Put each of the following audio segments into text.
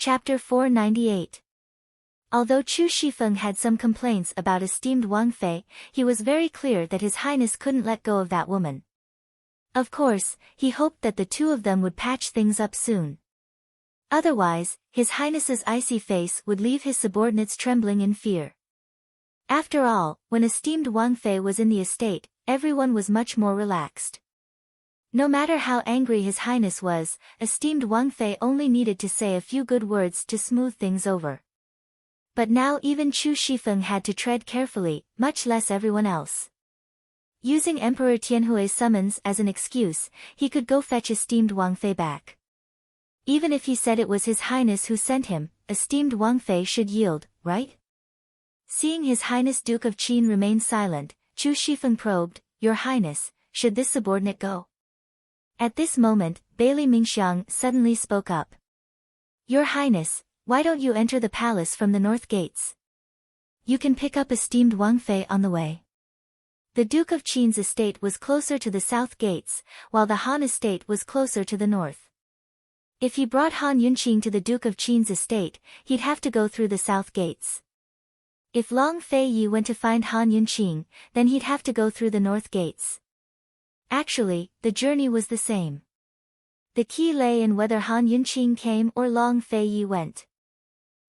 Chapter 498. Although Chu Shifeng had some complaints about esteemed Wang Fei, he was very clear that His Highness couldn't let go of that woman. Of course, he hoped that the two of them would patch things up soon. Otherwise, His Highness's icy face would leave his subordinates trembling in fear. After all, when esteemed Wang Fei was in the estate, everyone was much more relaxed. No matter how angry His Highness was, esteemed Wang Fei only needed to say a few good words to smooth things over. But now even Chu Shifeng had to tread carefully, much less everyone else. Using Emperor Tianhui's summons as an excuse, he could go fetch esteemed Wang Fei back. Even if he said it was His Highness who sent him, esteemed Wang Fei should yield, right? Seeing His Highness Duke of Qin remain silent, Chu Shifeng probed, "Your Highness, should this subordinate go?" At this moment, Bailey Mingxiang suddenly spoke up. "Your Highness, why don't you enter the palace from the north gates? You can pick up esteemed Wang Fei on the way." The Duke of Qin's estate was closer to the south gates, while the Han estate was closer to the north. If he brought Han Yunqing to the Duke of Qin's estate, he'd have to go through the south gates. If Long Fei Yi went to find Han Yunqing, then he'd have to go through the north gates. Actually, the journey was the same. The key lay in whether Han Yunqing came or Long Fei Yi went.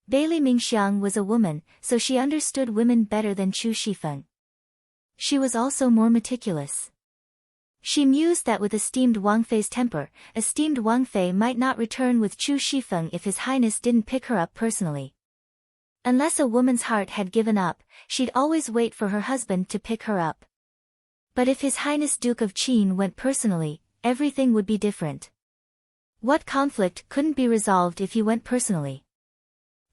Bailey Mingxiang was a woman, so she understood women better than Chu Shifeng. She was also more meticulous. She mused that with esteemed Wang Fei's temper, esteemed Wang Fei might not return with Chu Shifeng if His Highness didn't pick her up personally. Unless a woman's heart had given up, she'd always wait for her husband to pick her up. But if His Highness Duke of Qin went personally, everything would be different. What conflict couldn't be resolved if he went personally?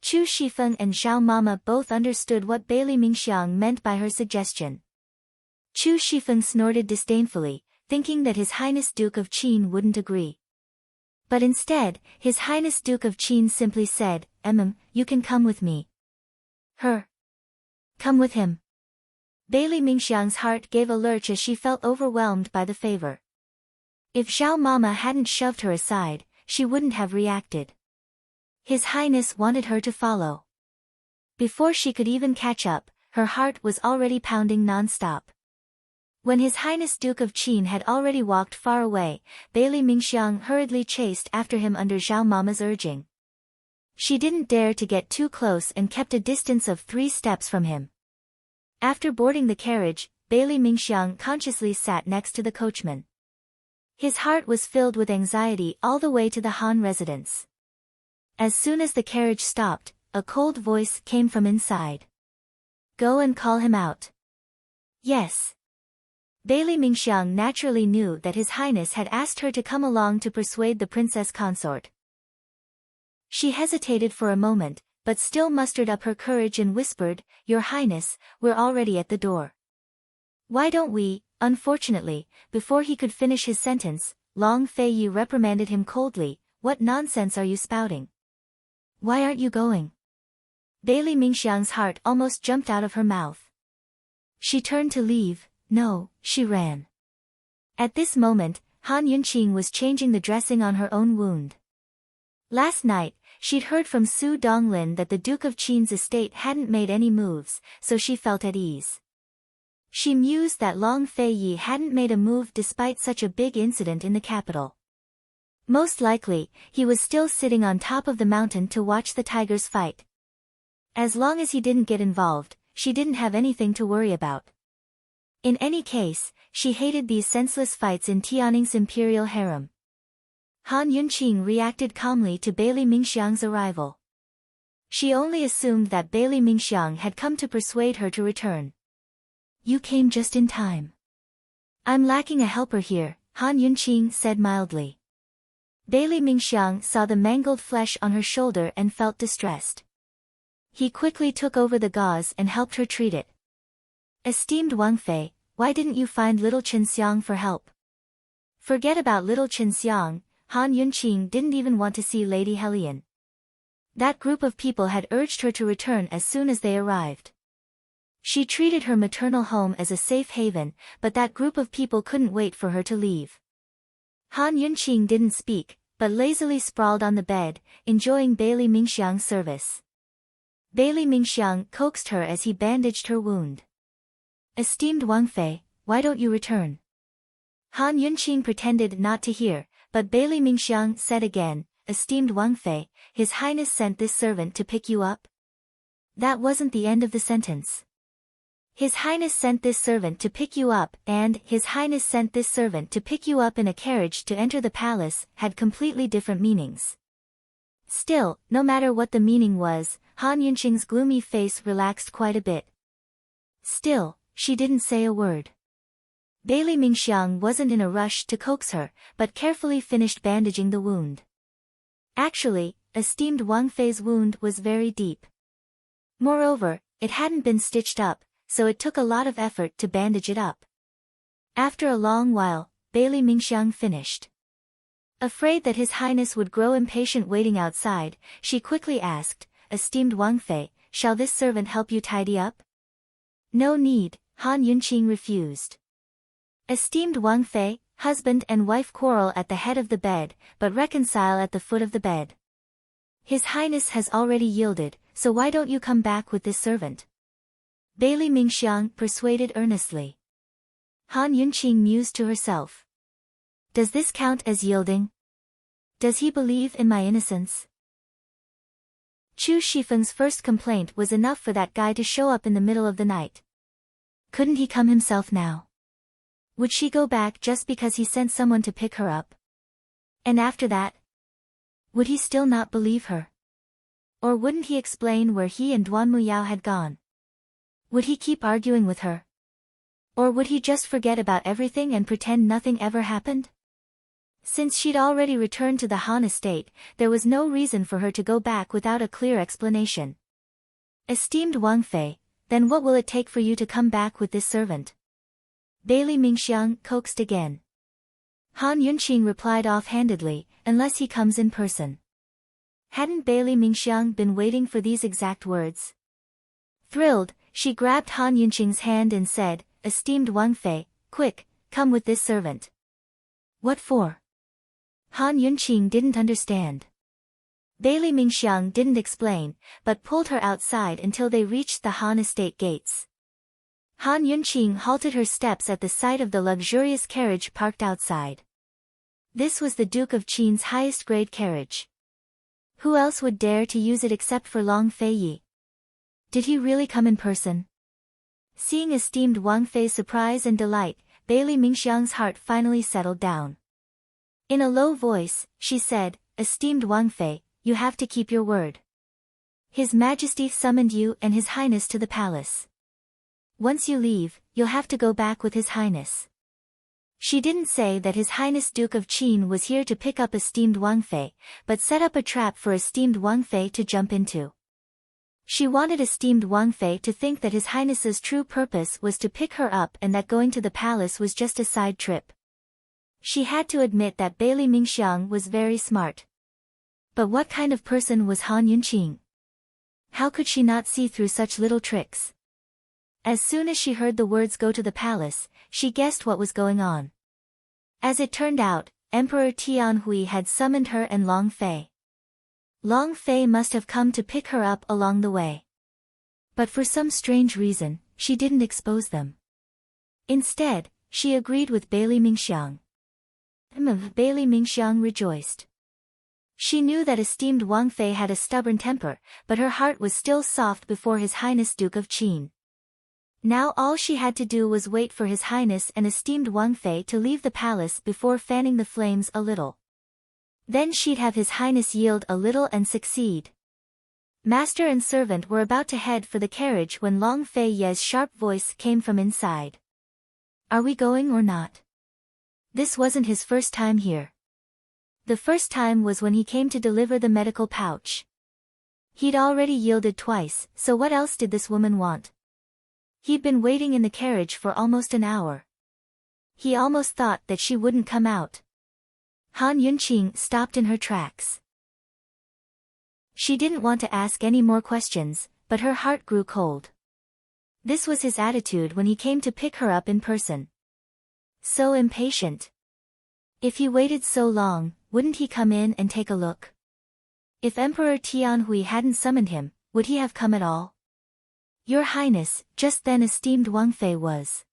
Chu Shifeng and Zhao Mama both understood what Bailey Mingxiang meant by her suggestion. Chu Shifeng snorted disdainfully, thinking that His Highness Duke of Qin wouldn't agree. But instead, His Highness Duke of Qin simply said, "You can come with me." Her. Come with him. Bailey Mingxiang's heart gave a lurch as she felt overwhelmed by the favor. If Zhao Mama hadn't shoved her aside, she wouldn't have reacted. His Highness wanted her to follow. Before she could even catch up, her heart was already pounding non-stop. When His Highness Duke of Qin had already walked far away, Bailey Mingxiang hurriedly chased after him under Zhao Mama's urging. She didn't dare to get too close and kept a distance of 3 steps from him. After boarding the carriage, Bailey Mingxiang consciously sat next to the coachman. His heart was filled with anxiety all the way to the Han residence. As soon as the carriage stopped, a cold voice came from inside. "Go and call him out." Yes. Bailey Mingxiang naturally knew that His Highness had asked her to come along to persuade the Princess Consort. She hesitated for a moment, but still mustered up her courage and whispered, "Your Highness, we're already at the door." "Why don't we?" Unfortunately, before he could finish his sentence, Long Fei Yi reprimanded him coldly, "What nonsense are you spouting? Why aren't you going?" Bailey Mingxiang's heart almost jumped out of her mouth. She turned to leave. No, she ran. At this moment, Han Yunqing was changing the dressing on her own wound. Last night, she'd heard from Su Donglin that the Duke of Qin's estate hadn't made any moves, so she felt at ease. She mused that Long Fei Yi hadn't made a move despite such a big incident in the capital. Most likely, he was still sitting on top of the mountain to watch the tigers fight. As long as he didn't get involved, she didn't have anything to worry about. In any case, she hated these senseless fights in Tianning's imperial harem. Han Yunqing reacted calmly to Bailey Mingxiang's arrival. She only assumed that Bailey Mingxiang had come to persuade her to return. "You came just in time. I'm lacking a helper here," Han Yunqing said mildly. Bailey Mingxiang saw the mangled flesh on her shoulder and felt distressed. He quickly took over the gauze and helped her treat it. "Esteemed Wang Fei, why didn't you find little Chenxiang for help?" Forget about little Chenxiang, Han Yunqing didn't even want to see Lady Helian. That group of people had urged her to return as soon as they arrived. She treated her maternal home as a safe haven, but that group of people couldn't wait for her to leave. Han Yunqing didn't speak, but lazily sprawled on the bed, enjoying Bailey Mingxiang's service. Bailey Mingxiang coaxed her as he bandaged her wound. "Esteemed Wang Fei, why don't you return?" Han Yunqing pretended not to hear, but Bailey Mingxiang said again, "Esteemed Wang Fei, His Highness sent this servant to pick you up?" That wasn't the end of the sentence. His Highness sent this servant to pick you up and His Highness sent this servant to pick you up in a carriage to enter the palace had completely different meanings. Still, no matter what the meaning was, Han Yunqing's gloomy face relaxed quite a bit. Still, she didn't say a word. Bailey Mingxiang wasn't in a rush to coax her, but carefully finished bandaging the wound. Actually, esteemed Wang Fei's wound was very deep. Moreover, it hadn't been stitched up, so it took a lot of effort to bandage it up. After a long while, Bailey Mingxiang finished. Afraid that His Highness would grow impatient waiting outside, she quickly asked, "Esteemed Wang Fei, shall this servant help you tidy up?" "No need," Han Yunqing refused. Esteemed Wang Fei, husband and wife quarrel at the head of the bed, but reconcile at the foot of the bed. His Highness has already yielded, so why don't you come back with this servant?" Bailey Mingxiang persuaded earnestly. Han Yunqing mused to herself. Does this count as yielding? Does he believe in my innocence? Chu Shifeng's first complaint was enough for that guy to show up in the middle of the night. Couldn't he come himself now? Would she go back just because he sent someone to pick her up? And after that? Would he still not believe her? Or wouldn't he explain where he and Duan Muyao had gone? Would he keep arguing with her? Or would he just forget about everything and pretend nothing ever happened? Since she'd already returned to the Han estate, there was no reason for her to go back without a clear explanation. Esteemed Wang Fei, then what will it take for you to come back with this servant? Bailey Mingxiang coaxed again. Han Yunqing replied offhandedly, unless he comes in person. Hadn't Bailey Mingxiang been waiting for these exact words? Thrilled, she grabbed Han Yunqing's hand and said, Esteemed Wang Fei, quick, come with this servant. What for? Han Yunqing didn't understand. Bailey Mingxiang didn't explain, but pulled her outside until they reached the Han estate gates. Han Yunqing halted her steps at the sight of the luxurious carriage parked outside. This was the Duke of Qin's highest-grade carriage. Who else would dare to use it except for Long Fei Yi? Did he really come in person? Seeing esteemed Wang Fei's surprise and delight, Bailey Mingxiang's heart finally settled down. In a low voice, she said, Esteemed Wang Fei, you have to keep your word. His Majesty summoned you and His Highness to the palace. Once you leave, you'll have to go back with His Highness. She didn't say that His Highness Duke of Qin was here to pick up esteemed Wang Fei, but set up a trap for esteemed Wang Fei to jump into. She wanted esteemed Wang Fei to think that His Highness's true purpose was to pick her up and that going to the palace was just a side trip. She had to admit that Bailey Mingxiang was very smart. But what kind of person was Han Yunqing? How could she not see through such little tricks? As soon as she heard the words go to the palace, she guessed what was going on. As it turned out, Emperor Tianhui had summoned her and Long Fei. Long Fei must have come to pick her up along the way. But for some strange reason, she didn't expose them. Instead, she agreed with Bailey Mingxiang. Bailey Mingxiang rejoiced. She knew that esteemed Wang Fei had a stubborn temper, but her heart was still soft before His Highness Duke of Qin. Now all she had to do was wait for His Highness and esteemed Wang Fei to leave the palace before fanning the flames a little. Then she'd have His Highness yield a little and succeed. Master and servant were about to head for the carriage when Long Fei Ye's sharp voice came from inside. Are we going or not? This wasn't his first time here. The first time was when he came to deliver the medical pouch. He'd already yielded twice, so what else did this woman want? He'd been waiting in the carriage for almost an hour. He almost thought that she wouldn't come out. Han Yunqing stopped in her tracks. She didn't want to ask any more questions, but her heart grew cold. This was his attitude when he came to pick her up in person. So impatient. If he waited so long, wouldn't he come in and take a look? If Emperor Tianhui hadn't summoned him, would he have come at all? Your Highness, just then esteemed Wang Fei was.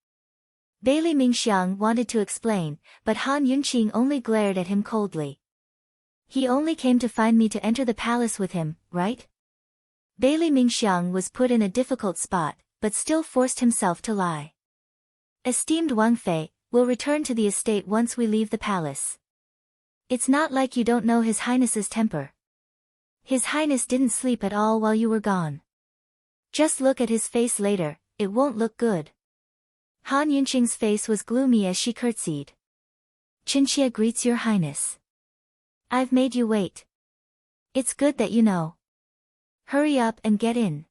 Bailey Mingxiang wanted to explain, but Han Yunqing only glared at him coldly. He only came to find me to enter the palace with him, right? Bailey Mingxiang was put in a difficult spot, but still forced himself to lie. Esteemed Wang Fei, we'll return to the estate once we leave the palace. It's not like you don't know His Highness's temper. His Highness didn't sleep at all while you were gone. Just look at his face later, it won't look good. Han Yunqing's face was gloomy as she curtsied. Qinxia greets your Highness. I've made you wait. It's good that you know. Hurry up and get in.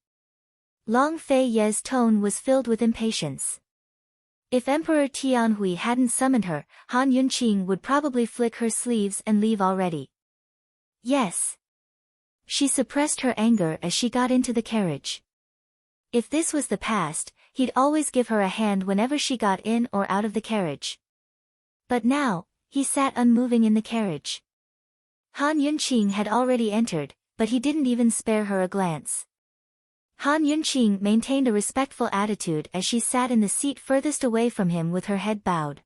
Long Fei Ye's tone was filled with impatience. If Emperor Tianhui hadn't summoned her, Han Yunqing would probably flick her sleeves and leave already. Yes. She suppressed her anger as she got into the carriage. If this was the past, he'd always give her a hand whenever she got in or out of the carriage. But now, he sat unmoving in the carriage. Han Yunqing had already entered, but he didn't even spare her a glance. Han Yunqing maintained a respectful attitude as she sat in the seat furthest away from him with her head bowed.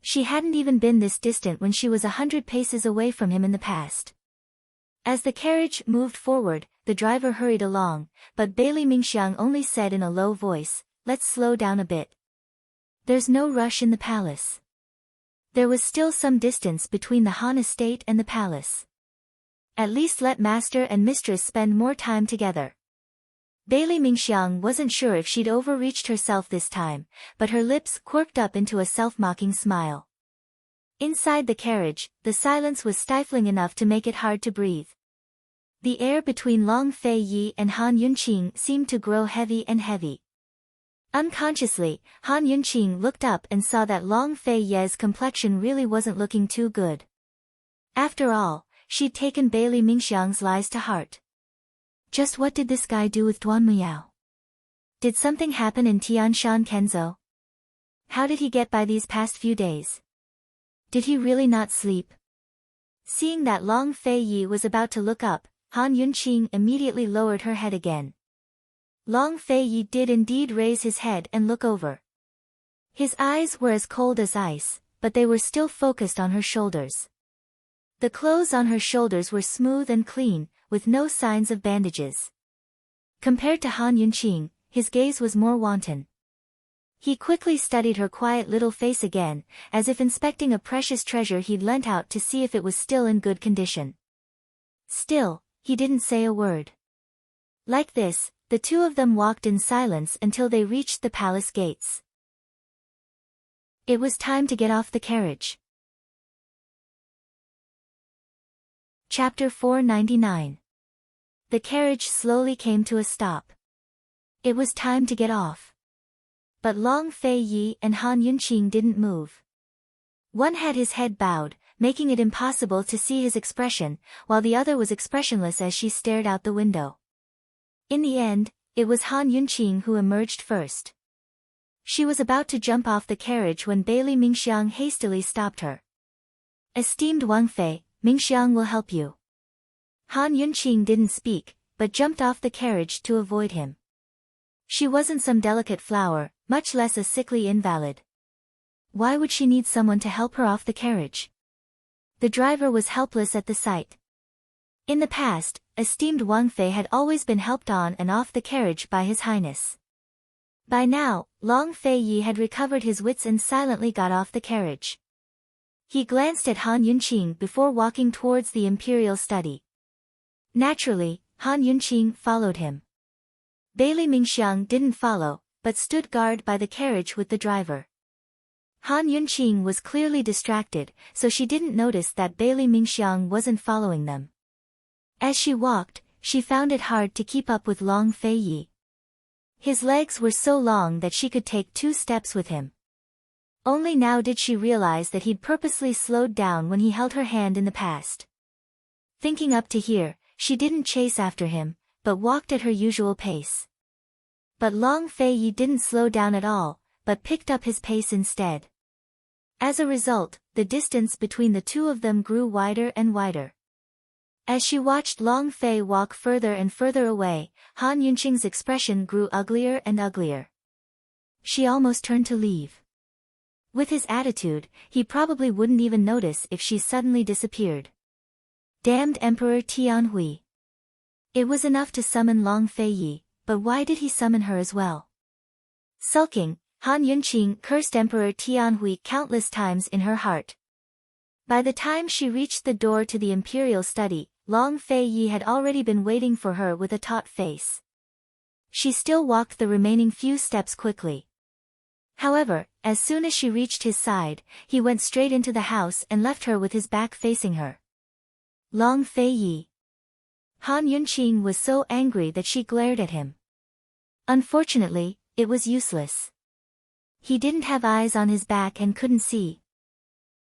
She hadn't even been this distant when she was 100 paces away from him in the past. As the carriage moved forward, the driver hurried along, but Bailey Mingxiang only said in a low voice, "Let's slow down a bit. There's no rush in the palace." There was still some distance between the Han estate and the palace. At least let master and mistress spend more time together. Bailey Mingxiang wasn't sure if she'd overreached herself this time, but her lips quirked up into a self-mocking smile. Inside the carriage, the silence was stifling enough to make it hard to breathe. The air between Long Fei Yi and Han Yunqing seemed to grow heavy and heavy. Unconsciously, Han Yunqing looked up and saw that Long Fei Ye's complexion really wasn't looking too good. After all, she'd taken Bailey Mingxiang's lies to heart. Just what did this guy do with Duan Muyao? Did something happen in Tianshan Kenzo? How did he get by these past few days? Did he really not sleep? Seeing that Long Fei Yi was about to look up, Han Yunqing immediately lowered her head again. Long Fei Yi did indeed raise his head and look over. His eyes were as cold as ice, but they were still focused on her shoulders. The clothes on her shoulders were smooth and clean, with no signs of bandages. Compared to Han Yunqing, his gaze was more wanton. He quickly studied her quiet little face again, as if inspecting a precious treasure he'd lent out to see if it was still in good condition. Still, he didn't say a word. Like this, the two of them walked in silence until they reached the palace gates. It was time to get off the carriage. Chapter 499. The carriage slowly came to a stop. It was time to get off. But Long Fei Yi and Han Yunqing didn't move. One had his head bowed, making it impossible to see his expression, while the other was expressionless as she stared out the window. In the end, it was Han Yunqing who emerged first. She was about to jump off the carriage when Bailey Mingxiang hastily stopped her. Esteemed Wang Fei, Mingxiang will help you. Han Yunqing didn't speak, but jumped off the carriage to avoid him. She wasn't some delicate flower, much less a sickly invalid. Why would she need someone to help her off the carriage? The driver was helpless at the sight. In the past, esteemed Wang Fei had always been helped on and off the carriage by His Highness. By now, Long Fei Yi had recovered his wits and silently got off the carriage. He glanced at Han Yunqing before walking towards the imperial study. Naturally, Han Yunqing followed him. Bailey Mingxiang didn't follow, but stood guard by the carriage with the driver. Han Yunqing was clearly distracted, so she didn't notice that Bailey Mingxiang wasn't following them. As she walked, she found it hard to keep up with Long Fei Yi. His legs were so long that she could take 2 steps with him. Only now did she realize that he'd purposely slowed down when he held her hand in the past. Thinking up to here, she didn't chase after him, but walked at her usual pace. But Long Fei Yi didn't slow down at all, but picked up his pace instead. As a result, the distance between the two of them grew wider and wider. As she watched Long Fei walk further and further away, Han Yunqing's expression grew uglier and uglier. She almost turned to leave. With his attitude, he probably wouldn't even notice if she suddenly disappeared. Damned Emperor Tianhui. It was enough to summon Long Fei Yi, but why did he summon her as well? Sulking, Han Yunqing cursed Emperor Tianhui countless times in her heart. By the time she reached the door to the imperial study, Long Fei Yi had already been waiting for her with a taut face. She still walked the remaining few steps quickly. However, as soon as she reached his side, he went straight into the house and left her with his back facing her. Long Fei Yi. Han Yunqing was so angry that she glared at him. Unfortunately, it was useless. He didn't have eyes on his back and couldn't see.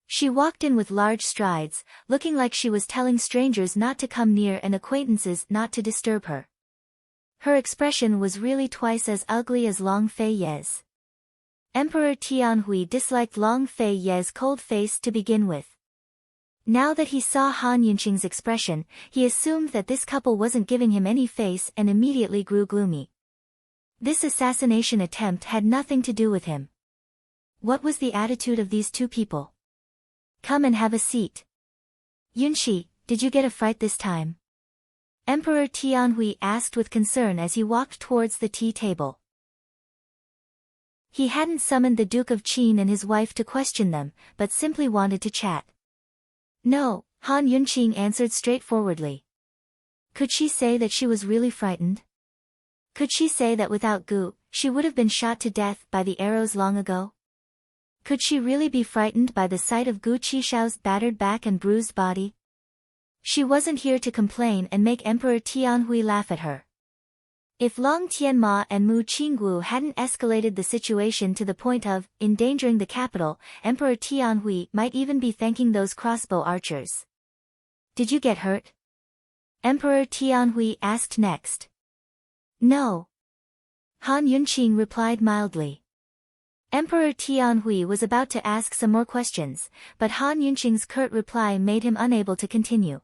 She walked in with large strides, looking like she was telling strangers not to come near and acquaintances not to disturb her. Her expression was really twice as ugly as Long Fei Yi's. Emperor Tianhui disliked Long Fei Yi's cold face to begin with. Now that he saw Han Yunqing's expression, he assumed that this couple wasn't giving him any face and immediately grew gloomy. This assassination attempt had nothing to do with him. What was the attitude of these two people? Come and have a seat. Yunqi, did you get a fright this time? Emperor Tianhui asked with concern as he walked towards the tea table. He hadn't summoned the Duke of Qin and his wife to question them, but simply wanted to chat. No, Han Yunqing answered straightforwardly. Could she say that she was really frightened? Could she say that without Gu, she would have been shot to death by the arrows long ago? Could she really be frightened by the sight of Gu Qixiao's battered back and bruised body? She wasn't here to complain and make Emperor Tianhui laugh at her. If Long Tianma and Mu Qinggu hadn't escalated the situation to the point of endangering the capital, Emperor Tianhui might even be thanking those crossbow archers. Did you get hurt? Emperor Tianhui asked next. No. Han Yunqing replied mildly. Emperor Tianhui was about to ask some more questions, but Han Yunqing's curt reply made him unable to continue.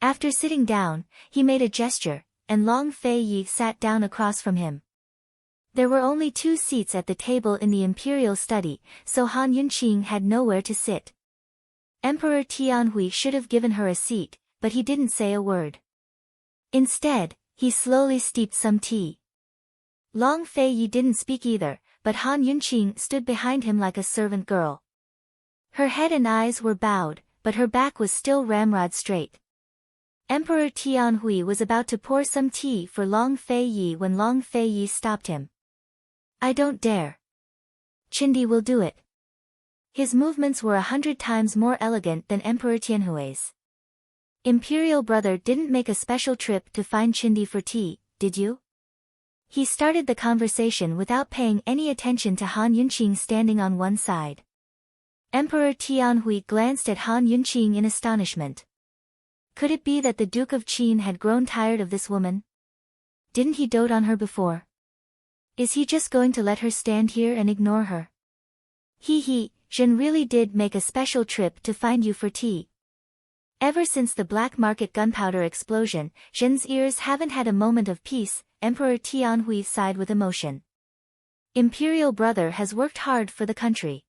After sitting down, he made a gesture, and Long Fei Yi sat down across from him. There were only 2 seats at the table in the imperial study, so Han Yunqing had nowhere to sit. Emperor Tianhui should have given her a seat, but he didn't say a word. Instead, he slowly steeped some tea. Long Fei Yi didn't speak either, but Han Yunqing stood behind him like a servant girl. Her head and eyes were bowed, but her back was still ramrod straight. Emperor Tianhui was about to pour some tea for Long Fei Yi when Long Fei Yi stopped him. I don't dare. Chindi will do it. His movements were 100 times more elegant than Emperor Tianhui's. Imperial brother didn't make a special trip to find Chindi for tea, did you? He started the conversation without paying any attention to Han Yunqing standing on one side. Emperor Tianhui glanced at Han Yunqing in astonishment. Could it be that the Duke of Qin had grown tired of this woman? Didn't he dote on her before? Is he just going to let her stand here and ignore her? Zhen really did make a special trip to find you for tea. Ever since the black market gunpowder explosion, Zhen's ears haven't had a moment of peace, Emperor Tianhui sighed with emotion. Imperial brother has worked hard for the country.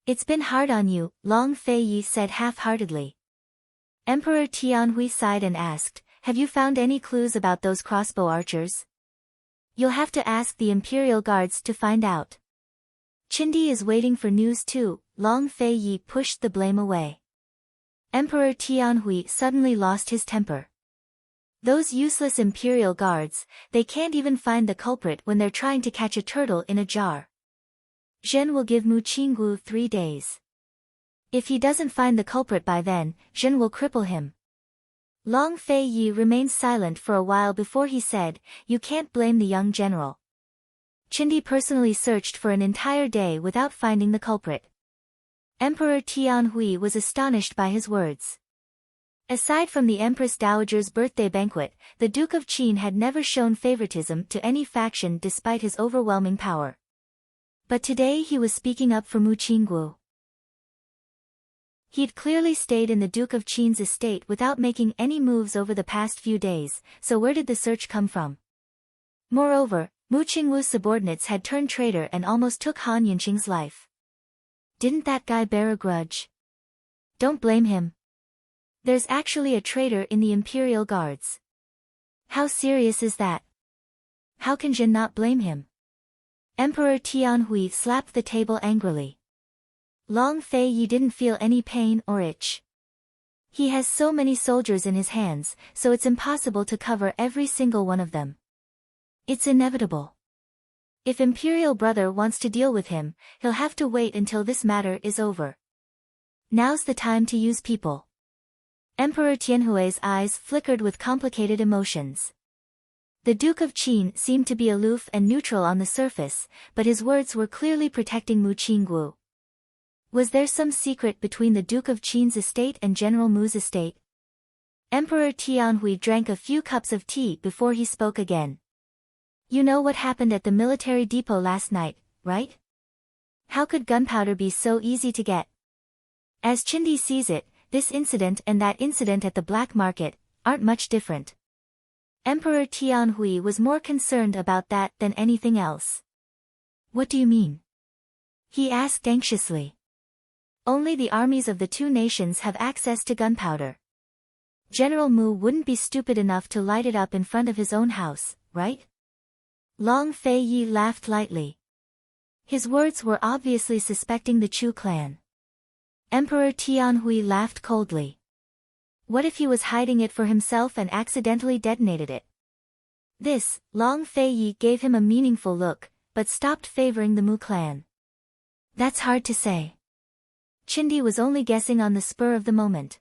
It's been hard on you, Long Fei Yi said half-heartedly. Emperor Tianhui sighed and asked, have you found any clues about those crossbow archers? You'll have to ask the Imperial Guards to find out. Chindi is waiting for news too, Long Fei Yi pushed the blame away. Emperor Tianhui suddenly lost his temper. Those useless Imperial Guards, they can't even find the culprit when they're trying to catch a turtle in a jar. Zhen will give Mu Qinggu 3 days. If he doesn't find the culprit by then, Zhen will cripple him. Long Fei Yi remained silent for a while before he said, you can't blame the young general. Chindi personally searched for an entire day without finding the culprit. Emperor Tianhui was astonished by his words. Aside from the Empress Dowager's birthday banquet, the Duke of Qin had never shown favoritism to any faction despite his overwhelming power. But today he was speaking up for Mu Qinggu. He'd clearly stayed in the Duke of Qin's estate without making any moves over the past few days, so where did the search come from? Moreover, Mu Qingwu's subordinates had turned traitor and almost took Han Yunqing's life. Didn't that guy bear a grudge? Don't blame him. There's actually a traitor in the Imperial Guards. How serious is that? How can Jin not blame him? Emperor Tianhui slapped the table angrily. Long Fei Yi didn't feel any pain or itch. He has so many soldiers in his hands, so it's impossible to cover every single one of them. It's inevitable. If Imperial Brother wants to deal with him, he'll have to wait until this matter is over. Now's the time to use people. Emperor Tianhui's eyes flickered with complicated emotions. The Duke of Qin seemed to be aloof and neutral on the surface, but his words were clearly protecting Mu Qingwu. Was there some secret between the Duke of Qin's estate and General Mu's estate? Emperor Tianhui drank a few cups of tea before he spoke again. You know what happened at the military depot last night, right? How could gunpowder be so easy to get? As Chindi sees it, this incident and that incident at the black market aren't much different. Emperor Tianhui was more concerned about that than anything else. What do you mean? He asked anxiously. Only the armies of the two nations have access to gunpowder. General Mu wouldn't be stupid enough to light it up in front of his own house, right? Long Fei Yi laughed lightly. His words were obviously suspecting the Chu clan. Emperor Tianhui laughed coldly. What if he was hiding it for himself and accidentally detonated it? This, Long Fei Yi gave him a meaningful look, but stopped favoring the Mu clan. That's hard to say. Chindi was only guessing on the spur of the moment.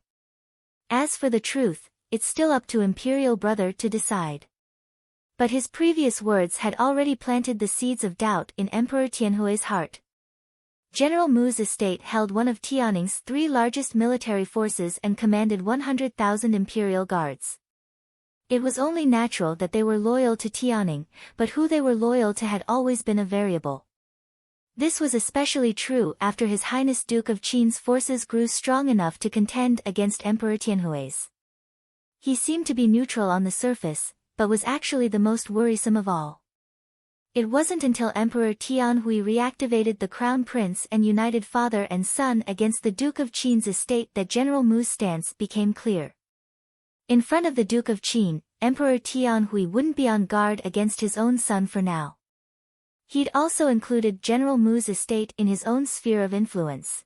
As for the truth, it's still up to Imperial Brother to decide. But his previous words had already planted the seeds of doubt in Emperor Tianhui's heart. General Mu's estate held one of Tianning's 3 largest military forces and commanded 100,000 Imperial Guards. It was only natural that they were loyal to Tianning, but who they were loyal to had always been a variable. This was especially true after His Highness Duke of Qin's forces grew strong enough to contend against Emperor Tianhui's. He seemed to be neutral on the surface, but was actually the most worrisome of all. It wasn't until Emperor Tianhui reactivated the Crown Prince and united father and son against the Duke of Qin's estate that General Mu's stance became clear. In front of the Duke of Qin, Emperor Tianhui wouldn't be on guard against his own son for now. He'd also included General Mu's estate in his own sphere of influence.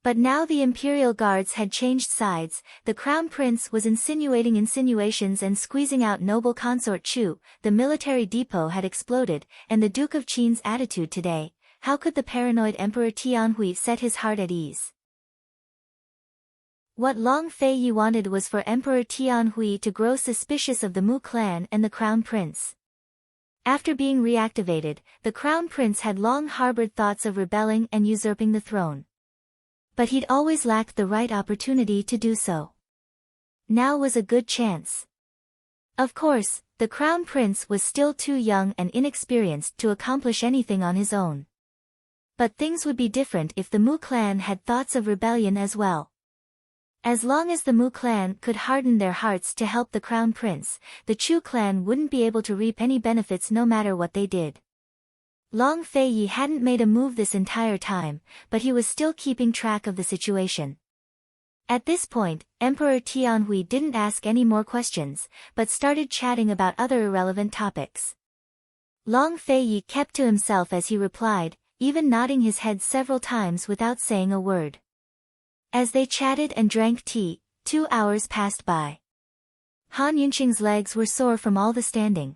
But now the Imperial Guards had changed sides, the Crown Prince was insinuating insinuations and squeezing out noble Consort Chu, the military depot had exploded, and the Duke of Qin's attitude today, how could the paranoid Emperor Tianhui set his heart at ease? What Long Fei Yi wanted was for Emperor Tianhui to grow suspicious of the Mu clan and the Crown Prince. After being reactivated, the Crown Prince had long harbored thoughts of rebelling and usurping the throne. But he'd always lacked the right opportunity to do so. Now was a good chance. Of course, the Crown Prince was still too young and inexperienced to accomplish anything on his own. But things would be different if the Mu clan had thoughts of rebellion as well. As long as the Mu clan could harden their hearts to help the Crown Prince, the Chu clan wouldn't be able to reap any benefits no matter what they did. Long Fei Yi hadn't made a move this entire time, but he was still keeping track of the situation. At this point, Emperor Tianhui didn't ask any more questions, but started chatting about other irrelevant topics. Long Fei Yi kept to himself as he replied, even nodding his head several times without saying a word. As they chatted and drank tea, 2 hours passed by. Han Yunqing's legs were sore from all the standing.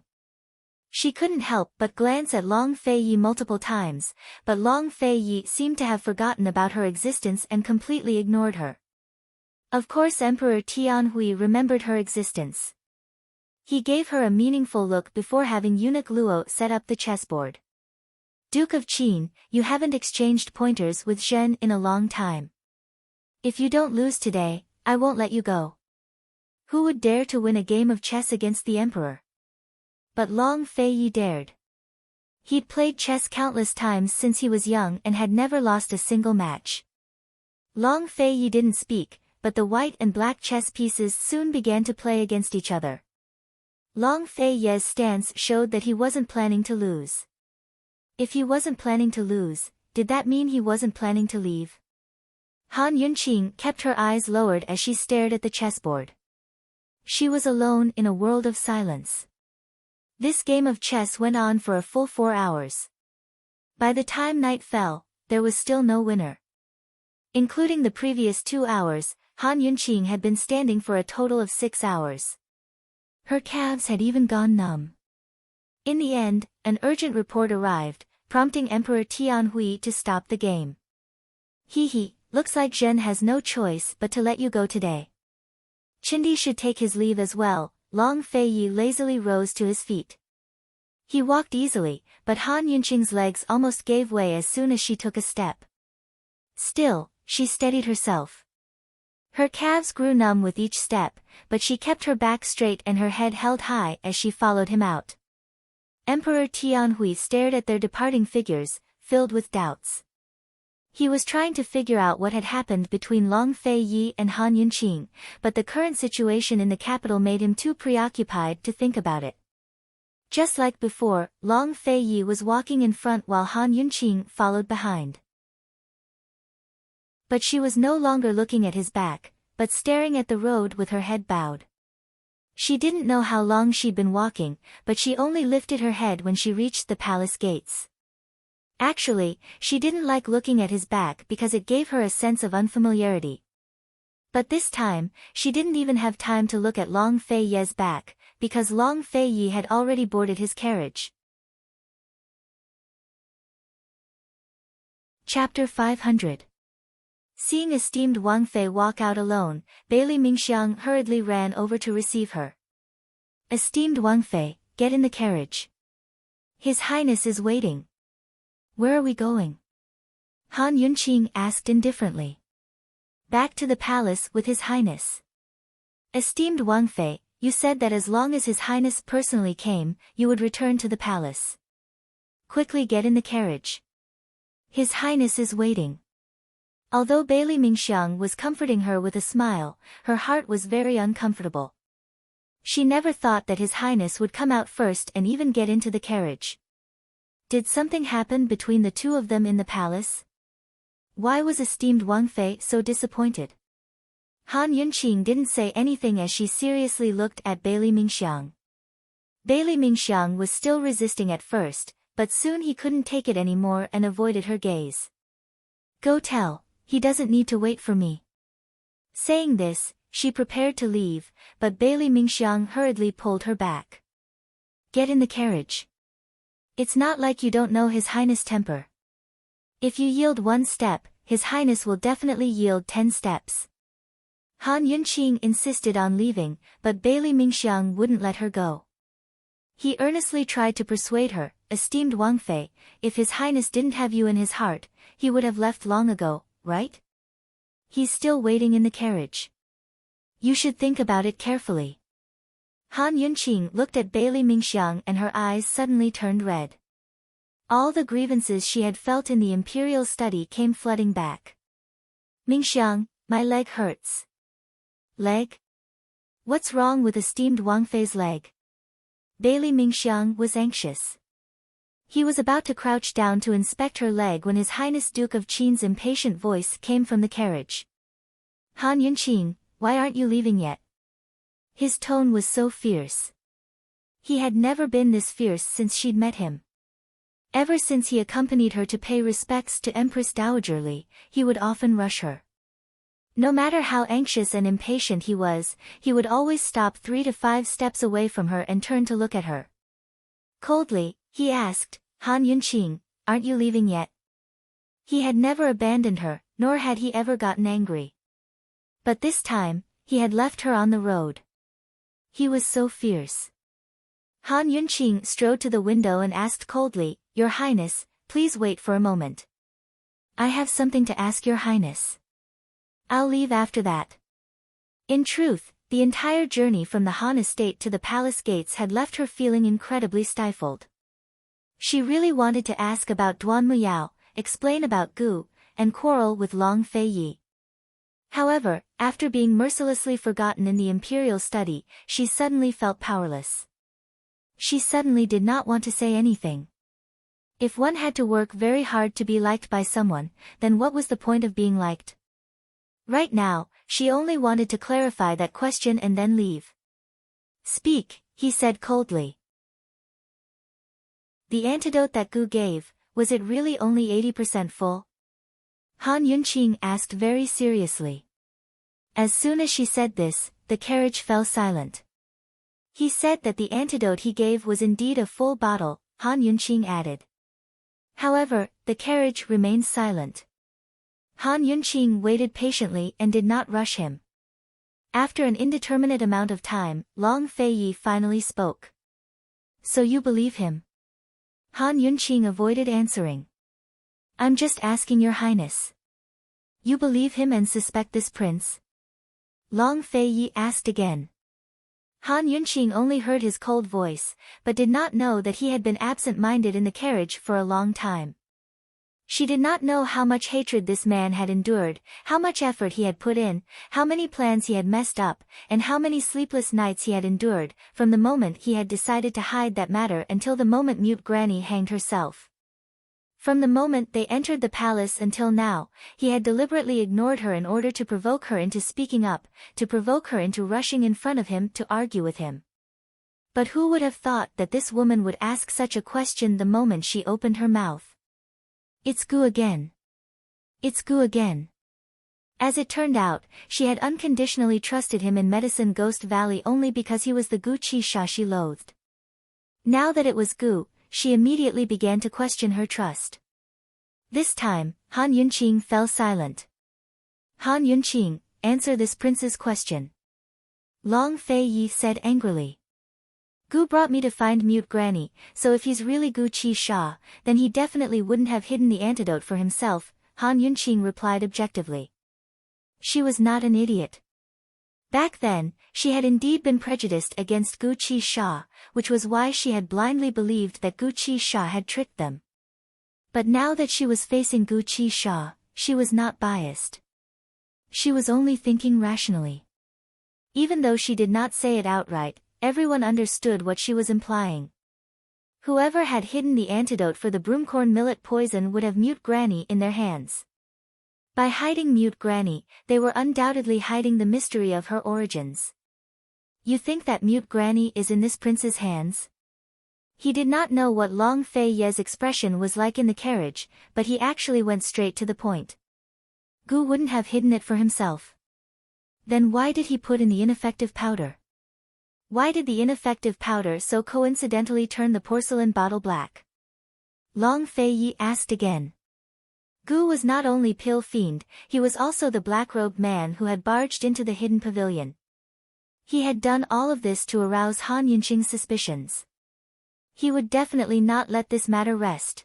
She couldn't help but glance at Long Fei Yi multiple times, but Long Fei Yi seemed to have forgotten about her existence and completely ignored her. Of course Emperor Tianhui remembered her existence. He gave her a meaningful look before having Eunuch Luo set up the chessboard. Duke of Qin, you haven't exchanged pointers with Zhen in a long time. If you don't lose today, I won't let you go. Who would dare to win a game of chess against the Emperor? But Long Fei Yi dared. He'd played chess countless times since he was young and had never lost a single match. Long Fei Yi didn't speak, but the white and black chess pieces soon began to play against each other. Long Fei Yi's stance showed that he wasn't planning to lose. If he wasn't planning to lose, did that mean he wasn't planning to leave? Han Yunqing kept her eyes lowered as she stared at the chessboard. She was alone in a world of silence. This game of chess went on for a full 4 hours. By the time night fell, there was still no winner. Including the previous 2 hours, Han Yunqing had been standing for a total of 6 hours. Her calves had even gone numb. In the end, an urgent report arrived, prompting Emperor Tianhui to stop the game. He, looks like Zhen has no choice but to let you go today. Chindi should take his leave as well. Long Fei Yi lazily rose to his feet. He walked easily, but Han Yunqing's legs almost gave way as soon as she took a step. Still, she steadied herself. Her calves grew numb with each step, but she kept her back straight and her head held high as she followed him out. Emperor Tianhui stared at their departing figures, filled with doubts. He was trying to figure out what had happened between Long Fei Yi and Han Yunqing, but the current situation in the capital made him too preoccupied to think about it. Just like before, Long Fei Yi was walking in front while Han Yunqing followed behind. But she was no longer looking at his back, but staring at the road with her head bowed. She didn't know how long she'd been walking, but she only lifted her head when she reached the palace gates. Actually, she didn't like looking at his back because it gave her a sense of unfamiliarity. But this time, she didn't even have time to look at Long Fei Yi's back, because Long Fei Yi had already boarded his carriage. Chapter 500. Seeing esteemed Wang Fei walk out alone, Bailey Mingxiang hurriedly ran over to receive her. Esteemed Wang Fei, get in the carriage. His Highness is waiting. Where are we going? Han Yunqing asked indifferently. Back to the palace with His Highness. Esteemed Wang Fei, you said that as long as His Highness personally came, you would return to the palace. Quickly get in the carriage. His Highness is waiting. Although Bailey Mingxiang was comforting her with a smile, her heart was very uncomfortable. She never thought that His Highness would come out first and even get into the carriage. Did something happen between the two of them in the palace? Why was esteemed Wang Fei so disappointed? Han Yunqing didn't say anything as she seriously looked at Bailey Mingxiang. Bailey Mingxiang was still resisting at first, but soon he couldn't take it anymore and avoided her gaze. Go tell, he doesn't need to wait for me. Saying this, she prepared to leave, but Bailey Mingxiang hurriedly pulled her back. Get in the carriage. It's not like you don't know His Highness' temper. If you yield 1 step, His Highness will definitely yield 10 steps. Han Yunqing insisted on leaving, but Bailey Mingxiang wouldn't let her go. He earnestly tried to persuade her, esteemed Wang Fei, if His Highness didn't have you in his heart, he would have left long ago, right? He's still waiting in the carriage. You should think about it carefully. Han Yunqing looked at Bailey Mingxiang and her eyes suddenly turned red. All the grievances she had felt in the imperial study came flooding back. Mingxiang, my leg hurts. Leg? What's wrong with esteemed Wang Fei's leg? Bailey Mingxiang was anxious. He was about to crouch down to inspect her leg when His Highness Duke of Qin's impatient voice came from the carriage. Han Yunqing, why aren't you leaving yet? His tone was so fierce. He had never been this fierce since she'd met him. Ever since he accompanied her to pay respects to Empress Dowager Li, he would often rush her. No matter how anxious and impatient he would always stop 3 to 5 steps away from her and turn to look at her. Coldly, he asked, Han Yunqing, aren't you leaving yet? He had never abandoned her, nor had he ever gotten angry. But this time, he had left her on the road. He was so fierce. Han Yunqing strode to the window and asked coldly, Your Highness, please wait for a moment. I have something to ask Your Highness. I'll leave after that. In truth, the entire journey from the Han estate to the palace gates had left her feeling incredibly stifled. She really wanted to ask about Duan Muyao, explain about Gu, and quarrel with Long Fei Yi. However, after being mercilessly forgotten in the imperial study, she suddenly felt powerless. She suddenly did not want to say anything. If one had to work very hard to be liked by someone, then what was the point of being liked? Right now, she only wanted to clarify that question and then leave. Speak, he said coldly. The antidote that Gu gave, was it really only 80% full? Han Yunqing asked very seriously. As soon as she said this, the carriage fell silent. He said that the antidote he gave was indeed a full bottle, Han Yunqing added. However, the carriage remained silent. Han Yunqing waited patiently and did not rush him. After an indeterminate amount of time, Long Feiyi finally spoke. So you believe him? Han Yunqing avoided answering. I'm just asking your highness. You believe him and suspect this prince? Long Feiyi asked again. Han Yunqing only heard his cold voice, but did not know that he had been absent-minded in the carriage for a long time. She did not know how much hatred this man had endured, how much effort he had put in, how many plans he had messed up, and how many sleepless nights he had endured, from the moment he had decided to hide that matter until the moment Mute Granny hanged herself. From the moment they entered the palace until now, he had deliberately ignored her in order to provoke her into speaking up, to provoke her into rushing in front of him to argue with him. But who would have thought that this woman would ask such a question the moment she opened her mouth? It's Gu again. It's Gu again. As it turned out, she had unconditionally trusted him in Medicine Ghost Valley only because he was the Gu Qi Sha she loathed. Now that it was Gu, she immediately began to question her trust. This time, Han Yunqing fell silent. Han Yunqing, answer this prince's question. Long Feiyi said angrily. Gu brought me to find Mute Granny, so if he's really Gu Qi Sha, then he definitely wouldn't have hidden the antidote for himself, Han Yunqing replied objectively. She was not an idiot. Back then, she had indeed been prejudiced against Gu Qi Sha, which was why she had blindly believed that Gu Qi Sha had tricked them. But now that she was facing Gu Qi Sha, she was not biased. She was only thinking rationally. Even though she did not say it outright, everyone understood what she was implying. Whoever had hidden the antidote for the broomcorn millet poison would have Mute Granny in their hands. By hiding Mute Granny, they were undoubtedly hiding the mystery of her origins. You think that Mute Granny is in this prince's hands? He did not know what Long Feiyi's expression was like in the carriage, but he actually went straight to the point. Gu wouldn't have hidden it for himself. Then why did he put in the ineffective powder? Why did the ineffective powder so coincidentally turn the porcelain bottle black? Long Feiyi asked again. Gu was not only Pill Fiend, he was also the black-robed man who had barged into the hidden pavilion. He had done all of this to arouse Han Yunqing's suspicions. He would definitely not let this matter rest.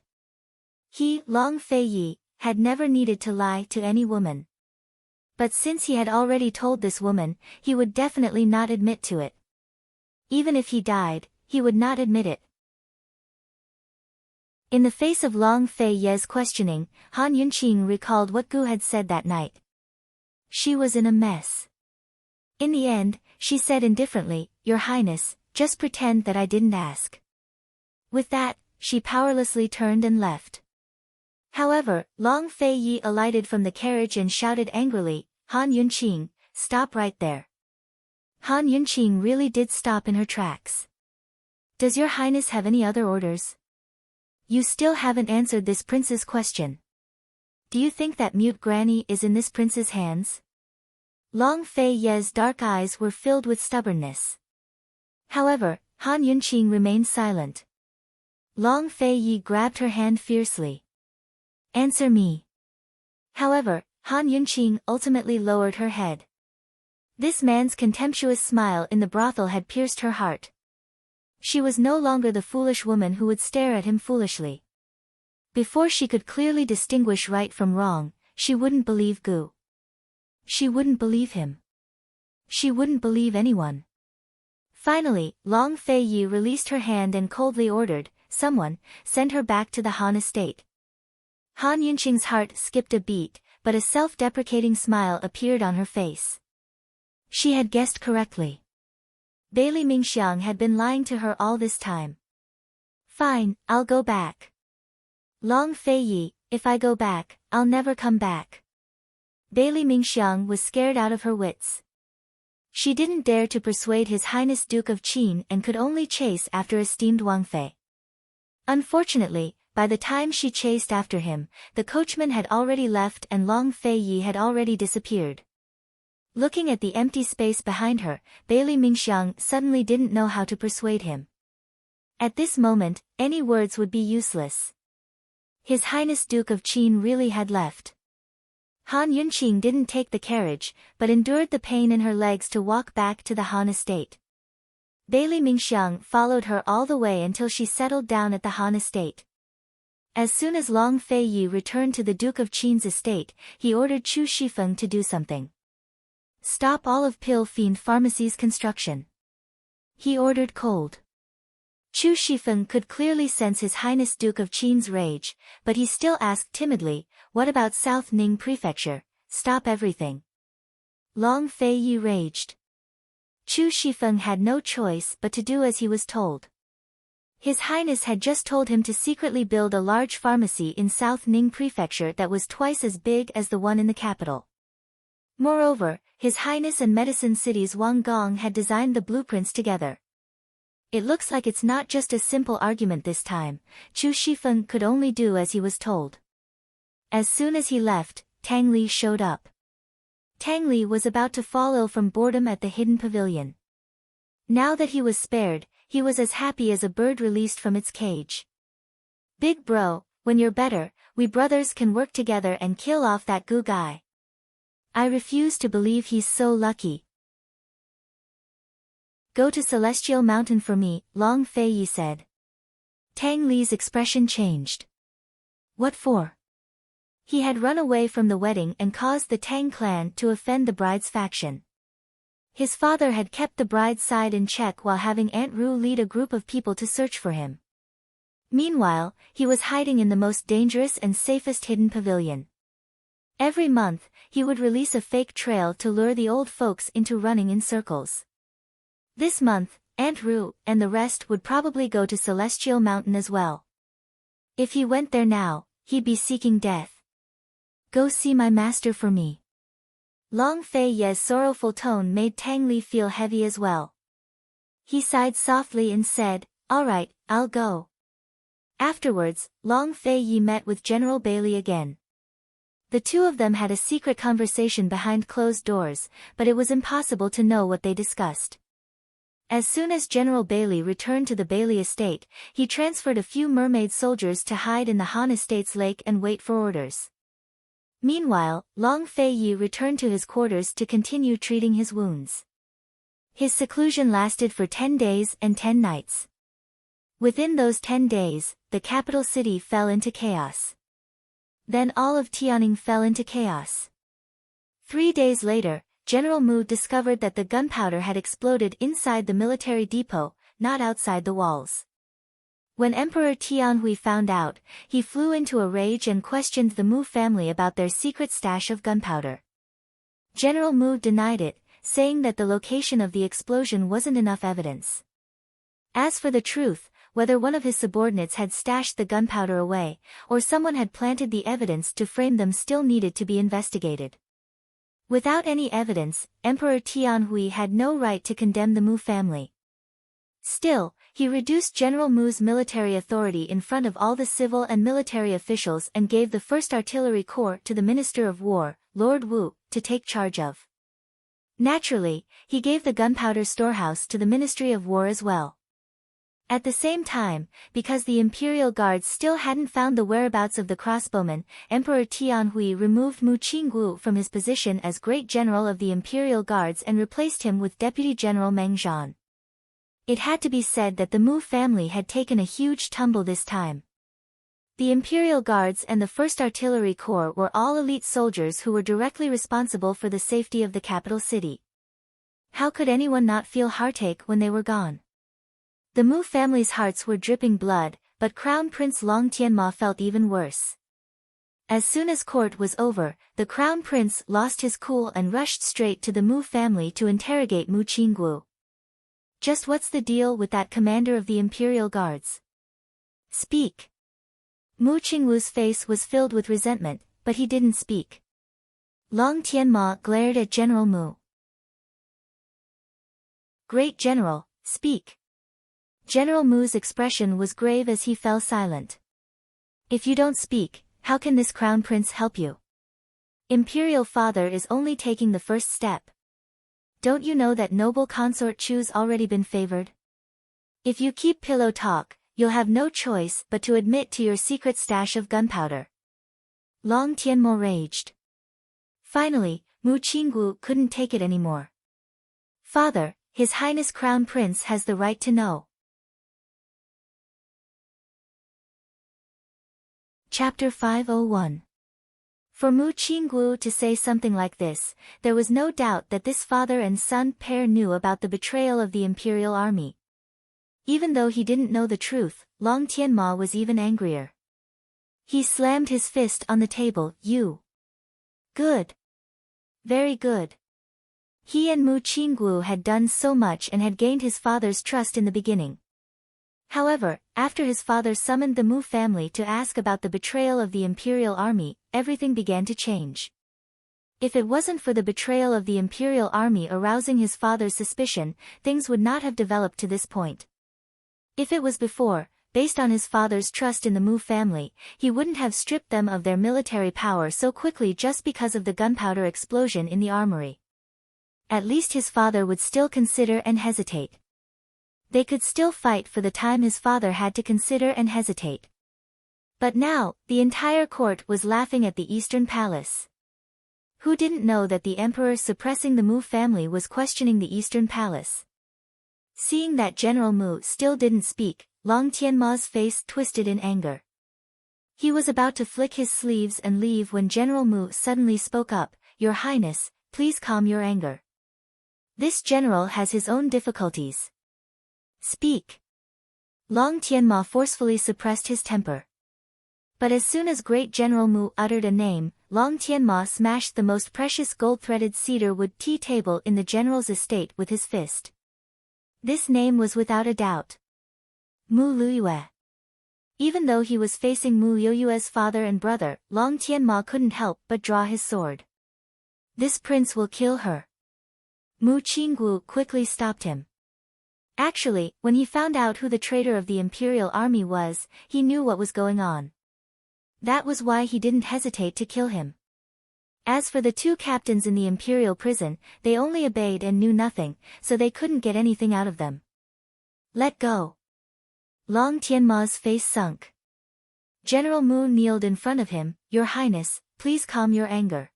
He, Long Feiyi, had never needed to lie to any woman. But since he had already told this woman, he would definitely not admit to it. Even if he died, he would not admit it. In the face of Long Feiyi's questioning, Han Yunqing recalled what Gu had said that night. She was in a mess. In the end, she said indifferently, Your Highness, just pretend that I didn't ask. With that, she powerlessly turned and left. However, Long Feiyi alighted from the carriage and shouted angrily, Han Yunqing, stop right there. Han Yunqing really did stop in her tracks. Does your highness have any other orders? You still haven't answered this prince's question. Do you think that Mute Granny is in this prince's hands? Long Feiyi's dark eyes were filled with stubbornness. However, Han Yunqing remained silent. Long Feiyi grabbed her hand fiercely. Answer me. However, Han Yunqing ultimately lowered her head. This man's contemptuous smile in the brothel had pierced her heart. She was no longer the foolish woman who would stare at him foolishly. Before she could clearly distinguish right from wrong, she wouldn't believe Gu. She wouldn't believe him. She wouldn't believe anyone. Finally, Long Feiyi released her hand and coldly ordered, Someone, send her back to the Han estate. Han Yunqing's heart skipped a beat, but a self-deprecating smile appeared on her face. She had guessed correctly. Bailey Mingxiang had been lying to her all this time. Fine, I'll go back. Long Fei Yi, if I go back, I'll never come back. Bailey Mingxiang was scared out of her wits. She didn't dare to persuade His Highness Duke of Qin and could only chase after esteemed Wang Fei. Unfortunately, by the time she chased after him, the coachman had already left and Long Fei Yi had already disappeared. Looking at the empty space behind her, Bailey Mingxiang suddenly didn't know how to persuade him. At this moment, any words would be useless. His Highness Duke of Qin really had left. Han Yunqing didn't take the carriage, but endured the pain in her legs to walk back to the Han estate. Bailey Mingxiang followed her all the way until she settled down at the Han estate. As soon as Long Fei Yi returned to the Duke of Qin's estate, he ordered Chu Shifeng to do something. Stop all of Pill Fiend Pharmacy's construction. He ordered cold. Chu Shifeng could clearly sense His Highness Duke of Qin's rage, but he still asked timidly, what about South Ning Prefecture? Stop everything. Long Fei Yi raged. Chu Shifeng had no choice but to do as he was told. His Highness had just told him to secretly build a large pharmacy in South Ning Prefecture that was twice as big as the one in the capital. Moreover, His Highness and Medicine City's Wang Gong had designed the blueprints together. It looks like it's not just a simple argument this time. Chu Shifeng could only do as he was told. As soon as he left, Tang Li showed up. Tang Li was about to fall ill from boredom at the hidden pavilion. Now that he was spared, he was as happy as a bird released from its cage. Big bro, when you're better, we brothers can work together and kill off that goo guy. I refuse to believe he's so lucky. Go to Celestial Mountain for me, Long Fei Yi said. Tang Li's expression changed. What for? He had run away from the wedding and caused the Tang clan to offend the bride's faction. His father had kept the bride's side in check while having Aunt Ru lead a group of people to search for him. Meanwhile, he was hiding in the most dangerous and safest hidden pavilion. Every month, he would release a fake trail to lure the old folks into running in circles. This month, Aunt Ru and the rest would probably go to Celestial Mountain as well. If he went there now, he'd be seeking death. Go see my master for me. Long Fei Ye's sorrowful tone made Tang Li feel heavy as well. He sighed softly and said, all right, I'll go. Afterwards, Long Fei Yi met with General Bailey again. The two of them had a secret conversation behind closed doors, but it was impossible to know what they discussed. As soon as General Bailey returned to the Bailey estate, he transferred a few mermaid soldiers to hide in the Han estate's lake and wait for orders. Meanwhile, Long Fei Yi returned to his quarters to continue treating his wounds. His seclusion lasted for 10 days and 10 nights. Within those 10 days, the capital city fell into chaos. Then all of Tianning fell into chaos. 3 days later, General Mu discovered that the gunpowder had exploded inside the military depot, not outside the walls. When Emperor Tianhui found out, he flew into a rage and questioned the Mu family about their secret stash of gunpowder. General Mu denied it, saying that the location of the explosion wasn't enough evidence. As for the truth, whether one of his subordinates had stashed the gunpowder away, or someone had planted the evidence to frame them still needed to be investigated. Without any evidence, Emperor Tianhui had no right to condemn the Mu family. Still, he reduced General Mu's military authority in front of all the civil and military officials and gave the 1st Artillery Corps to the Minister of War, Lord Wu, to take charge of. Naturally, he gave the gunpowder storehouse to the Ministry of War as well. At the same time, because the Imperial Guards still hadn't found the whereabouts of the crossbowmen, Emperor Tianhui removed Mu Qinggu from his position as Great General of the Imperial Guards and replaced him with Deputy General Meng Zhan. It had to be said that the Mu family had taken a huge tumble this time. The Imperial Guards and the 1st Artillery Corps were all elite soldiers who were directly responsible for the safety of the capital city. How could anyone not feel heartache when they were gone? The Mu family's hearts were dripping blood, but Crown Prince Long Tianma felt even worse. As soon as court was over, the crown prince lost his cool and rushed straight to the Mu family to interrogate Mu Qinggu. Just what's the deal with that commander of the imperial guards? Speak. Mu Qingwu's face was filled with resentment, but he didn't speak. Long Tianma glared at General Mu. Great General, speak. General Mu's expression was grave as he fell silent. If you don't speak, how can this crown prince help you? Imperial father is only taking the first step. Don't you know that noble consort Chu's already been favored? If you keep pillow talk, you'll have no choice but to admit to your secret stash of gunpowder. Long Tianmo raged. Finally, Mu Qinggu couldn't take it anymore. Father, His Highness Crown Prince has the right to know. Chapter 501. For Mu Qinggu to say something like this, there was no doubt that this father and son pair knew about the betrayal of the imperial army. Even though he didn't know the truth, Long Tianma was even angrier. He slammed his fist on the table. You. Good. Very good. He and Mu Qinggu had done so much and had gained his father's trust in the beginning. However, after his father summoned the Mu family to ask about the betrayal of the imperial army, everything began to change. If it wasn't for the betrayal of the imperial army arousing his father's suspicion, things would not have developed to this point. If it was before, based on his father's trust in the Mu family, he wouldn't have stripped them of their military power so quickly just because of the gunpowder explosion in the armory. At least his father would still consider and hesitate. They could still fight for the time his father had to consider and hesitate. But now, the entire court was laughing at the Eastern Palace. Who didn't know that the emperor suppressing the Mu family was questioning the Eastern Palace? Seeing that General Mu still didn't speak, Long Tianma's face twisted in anger. He was about to flick his sleeves and leave when General Mu suddenly spoke up. Your Highness, please calm your anger. This general has his own difficulties. Speak. Long Tianma forcefully suppressed his temper. But as soon as Great General Mu uttered a name, Long Tianma smashed the most precious gold-threaded cedar wood tea table in the general's estate with his fist. This name was without a doubt Mu Luyue. Even though he was facing Mu Yoyue's father and brother, Long Tianma couldn't help but draw his sword. This prince will kill her. Mu Qinggu quickly stopped him. Actually, when he found out who the traitor of the imperial army was, he knew what was going on. That was why he didn't hesitate to kill him. As for the two captains in the imperial prison, they only obeyed and knew nothing, so they couldn't get anything out of them. Let go. Long Tianma's face sunk. General Mu kneeled in front of him. Your Highness, please calm your anger.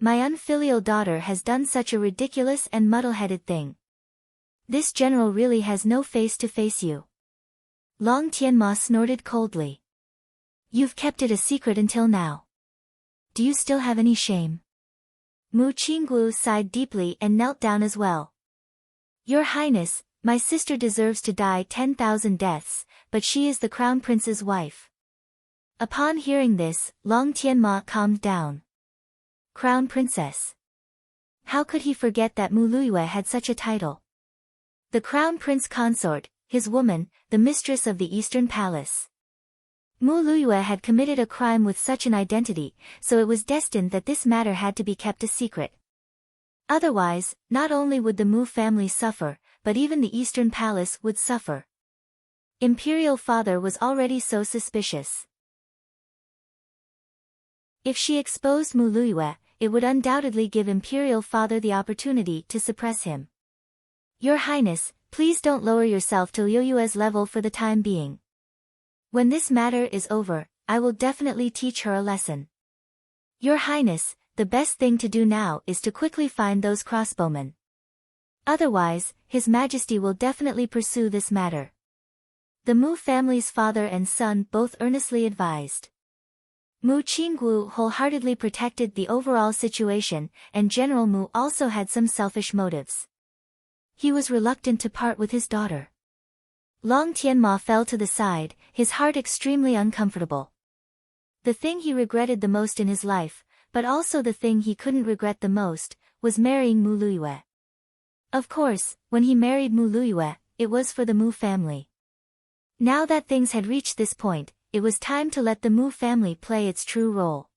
My unfilial daughter has done such a ridiculous and muddle-headed thing. This general really has no face to face you. Long Tianma snorted coldly. You've kept it a secret until now. Do you still have any shame? Mu Qinggu sighed deeply and knelt down as well. Your Highness, my sister deserves to die 10,000 deaths, but she is the crown prince's wife. Upon hearing this, Long Tianma calmed down. Crown princess. How could he forget that Mu Luyue had such a title? The crown prince consort, his woman, the mistress of the Eastern Palace. Mu Luyue had committed a crime with such an identity, so it was destined that this matter had to be kept a secret. Otherwise, not only would the Mu family suffer, but even the Eastern Palace would suffer. Imperial father was already so suspicious. If she exposed Mu Luyue, it would undoubtedly give Imperial father the opportunity to suppress him. Your Highness, please don't lower yourself to Yoyue's level for the time being. When this matter is over, I will definitely teach her a lesson. Your Highness, the best thing to do now is to quickly find those crossbowmen. Otherwise, His Majesty will definitely pursue this matter. The Mu family's father and son both earnestly advised. Mu Qinggu wholeheartedly protected the overall situation, and General Mu also had some selfish motives. He was reluctant to part with his daughter. Long Tianma fell to the side, his heart extremely uncomfortable. The thing he regretted the most in his life, but also the thing he couldn't regret the most, was marrying Mu Luiyue. Of course, when he married Mu Luiyue, it was for the Mu family. Now that things had reached this point, it was time to let the Mu family play its true role.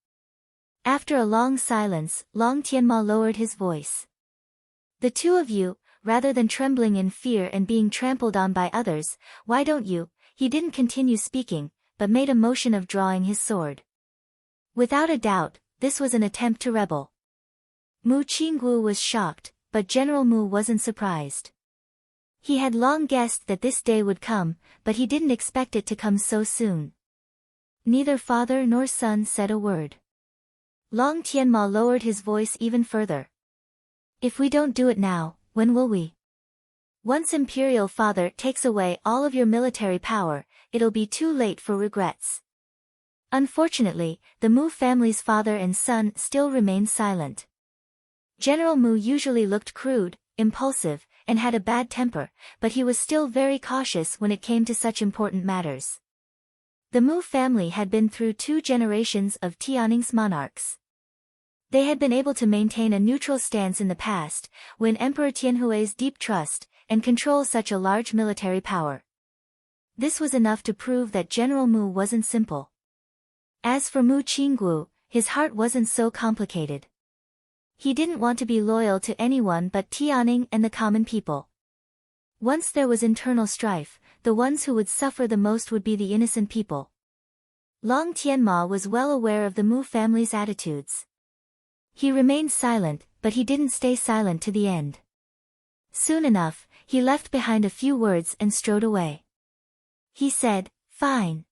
After a long silence, Long Tianma lowered his voice. The two of you, rather than trembling in fear and being trampled on by others, why don't you? He didn't continue speaking, but made a motion of drawing his sword. Without a doubt, this was an attempt to rebel. Mu Qinggu was shocked, but General Mu wasn't surprised. He had long guessed that this day would come, but he didn't expect it to come so soon. Neither father nor son said a word. Long Tianma lowered his voice even further. If we don't do it now, when will we? Once Imperial Father takes away all of your military power, it'll be too late for regrets. Unfortunately, the Mu family's father and son still remained silent. General Mu usually looked crude, impulsive, and had a bad temper, but he was still very cautious when it came to such important matters. The Mu family had been through 2 generations of Tianning's monarchs. They had been able to maintain a neutral stance in the past, win Emperor Tianhui's deep trust, and control such a large military power. This was enough to prove that General Mu wasn't simple. As for Mu Qinggu, his heart wasn't so complicated. He didn't want to be loyal to anyone but Tianning and the common people. Once there was internal strife, the ones who would suffer the most would be the innocent people. Long Tianma was well aware of the Mu family's attitudes. He remained silent, but he didn't stay silent to the end. Soon enough, he left behind a few words and strode away. He said, "Fine.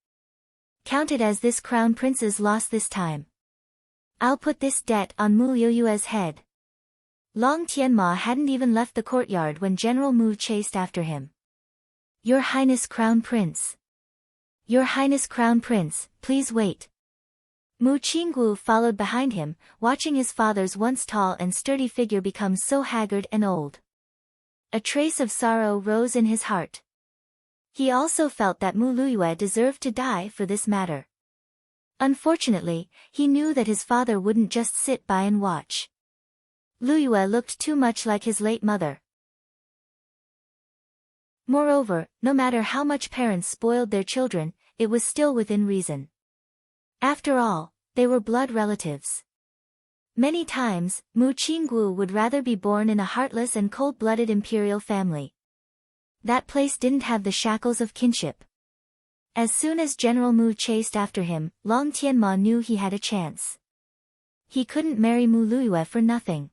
Count it as this crown prince's loss this time. I'll put this debt on Mu Yoyue's head." Long Tianma hadn't even left the courtyard when General Mu chased after him. "Your Highness Crown Prince. Your Highness Crown Prince, please wait." Mu Qinggu followed behind him, watching his father's once tall and sturdy figure become so haggard and old. A trace of sorrow rose in his heart. He also felt that Mu Luiyue deserved to die for this matter. Unfortunately, he knew that his father wouldn't just sit by and watch. Luiyue looked too much like his late mother. Moreover, no matter how much parents spoiled their children, it was still within reason. After all, they were blood relatives. Many times, Mu Qinggu would rather be born in a heartless and cold-blooded imperial family. That place didn't have the shackles of kinship. As soon as General Mu chased after him, Long Tianma knew he had a chance. He couldn't marry Mu Luiyue for nothing.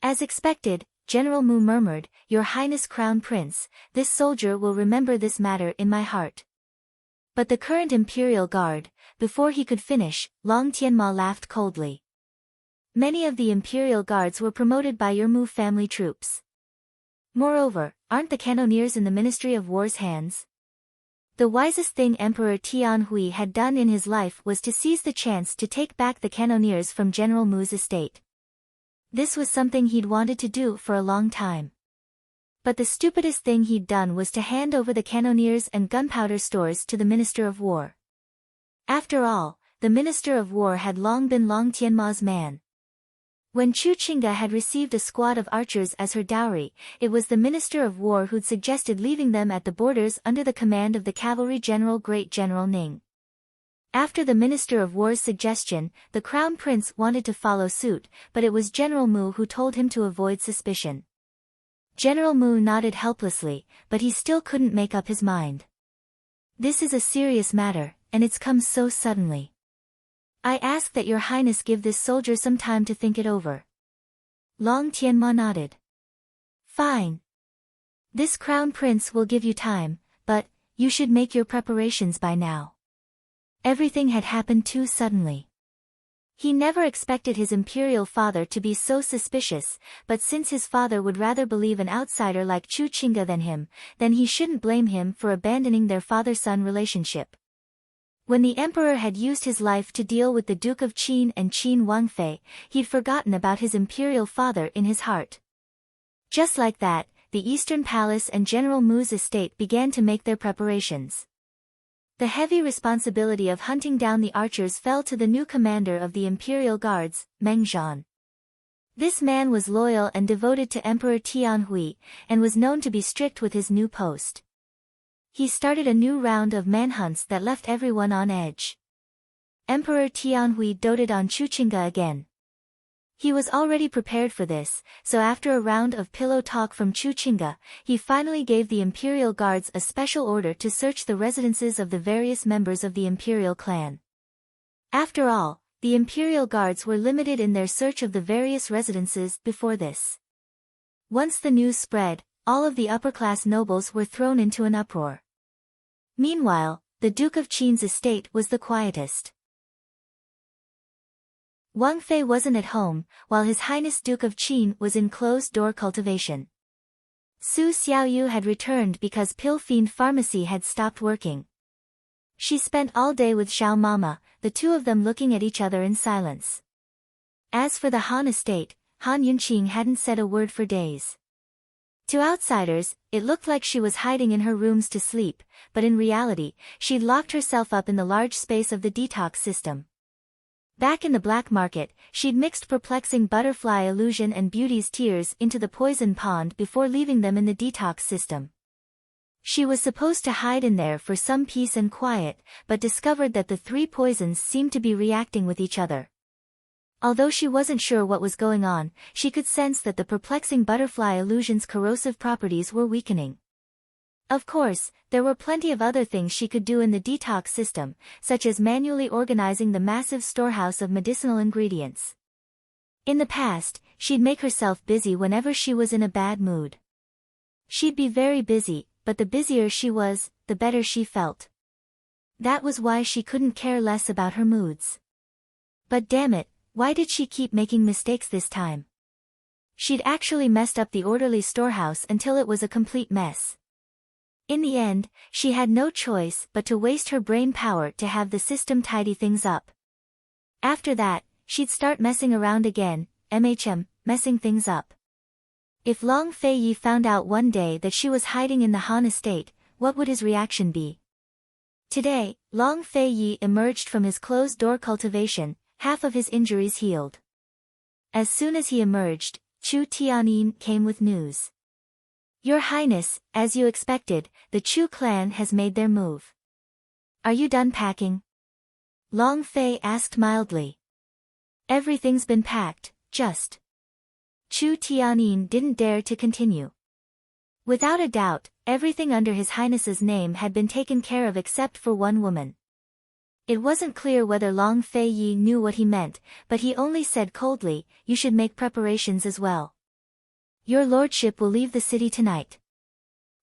As expected, General Mu murmured, "Your Highness Crown Prince, this soldier will remember this matter in my heart." But the current Imperial Guard, before he could finish, Long Tianma laughed coldly. "Many of the Imperial Guards were promoted by your Mu family troops. Moreover, aren't the cannoneers in the Ministry of War's hands?" The wisest thing Emperor Tianhui had done in his life was to seize the chance to take back the cannoneers from General Mu's estate. This was something he'd wanted to do for a long time. But the stupidest thing he'd done was to hand over the cannoneers and gunpowder stores to the Minister of War. After all, the Minister of War had long been Long Tianma's man. When Chu Qingga had received a squad of archers as her dowry, it was the Minister of War who'd suggested leaving them at the borders under the command of the Cavalry General Great General Ning. After the Minister of War's suggestion, the Crown Prince wanted to follow suit, but it was General Mu who told him to avoid suspicion. General Mu nodded helplessly, but he still couldn't make up his mind. "This is a serious matter, and it's come so suddenly. I ask that your Highness give this soldier some time to think it over." Long Tianma nodded. "Fine. This Crown Prince will give you time, but you should make your preparations by now." Everything had happened too suddenly. He never expected his imperial father to be so suspicious, but since his father would rather believe an outsider like Chu Qingga than him, then he shouldn't blame him for abandoning their father-son relationship. When the emperor had used his life to deal with the Duke of Qin and Qin Wangfei, he'd forgotten about his imperial father in his heart. Just like that, the Eastern Palace and General Mu's estate began to make their preparations. The heavy responsibility of hunting down the archers fell to the new commander of the Imperial Guards, Meng Zhan. This man was loyal and devoted to Emperor Tianhui, and was known to be strict with his new post. He started a new round of manhunts that left everyone on edge. Emperor Tianhui doted on Chuqinga again. He was already prepared for this, so after a round of pillow talk from Chuqinga, he finally gave the Imperial Guards a special order to search the residences of the various members of the Imperial clan. After all, the Imperial Guards were limited in their search of the various residences before this. Once the news spread, all of the upper-class nobles were thrown into an uproar. Meanwhile, the Duke of Qin's estate was the quietest. Wang Fei wasn't at home, while His Highness Duke of Qin was in closed-door cultivation. Su Xiaoyu had returned because Pill Fiend Pharmacy had stopped working. She spent all day with Xiao Mama, the two of them looking at each other in silence. As for the Han estate, Han Yunqing hadn't said a word for days. To outsiders, it looked like she was hiding in her rooms to sleep, but in reality, she'd locked herself up in the large space of the detox system. Back in the black market, she'd mixed perplexing butterfly illusion and beauty's tears into the poison pond before leaving them in the detox system. She was supposed to hide in there for some peace and quiet, but discovered that the three poisons seemed to be reacting with each other. Although she wasn't sure what was going on, she could sense that the perplexing butterfly illusion's corrosive properties were weakening. Of course, there were plenty of other things she could do in the detox system, such as manually organizing the massive storehouse of medicinal ingredients. In the past, she'd make herself busy whenever she was in a bad mood. She'd be very busy, but the busier she was, the better she felt. That was why she couldn't care less about her moods. But damn it, why did she keep making mistakes this time? She'd actually messed up the orderly storehouse until it was a complete mess. In the end, she had no choice but to waste her brain power to have the system tidy things up. After that, she'd start messing around again, messing things up. If Long Fei Yi found out one day that she was hiding in the Han estate, what would his reaction be? Today, Long Fei Yi emerged from his closed-door cultivation, half of his injuries healed. As soon as he emerged, Chu Tianyin came with news. Your Highness, as you expected, the Chu clan has made their move. Are you done packing? Long Fei asked mildly. Everything's been packed, just. Chu Tianyin didn't dare to continue. Without a doubt, everything under His Highness's name had been taken care of except for one woman. It wasn't clear whether Long Fei Yi knew what he meant, but he only said coldly, you should make preparations as well. Your lordship will leave the city tonight.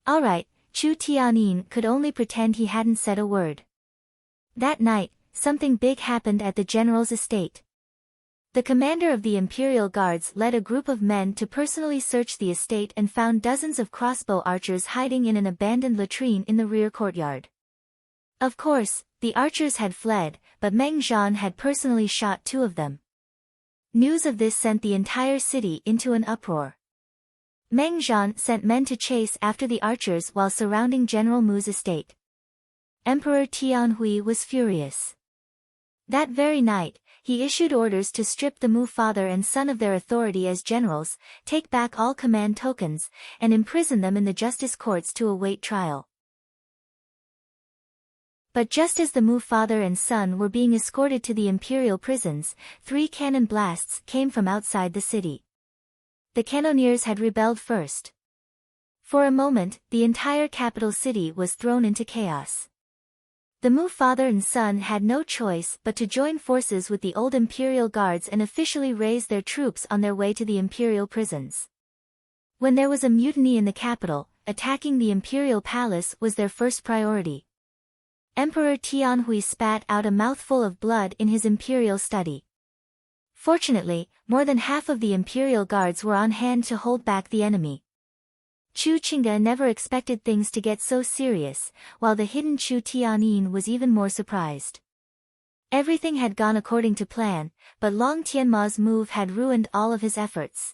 All right, Chu Tianyin could only pretend he hadn't said a word. That night, something big happened at the general's estate. The commander of the Imperial Guards led a group of men to personally search the estate and found dozens of crossbow archers hiding in an abandoned latrine in the rear courtyard. Of course, the archers had fled, but Meng Zhan had personally shot two of them. News of this sent the entire city into an uproar. Meng Zhan sent men to chase after the archers while surrounding General Mu's estate. Emperor Tianhui was furious. That very night, he issued orders to strip the Mu father and son of their authority as generals, take back all command tokens, and imprison them in the justice courts to await trial. But just as the Mu father and son were being escorted to the imperial prisons, 3 cannon blasts came from outside the city. The cannoneers had rebelled first. For a moment, the entire capital city was thrown into chaos. The Mu father and son had no choice but to join forces with the old imperial guards and officially raise their troops on their way to the imperial prisons. When there was a mutiny in the capital, attacking the imperial palace was their first priority. Emperor Tianhui spat out a mouthful of blood in his imperial study. Fortunately, more than half of the imperial guards were on hand to hold back the enemy. Chu Qingge never expected things to get so serious, while the hidden Chu Tianyin was even more surprised. Everything had gone according to plan, but Long Tianma's move had ruined all of his efforts.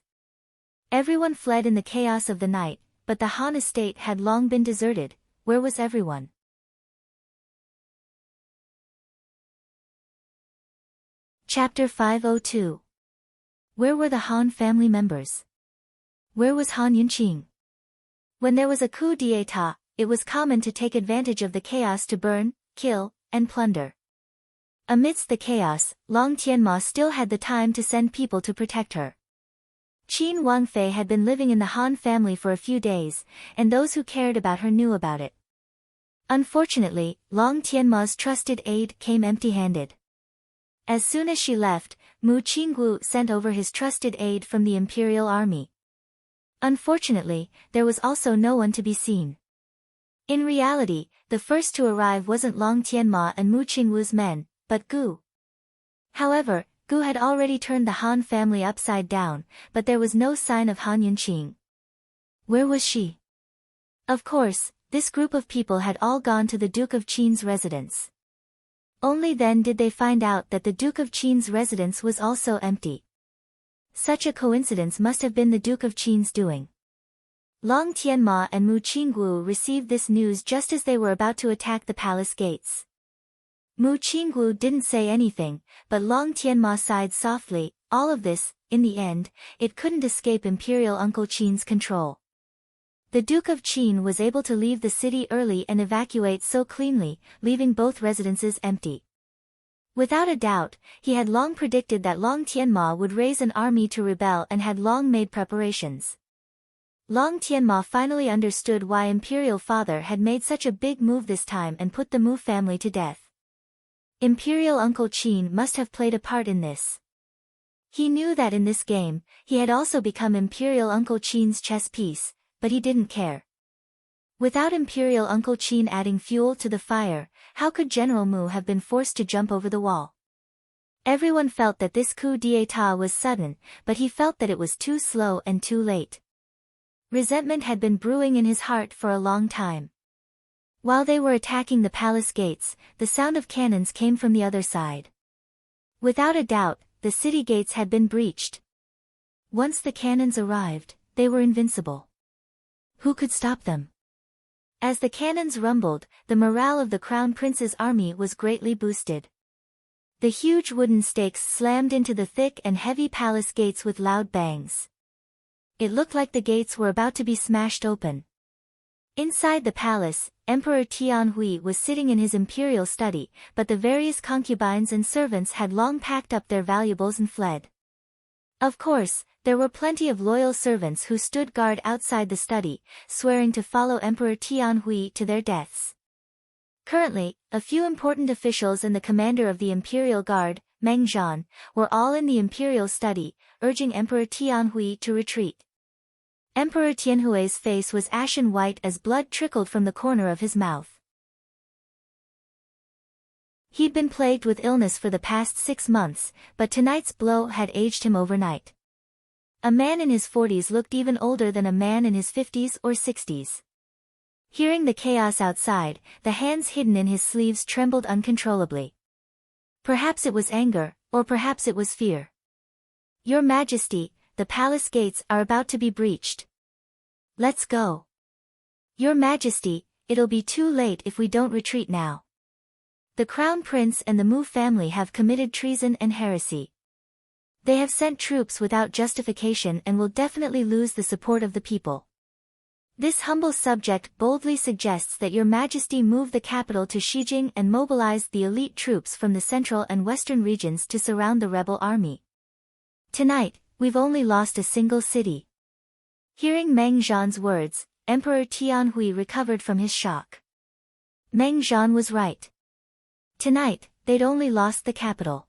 Everyone fled in the chaos of the night, but the Han estate had long been deserted. Where was everyone? Chapter 502. Where were the Han family members? Where was Han Yunqing? When there was a coup d'état, it was common to take advantage of the chaos to burn, kill, and plunder. Amidst the chaos, Long Tianma still had the time to send people to protect her. Qin Wangfei had been living in the Han family for a few days, and those who cared about her knew about it. Unfortunately, Long Tianma's trusted aide came empty-handed. As soon as she left, Mu Qinggu sent over his trusted aide from the imperial army. Unfortunately, there was also no one to be seen. In reality, the first to arrive wasn't Long Tianma and Mu Qinggu's men, but Gu. However, Gu had already turned the Han family upside down, but there was no sign of Han Yunqing. Where was she? Of course, this group of people had all gone to the Duke of Qin's residence. Only then did they find out that the Duke of Qin's residence was also empty. Such a coincidence must have been the Duke of Qin's doing. Long Tianma and Mu Qinggu received this news just as they were about to attack the palace gates. Mu Qinggu didn't say anything, but Long Tianma sighed softly. All of this, in the end, it couldn't escape Imperial Uncle Qin's control. The Duke of Qin was able to leave the city early and evacuate so cleanly, leaving both residences empty. Without a doubt, he had long predicted that Long Tianma would raise an army to rebel and had long made preparations. Long Tianma finally understood why Imperial Father had made such a big move this time and put the Mu family to death. Imperial Uncle Qin must have played a part in this. He knew that in this game, he had also become Imperial Uncle Qin's chess piece, but he didn't care. Without Imperial Uncle Qin adding fuel to the fire, how could General Mu have been forced to jump over the wall? Everyone felt that this coup d'état was sudden, but he felt that it was too slow and too late. Resentment had been brewing in his heart for a long time. While they were attacking the palace gates, the sound of cannons came from the other side. Without a doubt, the city gates had been breached. Once the cannons arrived, they were invincible. Who could stop them? As the cannons rumbled, the morale of the Crown Prince's army was greatly boosted. The huge wooden stakes slammed into the thick and heavy palace gates with loud bangs. It looked like the gates were about to be smashed open. Inside the palace, Emperor Tianhui was sitting in his imperial study, but the various concubines and servants had long packed up their valuables and fled. Of course, there were plenty of loyal servants who stood guard outside the study, swearing to follow Emperor Tianhui to their deaths. Currently, a few important officials and the commander of the Imperial Guard, Meng Zhan, were all in the imperial study, urging Emperor Tianhui to retreat. Emperor Tianhui's face was ashen white as blood trickled from the corner of his mouth. He'd been plagued with illness for the past 6 months, but tonight's blow had aged him overnight. A man in his 40s looked even older than a man in his 50s or 60s. Hearing the chaos outside, the hands hidden in his sleeves trembled uncontrollably. Perhaps it was anger, or perhaps it was fear. "Your Majesty, the palace gates are about to be breached. Let's go. Your Majesty, it'll be too late if we don't retreat now. The Crown Prince and the Mu family have committed treason and heresy. They have sent troops without justification and will definitely lose the support of the people. This humble subject boldly suggests that Your Majesty move the capital to Xijing and mobilize the elite troops from the central and western regions to surround the rebel army. Tonight, we've only lost a single city." Hearing Meng Zhan's words, Emperor Tianhui recovered from his shock. Meng Zhan was right. Tonight, they'd only lost the capital.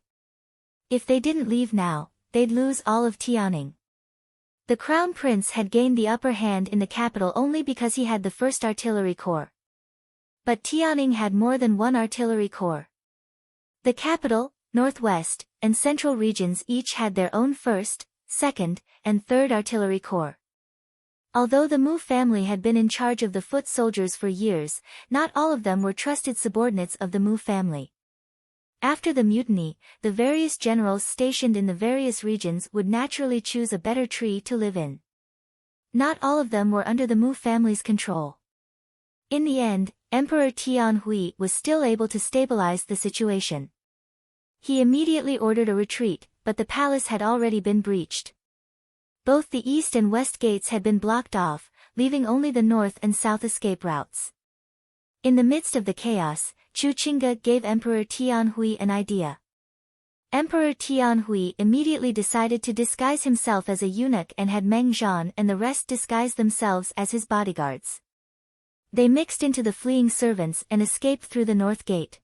If they didn't leave now, they'd lose all of Tianning. The Crown Prince had gained the upper hand in the capital only because he had the 1st Artillery Corps. But Tianning had more than one artillery corps. The capital, northwest, and central regions each had their own 1st, 2nd, and 3rd Artillery Corps. Although the Mu family had been in charge of the foot soldiers for years, not all of them were trusted subordinates of the Mu family. After the mutiny, the various generals stationed in the various regions would naturally choose a better tree to live in. Not all of them were under the Mu family's control. In the end, Emperor Tianhui was still able to stabilize the situation. He immediately ordered a retreat, but the palace had already been breached. Both the east and west gates had been blocked off, leaving only the north and south escape routes. In the midst of the chaos, Chu Qingge gave Emperor Tianhui an idea. Emperor Tianhui immediately decided to disguise himself as a eunuch and had Meng Zhan and the rest disguise themselves as his bodyguards. They mixed into the fleeing servants and escaped through the north gate.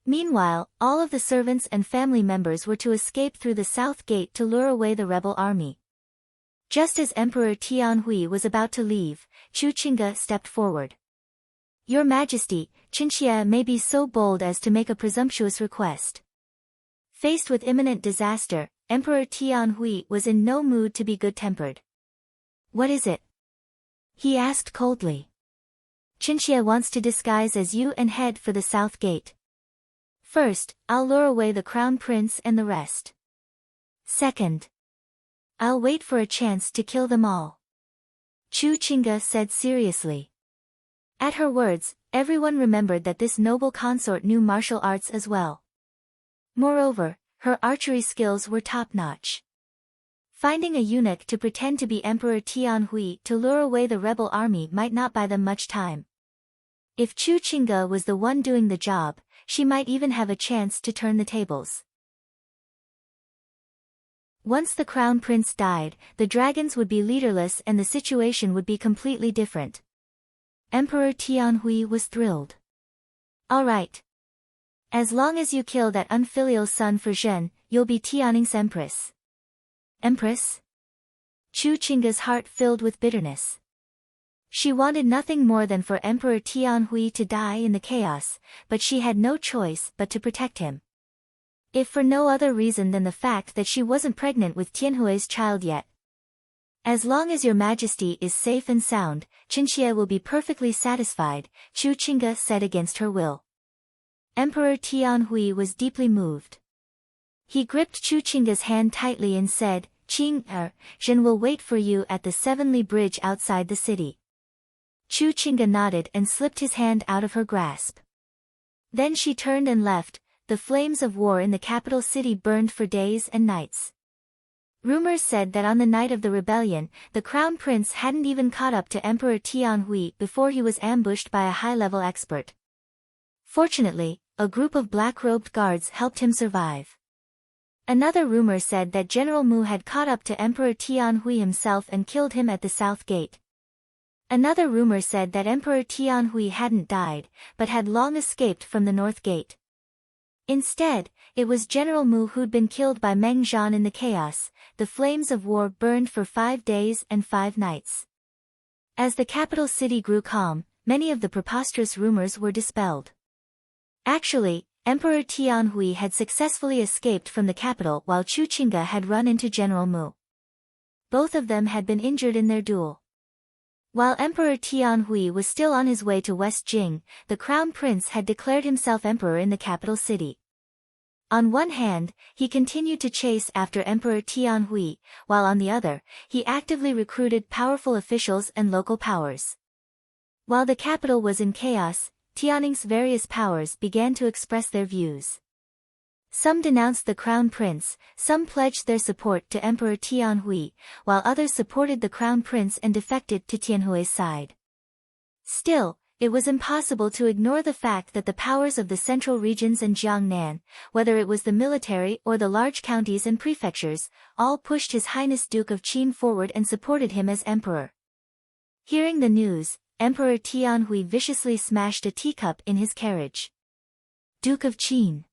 Meanwhile, all of the servants and family members were to escape through the south gate to lure away the rebel army. Just as Emperor Tianhui was about to leave, Chu Qingge stepped forward. "Your Majesty, Qinxie may be so bold as to make a presumptuous request." Faced with imminent disaster, Emperor Tianhui was in no mood to be good-tempered. "What is it?" he asked coldly. "Qinxie wants to disguise as you and head for the south gate. First, I'll lure away the crown prince and the rest. Second, I'll wait for a chance to kill them all," Chu Qingge said seriously. At her words, everyone remembered that this noble consort knew martial arts as well. Moreover, her archery skills were top-notch. Finding a eunuch to pretend to be Emperor Tianhui to lure away the rebel army might not buy them much time. If Chu Qingge was the one doing the job, she might even have a chance to turn the tables. Once the crown prince died, the dragons would be leaderless and the situation would be completely different. Emperor Tianhui was thrilled. "All right. As long as you kill that unfilial son for Zhen, you'll be Tianning's empress." "Empress?" Chu Qingge's heart filled with bitterness. She wanted nothing more than for Emperor Tianhui to die in the chaos, but she had no choice but to protect him. If for no other reason than the fact that she wasn't pregnant with Tianhui's child yet. "As long as your majesty is safe and sound, Qinxie will be perfectly satisfied," Chu Qingge said against her will. Emperor Tianhui was deeply moved. He gripped Chu Qingge's hand tightly and said, Zhen will wait for you at the 7-li bridge outside the city." Chu Qingge nodded and slipped his hand out of her grasp. Then she turned and left. The flames of war in the capital city burned for days and nights. Rumors said that on the night of the rebellion, the crown prince hadn't even caught up to Emperor Tianhui before he was ambushed by a high-level expert. Fortunately, a group of black-robed guards helped him survive. Another rumor said that General Mu had caught up to Emperor Tianhui himself and killed him at the south gate. Another rumor said that Emperor Tianhui hadn't died, but had long escaped from the north gate. Instead, it was General Mu who'd been killed by Meng Zhan in the chaos. The flames of war burned for 5 days and 5 nights. As the capital city grew calm, many of the preposterous rumors were dispelled. Actually, Emperor Tianhui had successfully escaped from the capital while Chu Qingge had run into General Mu. Both of them had been injured in their duel. While Emperor Tianhui was still on his way to West Jing, the crown prince had declared himself emperor in the capital city. On one hand, he continued to chase after Emperor Tianhui, while on the other, he actively recruited powerful officials and local powers. While the capital was in chaos, Tianning's various powers began to express their views. Some denounced the crown prince, some pledged their support to Emperor Tianhui, while others supported the crown prince and defected to Tianhui's side. Still, it was impossible to ignore the fact that the powers of the central regions and Jiangnan, whether it was the military or the large counties and prefectures, all pushed His Highness Duke of Qin forward and supported him as emperor. Hearing the news, Emperor Tianhui viciously smashed a teacup in his carriage. Duke of Qin.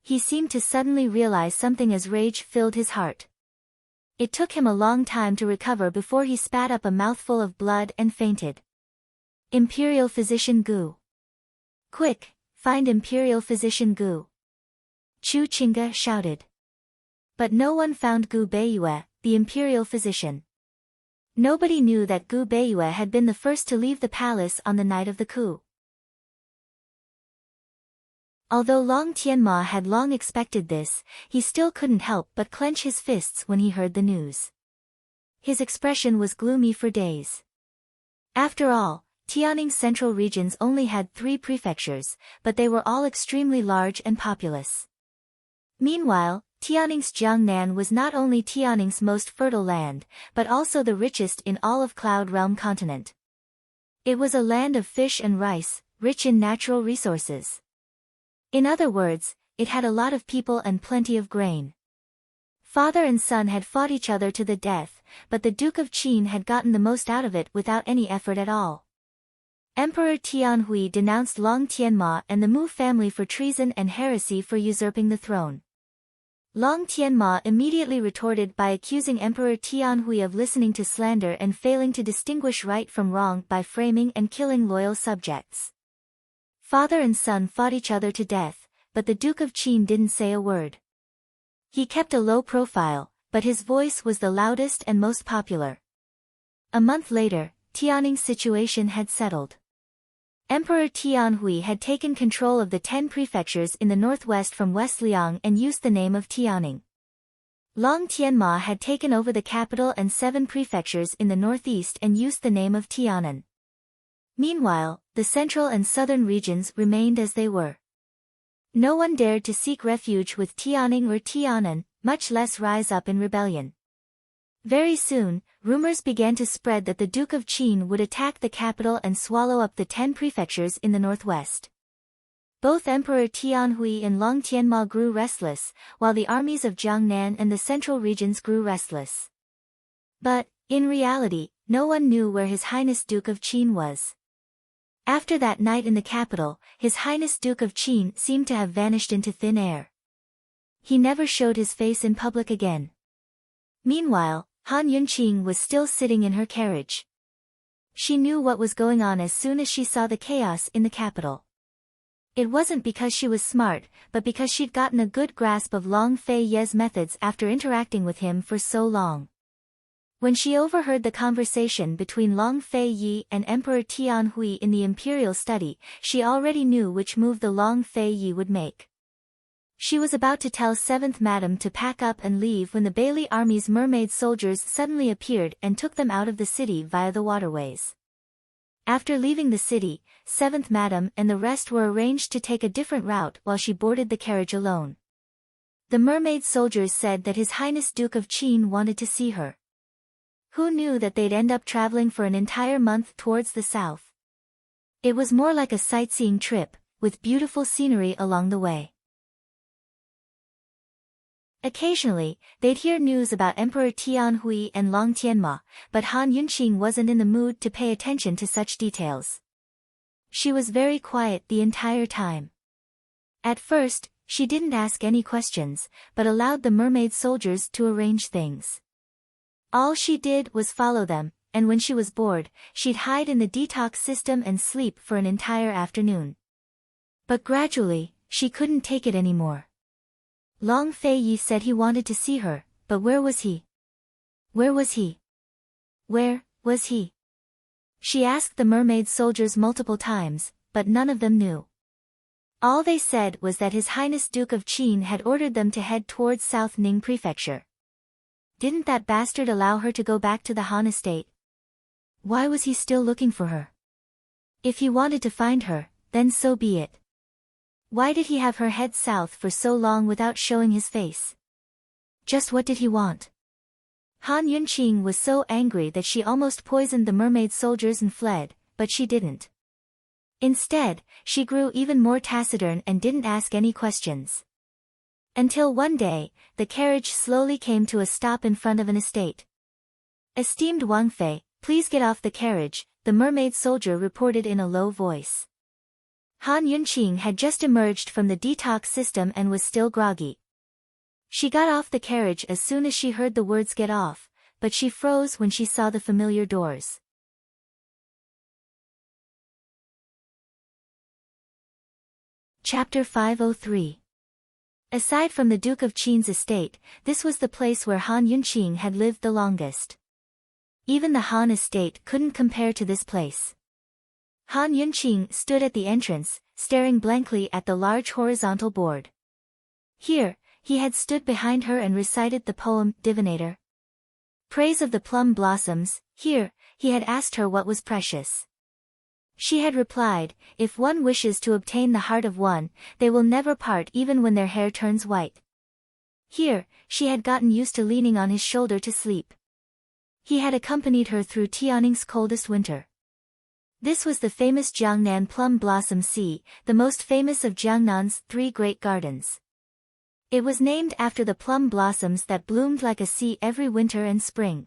He seemed to suddenly realize something as rage filled his heart. It took him a long time to recover before he spat up a mouthful of blood and fainted. Imperial Physician Gu. Quick, find Imperial Physician Gu. Chu Qingge shouted. But no one found Gu Beiyue, the Imperial Physician. Nobody knew that Gu Beiyue had been the first to leave the palace on the night of the coup. Although Long Tianma had long expected this, he still couldn't help but clench his fists when he heard the news. His expression was gloomy for days. After all, Tianning's central regions only had 3 prefectures, but they were all extremely large and populous. Meanwhile, Tianning's Jiangnan was not only Tianning's most fertile land, but also the richest in all of Cloud Realm continent. It was a land of fish and rice, rich in natural resources. In other words, it had a lot of people and plenty of grain. Father and son had fought each other to the death, but the Duke of Qin had gotten the most out of it without any effort at all. Emperor Tianhui denounced Long Tianma and the Mu family for treason and heresy for usurping the throne. Long Tianma immediately retorted by accusing Emperor Tianhui of listening to slander and failing to distinguish right from wrong by framing and killing loyal subjects. Father and son fought each other to death, but the Duke of Qin didn't say a word. He kept a low profile, but his voice was the loudest and most popular. A month later, Tianning's situation had settled. Emperor Tianhui had taken control of the 10 prefectures in the northwest from West Liang and used the name of Tianning. Long Tianma had taken over the capital and 7 prefectures in the northeast and used the name of Tianan. Meanwhile, the central and southern regions remained as they were. No one dared to seek refuge with Tianning or Tianan, much less rise up in rebellion. Very soon, rumors began to spread that the Duke of Qin would attack the capital and swallow up the 10 prefectures in the northwest. Both Emperor Tianhui and Long Tianma grew restless, while the armies of Jiangnan and the central regions grew restless. But, in reality, no one knew where His Highness Duke of Qin was. After that night in the capital, His Highness Duke of Qin seemed to have vanished into thin air. He never showed his face in public again. Meanwhile, Han Yunqing was still sitting in her carriage. She knew what was going on as soon as she saw the chaos in the capital. It wasn't because she was smart, but because she'd gotten a good grasp of Long Fei Ye's methods after interacting with him for so long. When she overheard the conversation between Long Fei Yi and Emperor Tianhui in the imperial study, she already knew which move the Long Fei Yi would make. She was about to tell 7th Madam to pack up and leave when the Bailey Army's mermaid soldiers suddenly appeared and took them out of the city via the waterways. After leaving the city, 7th Madam and the rest were arranged to take a different route while she boarded the carriage alone. The mermaid soldiers said that His Highness Duke of Qin wanted to see her. Who knew that they'd end up traveling for an entire month towards the south? It was more like a sightseeing trip, with beautiful scenery along the way. Occasionally, they'd hear news about Emperor Tianhui and Long Tianma, but Han Yunqing wasn't in the mood to pay attention to such details. She was very quiet the entire time. At first, she didn't ask any questions, but allowed the mermaid soldiers to arrange things. All she did was follow them, and when she was bored, she'd hide in the detox system and sleep for an entire afternoon. But gradually, she couldn't take it anymore. Long Fei Yi said he wanted to see her, but where was he? Where was he? Where was he? She asked the mermaid soldiers multiple times, but none of them knew. All they said was that His Highness Duke of Qin had ordered them to head towards South Ning Prefecture. Didn't that bastard allow her to go back to the Han estate? Why was he still looking for her? If he wanted to find her, then so be it. Why did he have her head south for so long without showing his face? Just what did he want? Han Yunqing was so angry that she almost poisoned the mermaid soldiers and fled, but she didn't. Instead, she grew even more taciturn and didn't ask any questions. Until one day, the carriage slowly came to a stop in front of an estate. "Esteemed Wang Fei, please get off the carriage," the mermaid soldier reported in a low voice. Han Yunqing had just emerged from the detox system and was still groggy. She got off the carriage as soon as she heard the words "get off," but she froze when she saw the familiar doors. Chapter 503. Aside from the Duke of Qin's estate, this was the place where Han Yunqing had lived the longest. Even the Han estate couldn't compare to this place. Han Yunqing stood at the entrance, staring blankly at the large horizontal board. Here, he had stood behind her and recited the poem, Divinator. Praise of the plum blossoms. Here, he had asked her what was precious. She had replied, "If one wishes to obtain the heart of one, they will never part even when their hair turns white." Here, she had gotten used to leaning on his shoulder to sleep. He had accompanied her through Tianning's coldest winter. This was the famous Jiangnan Plum Blossom Sea, the most famous of Jiangnan's 3 great gardens. It was named after the plum blossoms that bloomed like a sea every winter and spring.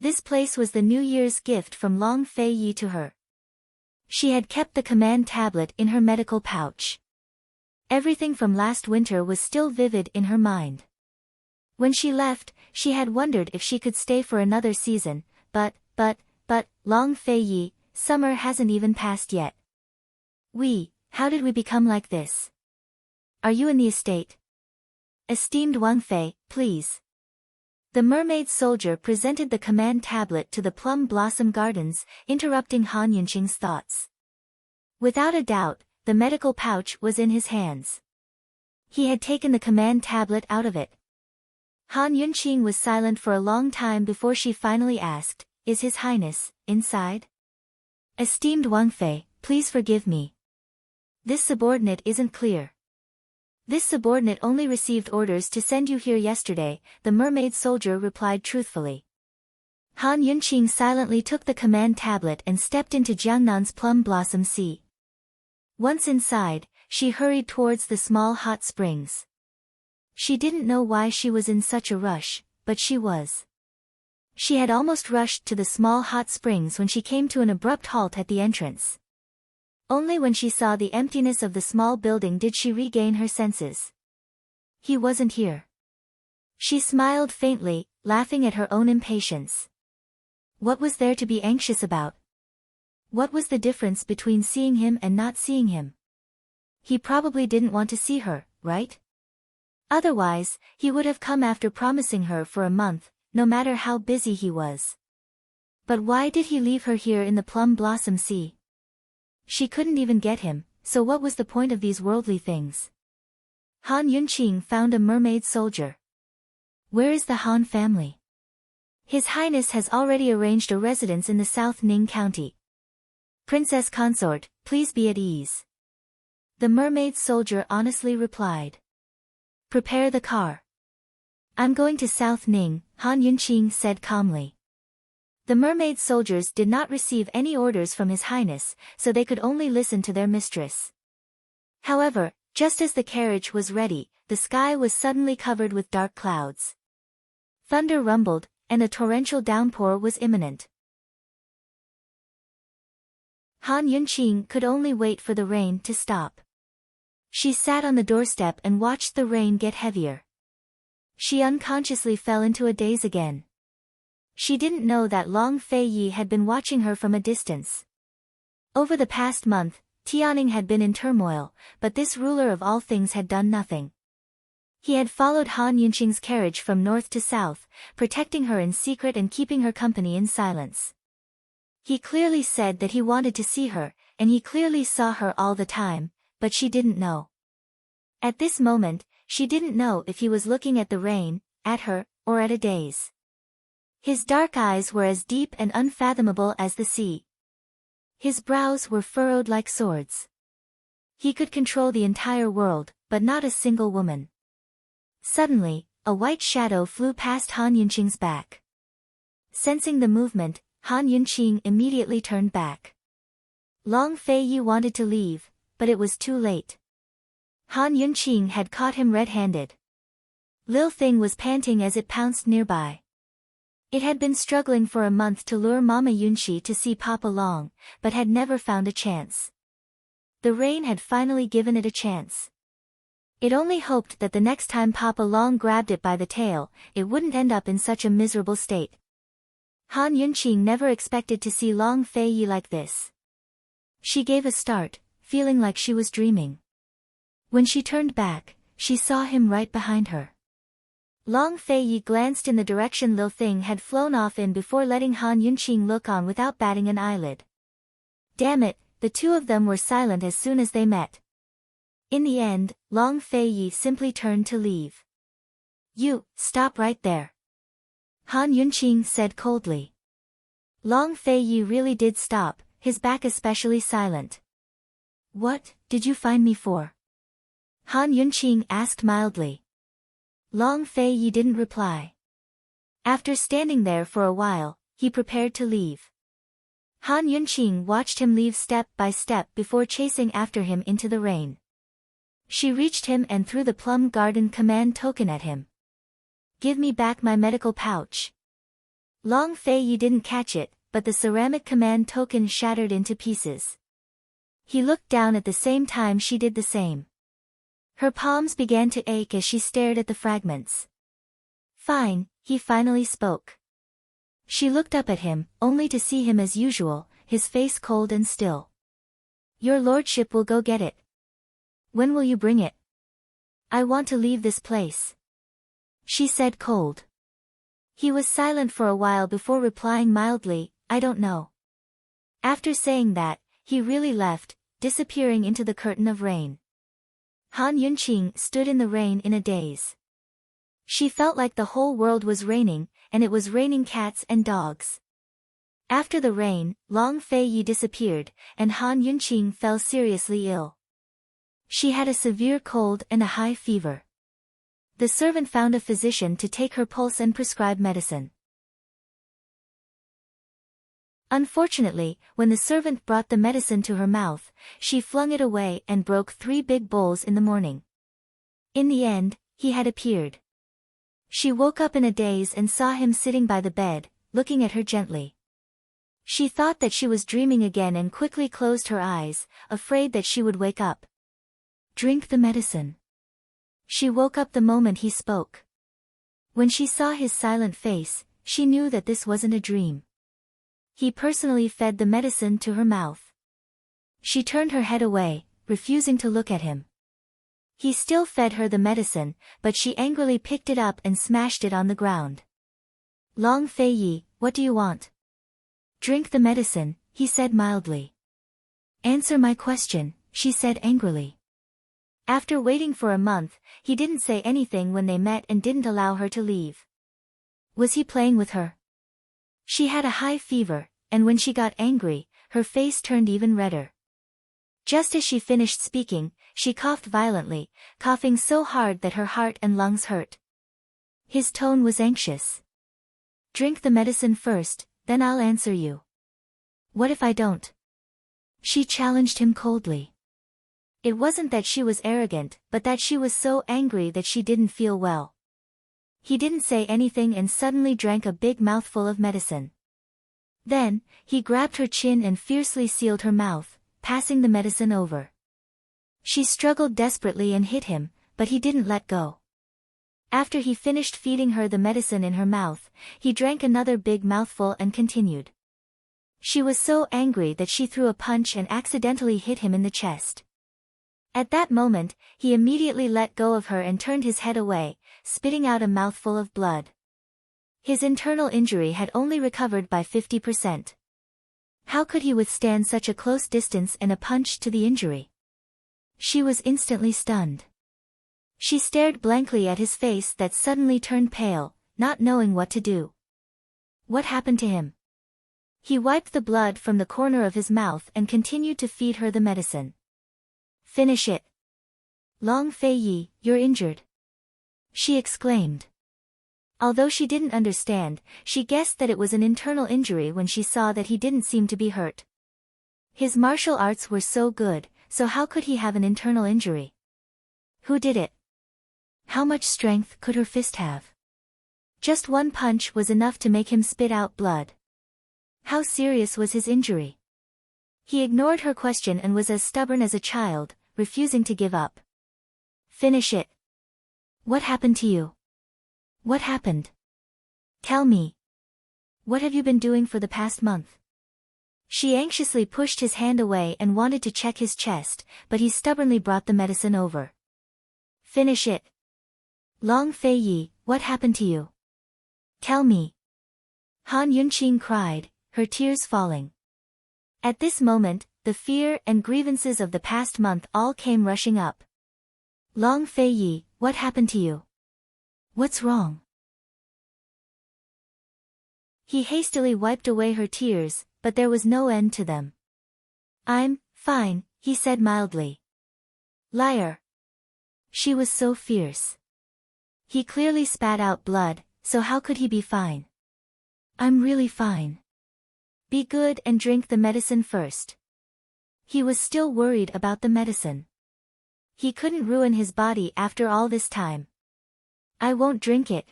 This place was the New Year's gift from Long Fei Yi to her. She had kept the command tablet in her medical pouch. Everything from last winter was still vivid in her mind. When she left, she had wondered if she could stay for another season, but, Long Fei Yi, summer hasn't even passed yet. How did we become like this? Are you in the estate? Esteemed Wang Fei, please. The mermaid soldier presented the command tablet to the Plum Blossom Gardens, interrupting Han Yunqing's thoughts. Without a doubt, the medical pouch was in his hands. He had taken the command tablet out of it. Han Yunqing was silent for a long time before she finally asked, "Is His Highness inside?" Esteemed Wang Fei, please forgive me. This subordinate isn't clear. This subordinate only received orders to send you here yesterday, the mermaid soldier replied truthfully. Han Yunqing silently took the command tablet and stepped into Jiangnan's Plum Blossom Sea. Once inside, she hurried towards the small hot springs. She didn't know why she was in such a rush, but she was. She had almost rushed to the small hot springs when she came to an abrupt halt at the entrance. Only when she saw the emptiness of the small building did she regain her senses. He wasn't here. She smiled faintly, laughing at her own impatience. What was there to be anxious about? What was the difference between seeing him and not seeing him? He probably didn't want to see her, right? Otherwise, he would have come after promising her for a month, no matter how busy he was. But why did he leave her here in the Plum Blossom Sea? She couldn't even get him, so what was the point of these worldly things? Han Yunqing found a mermaid soldier. Where is the Han family? His Highness has already arranged a residence in the South Ning County. Princess Consort, please be at ease. The mermaid soldier honestly replied. Prepare the car. I'm going to South Ning, Han Yunqing said calmly. The mermaid soldiers did not receive any orders from His Highness, so they could only listen to their mistress. However, just as the carriage was ready, the sky was suddenly covered with dark clouds. Thunder rumbled, and a torrential downpour was imminent. Han Yunqing could only wait for the rain to stop. She sat on the doorstep and watched the rain get heavier. She unconsciously fell into a daze again. She didn't know that Long Fei Yi had been watching her from a distance. Over the past month, Tianning had been in turmoil, but this ruler of all things had done nothing. He had followed Han Yunqing's carriage from north to south, protecting her in secret and keeping her company in silence. He clearly said that he wanted to see her, and he clearly saw her all the time, but she didn't know. At this moment, she didn't know if he was looking at the rain, at her, or at a daze. His dark eyes were as deep and unfathomable as the sea. His brows were furrowed like swords. He could control the entire world, but not a single woman. Suddenly, a white shadow flew past Han Yunqing's back. Sensing the movement, Han Yunqing immediately turned back. Long Fei Yi wanted to leave, but it was too late. Han Yunqing had caught him red-handed. Lil Thing was panting as it pounced nearby. It had been struggling for a month to lure Mama Yunxi to see Papa Long, but had never found a chance. The rain had finally given it a chance. It only hoped that the next time Papa Long grabbed it by the tail, it wouldn't end up in such a miserable state. Han Yunqing never expected to see Long Fei Yi like this. She gave a start, feeling like she was dreaming. When she turned back, she saw him right behind her. Long Fei Yi glanced in the direction Lil Thing had flown off in before letting Han Yunqing look on without batting an eyelid. Damn it, the two of them were silent as soon as they met. In the end, Long Fei Yi simply turned to leave. You, stop right there. Han Yunqing said coldly. Long Fei Yi really did stop, his back especially silent. What did you find me for? Han Yunqing asked mildly. Long Fei Yi didn't reply. After standing there for a while, he prepared to leave. Han Yunqing watched him leave step by step before chasing after him into the rain. She reached him and threw the Plum Garden command token at him. "Give me back my medical pouch." Long Fei Yi didn't catch it, but the ceramic command token shattered into pieces. He looked down at the same time she did the same. Her palms began to ache as she stared at the fragments. "Fine," he finally spoke. She looked up at him, only to see him as usual, his face cold and still. "Your lordship will go get it. When will you bring it?" "I want to leave this place," she said cold. He was silent for a while before replying mildly, "I don't know." After saying that, he really left, disappearing into the curtain of rain. Han Yunqing stood in the rain in a daze. She felt like the whole world was raining, and it was raining cats and dogs. After the rain, Long Fei Yi disappeared, and Han Yunqing fell seriously ill. She had a severe cold and a high fever. The servant found a physician to take her pulse and prescribe medicine. Unfortunately, when the servant brought the medicine to her mouth, she flung it away and broke 3 big bowls in the morning. In the end, he had appeared. She woke up in a daze and saw him sitting by the bed, looking at her gently. She thought that she was dreaming again and quickly closed her eyes, afraid that she would wake up. "Drink the medicine." She woke up the moment he spoke. When she saw his silent face, she knew that this wasn't a dream. He personally fed the medicine to her mouth. She turned her head away, refusing to look at him. He still fed her the medicine, but she angrily picked it up and smashed it on the ground. "Long Fei Yi, what do you want?" "Drink the medicine," he said mildly. "Answer my question," she said angrily. After waiting for a month, he didn't say anything when they met and didn't allow her to leave. Was he playing with her? She had a high fever, and when she got angry, her face turned even redder. Just as she finished speaking, she coughed violently, coughing so hard that her heart and lungs hurt. His tone was anxious. "Drink the medicine first, then I'll answer you." "What if I don't?" She challenged him coldly. It wasn't that she was arrogant, but that she was so angry that she didn't feel well. He didn't say anything and suddenly drank a big mouthful of medicine. Then, he grabbed her chin and fiercely sealed her mouth, passing the medicine over. She struggled desperately and hit him, but he didn't let go. After he finished feeding her the medicine in her mouth, he drank another big mouthful and continued. She was so angry that she threw a punch and accidentally hit him in the chest. At that moment, he immediately let go of her and turned his head away, spitting out a mouthful of blood. His internal injury had only recovered by 50%. How could he withstand such a close distance and a punch to the injury? She was instantly stunned. She stared blankly at his face that suddenly turned pale, not knowing what to do. What happened to him? He wiped the blood from the corner of his mouth and continued to feed her the medicine. "Finish it. Long Fei Yi, you're injured," she exclaimed. Although she didn't understand, she guessed that it was an internal injury when she saw that he didn't seem to be hurt. His martial arts were so good, so how could he have an internal injury? Who did it? How much strength could her fist have? Just one punch was enough to make him spit out blood. How serious was his injury? He ignored her question and was as stubborn as a child, refusing to give up. "Finish it. What happened to you? What happened? Tell me. What have you been doing for the past month?" She anxiously pushed his hand away and wanted to check his chest, but he stubbornly brought the medicine over. "Finish it. Long Fei Yi, what happened to you? Tell me." Han Yunqing cried, her tears falling. At this moment, the fear and grievances of the past month all came rushing up. "Long Fei Yi, what happened to you? What's wrong?" He hastily wiped away her tears, but there was no end to them. "I'm fine," he said mildly. "Liar." She was so fierce. He clearly spat out blood, so how could he be fine? I'm really fine. Be good and drink the medicine first. He was still worried about the medicine. He couldn't ruin his body after all this time. I won't drink it.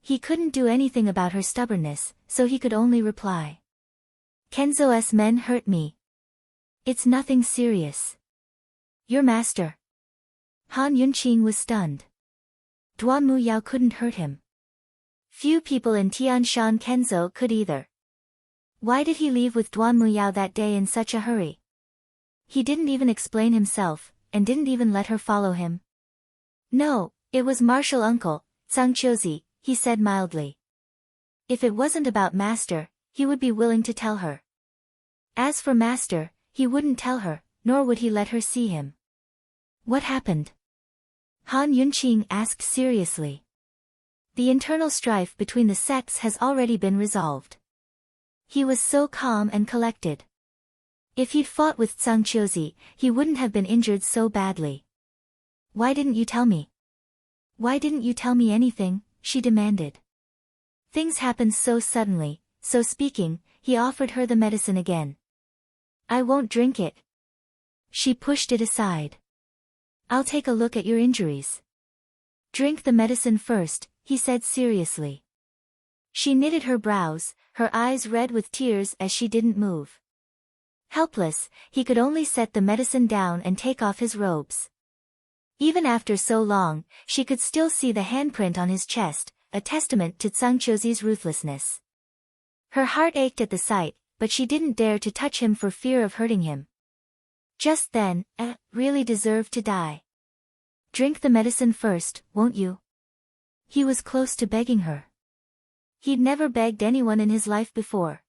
He couldn't do anything about her stubbornness, so he could only reply. Kenzo's men hurt me. It's nothing serious. Your master. Han Yunqing was stunned. Duan Muyao couldn't hurt him. Few people in Tianshan Kenzo could either. Why did he leave with Duan Muyao that day in such a hurry? He didn't even explain himself, and didn't even let her follow him. No, it was martial uncle, Zhangqiuzi, he said mildly. If it wasn't about master, he would be willing to tell her. As for master, he wouldn't tell her, nor would he let her see him. What happened? Han Yunqing asked seriously. The internal strife between the sects has already been resolved. He was so calm and collected. If he'd fought with Zhangqiuzi, he wouldn't have been injured so badly. Why didn't you tell me? Why didn't you tell me anything? She demanded. Things happened so suddenly, so speaking, he offered her the medicine again. I won't drink it. She pushed it aside. I'll take a look at your injuries. Drink the medicine first, he said seriously. She knitted her brows, her eyes red with tears as she didn't move. Helpless, he could only set the medicine down and take off his robes. Even after so long, she could still see the handprint on his chest, a testament to Zhangqiuzi's ruthlessness. Her heart ached at the sight, but she didn't dare to touch him for fear of hurting him. Just then, really deserved to die. Drink the medicine first, won't you? He was close to begging her. He'd never begged anyone in his life before.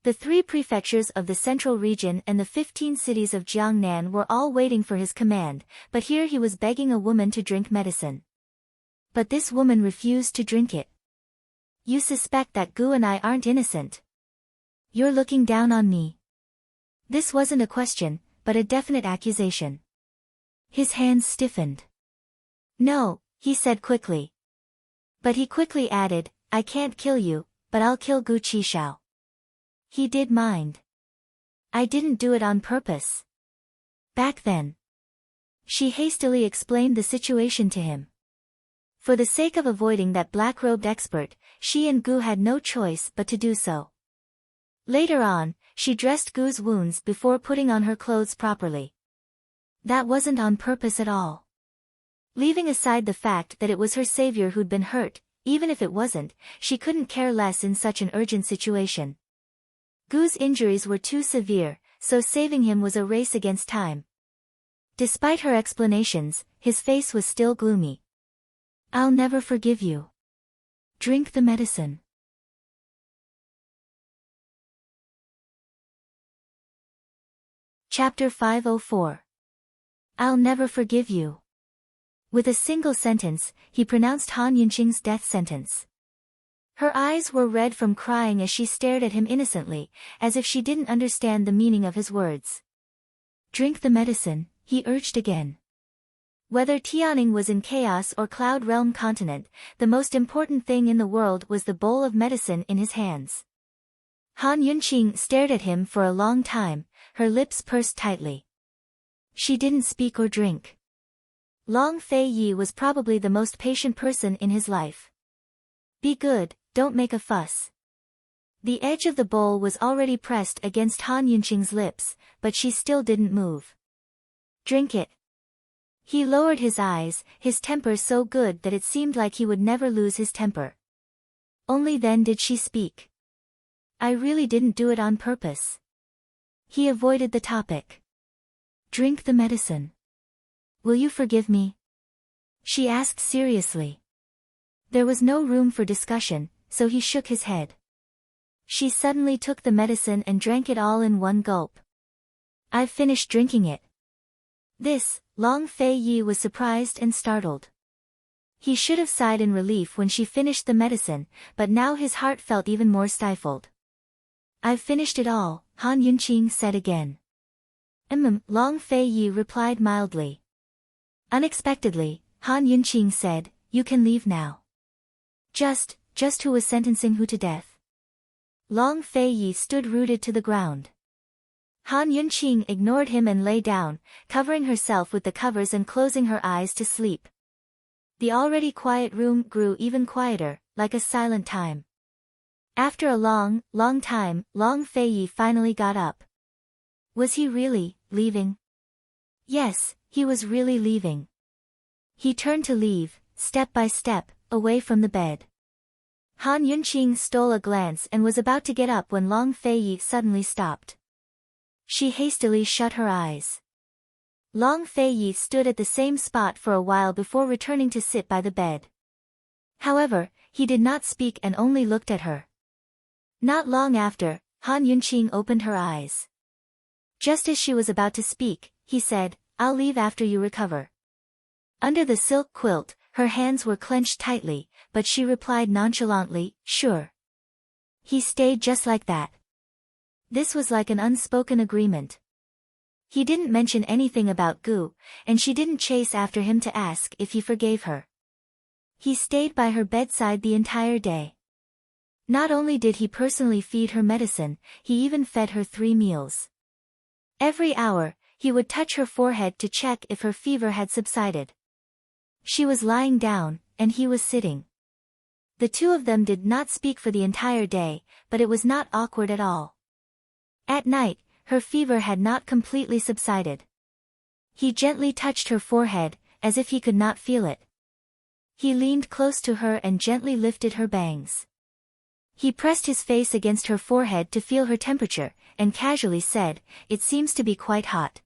The 3 prefectures of the central region and the 15 cities of Jiangnan were all waiting for his command, but here he was begging a woman to drink medicine. But this woman refused to drink it. You suspect that Gu and I aren't innocent. You're looking down on me. This wasn't a question, but a definite accusation. His hands stiffened. No, he said quickly. But he quickly added, I can't kill you, but I'll kill Gu Qishao. He did mind. I didn't do it on purpose. Back then. She hastily explained the situation to him. For the sake of avoiding that black-robed expert, she and Gu had no choice but to do so. Later on, she dressed Gu's wounds before putting on her clothes properly. That wasn't on purpose at all. Leaving aside the fact that it was her savior who'd been hurt, even if it wasn't, she couldn't care less in such an urgent situation. Gu's injuries were too severe, so saving him was a race against time. Despite her explanations, his face was still gloomy. I'll never forgive you. Drink the medicine. Chapter 504. I'll never forgive you. With a single sentence, he pronounced Han Yunqing's death sentence. Her eyes were red from crying as she stared at him innocently, as if she didn't understand the meaning of his words. Drink the medicine, he urged again. Whether Tianning was in chaos or Cloud Realm continent, the most important thing in the world was the bowl of medicine in his hands. Han Yunqing stared at him for a long time, her lips pursed tightly. She didn't speak or drink. Long Fei Yi was probably the most patient person in his life. Be good, don't make a fuss. The edge of the bowl was already pressed against Han Yunqing's lips, but she still didn't move. Drink it. He lowered his eyes, his temper so good that it seemed like he would never lose his temper. Only then did she speak. I really didn't do it on purpose. He avoided the topic. Drink the medicine. Will you forgive me? She asked seriously. There was no room for discussion, so he shook his head. She suddenly took the medicine and drank it all in one gulp. I've finished drinking it. This, Long Fei Yi was surprised and startled. He should have sighed in relief when she finished the medicine, but now his heart felt even more stifled. I've finished it all, Han Yunqing said again. Long Fei Yi replied mildly. Unexpectedly, Han Yunqing said, you can leave now. Just who was sentencing who to death? Long Fei Yi stood rooted to the ground. Han Yunqing ignored him and lay down, covering herself with the covers and closing her eyes to sleep. The already quiet room grew even quieter, like a silent time. After a long time, Long Fei Yi finally got up. Was he really leaving? Yes, he was really leaving. He turned to leave, step by step, away from the bed. Han Yunqing stole a glance and was about to get up when Long Fei Yi suddenly stopped. She hastily shut her eyes. Long Fei Yi stood at the same spot for a while before returning to sit by the bed. However, he did not speak and only looked at her. Not long after, Han Yunqing opened her eyes. Just as she was about to speak, he said, "I'll leave after you recover." Under the silk quilt, her hands were clenched tightly, but she replied nonchalantly, "Sure." He stayed just like that. This was like an unspoken agreement. He didn't mention anything about Gu, and she didn't chase after him to ask if he forgave her. He stayed by her bedside the entire day. Not only did he personally feed her medicine, he even fed her 3 meals. Every hour, he would touch her forehead to check if her fever had subsided. She was lying down, and he was sitting. The two of them did not speak for the entire day, but it was not awkward at all. At night, her fever had not completely subsided. He gently touched her forehead, as if he could not feel it. He leaned close to her and gently lifted her bangs. He pressed his face against her forehead to feel her temperature, and casually said, "It seems to be quite hot."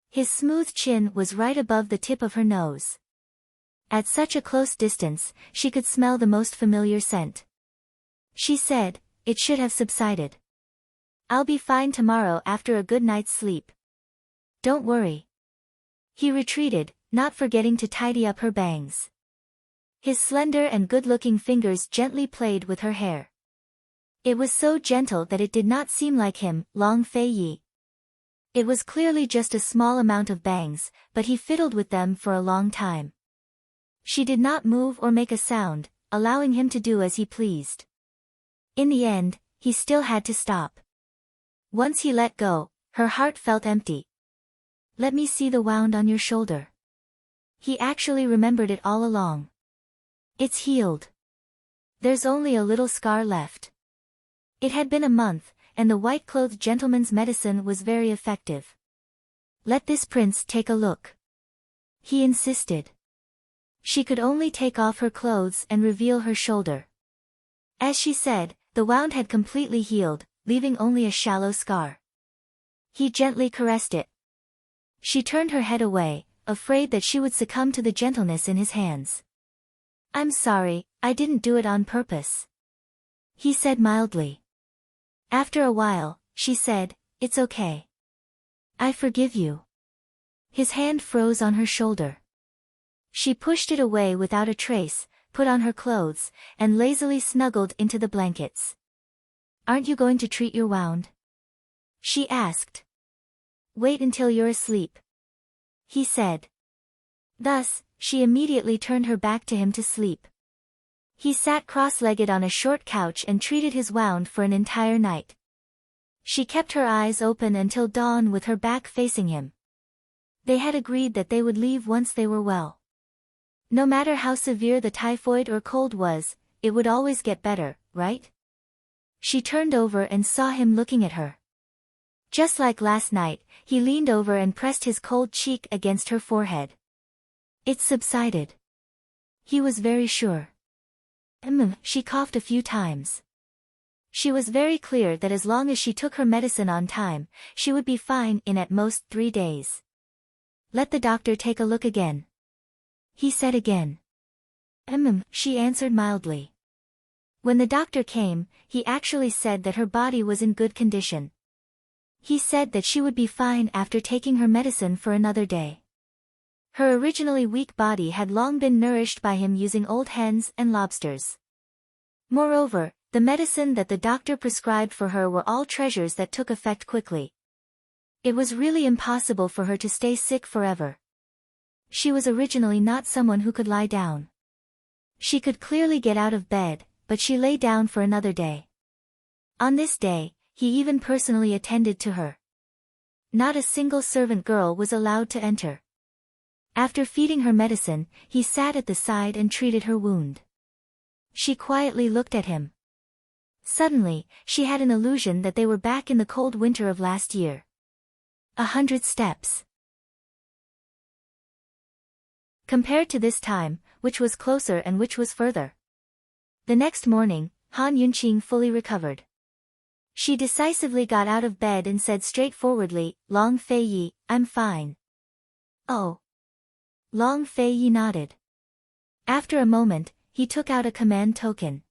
His smooth chin was right above the tip of her nose. At such a close distance, she could smell the most familiar scent. She said, "It should have subsided. I'll be fine tomorrow after a good night's sleep. Don't worry." He retreated, not forgetting to tidy up her bangs. His slender and good-looking fingers gently played with her hair. It was so gentle that it did not seem like him, Long Fei Yi. It was clearly just a small amount of bangs, but he fiddled with them for a long time. She did not move or make a sound, allowing him to do as he pleased. In the end, he still had to stop. Once he let go, her heart felt empty. "Let me see the wound on your shoulder." He actually remembered it all along. "It's healed. There's only a little scar left." It had been a month, and the white-clothed gentleman's medicine was very effective. "Let this prince take a look," he insisted. She could only take off her clothes and reveal her shoulder. As she said, the wound had completely healed, leaving only a shallow scar. He gently caressed it. She turned her head away, afraid that she would succumb to the gentleness in his hands. "I'm sorry, I didn't do it on purpose," he said mildly. After a while, she said, "It's okay. I forgive you." His hand froze on her shoulder. She pushed it away without a trace, put on her clothes, and lazily snuggled into the blankets. "Aren't you going to treat your wound?" she asked. "Wait until you're asleep," he said. Thus, she immediately turned her back to him to sleep. He sat cross-legged on a short couch and treated his wound for an entire night. She kept her eyes open until dawn with her back facing him. They had agreed that they would leave once they were well. No matter how severe the typhoid or cold was, it would always get better, right? She turned over and saw him looking at her. Just like last night, he leaned over and pressed his cold cheek against her forehead. It subsided. He was very sure. She coughed a few times. She was very clear that as long as she took her medicine on time, she would be fine in at most 3 days. "Let the doctor take a look again," he said again. She answered mildly. When the doctor came, he actually said that her body was in good condition. He said that she would be fine after taking her medicine for another day. Her originally weak body had long been nourished by him using old hens and lobsters. Moreover, the medicine that the doctor prescribed for her were all treasures that took effect quickly. It was really impossible for her to stay sick forever. She was originally not someone who could lie down. She could clearly get out of bed, but she lay down for another day. On this day, he even personally attended to her. Not a single servant girl was allowed to enter. After feeding her medicine, he sat at the side and treated her wound. She quietly looked at him. Suddenly, she had an illusion that they were back in the cold winter of last year. 100 steps. Compared to this time, which was closer and which was further? The next morning, Han Yunqing fully recovered. She decisively got out of bed and said straightforwardly, "Long Fei Yi, I'm fine." "Oh." Long Fei Yi nodded. After a moment, he took out a command token.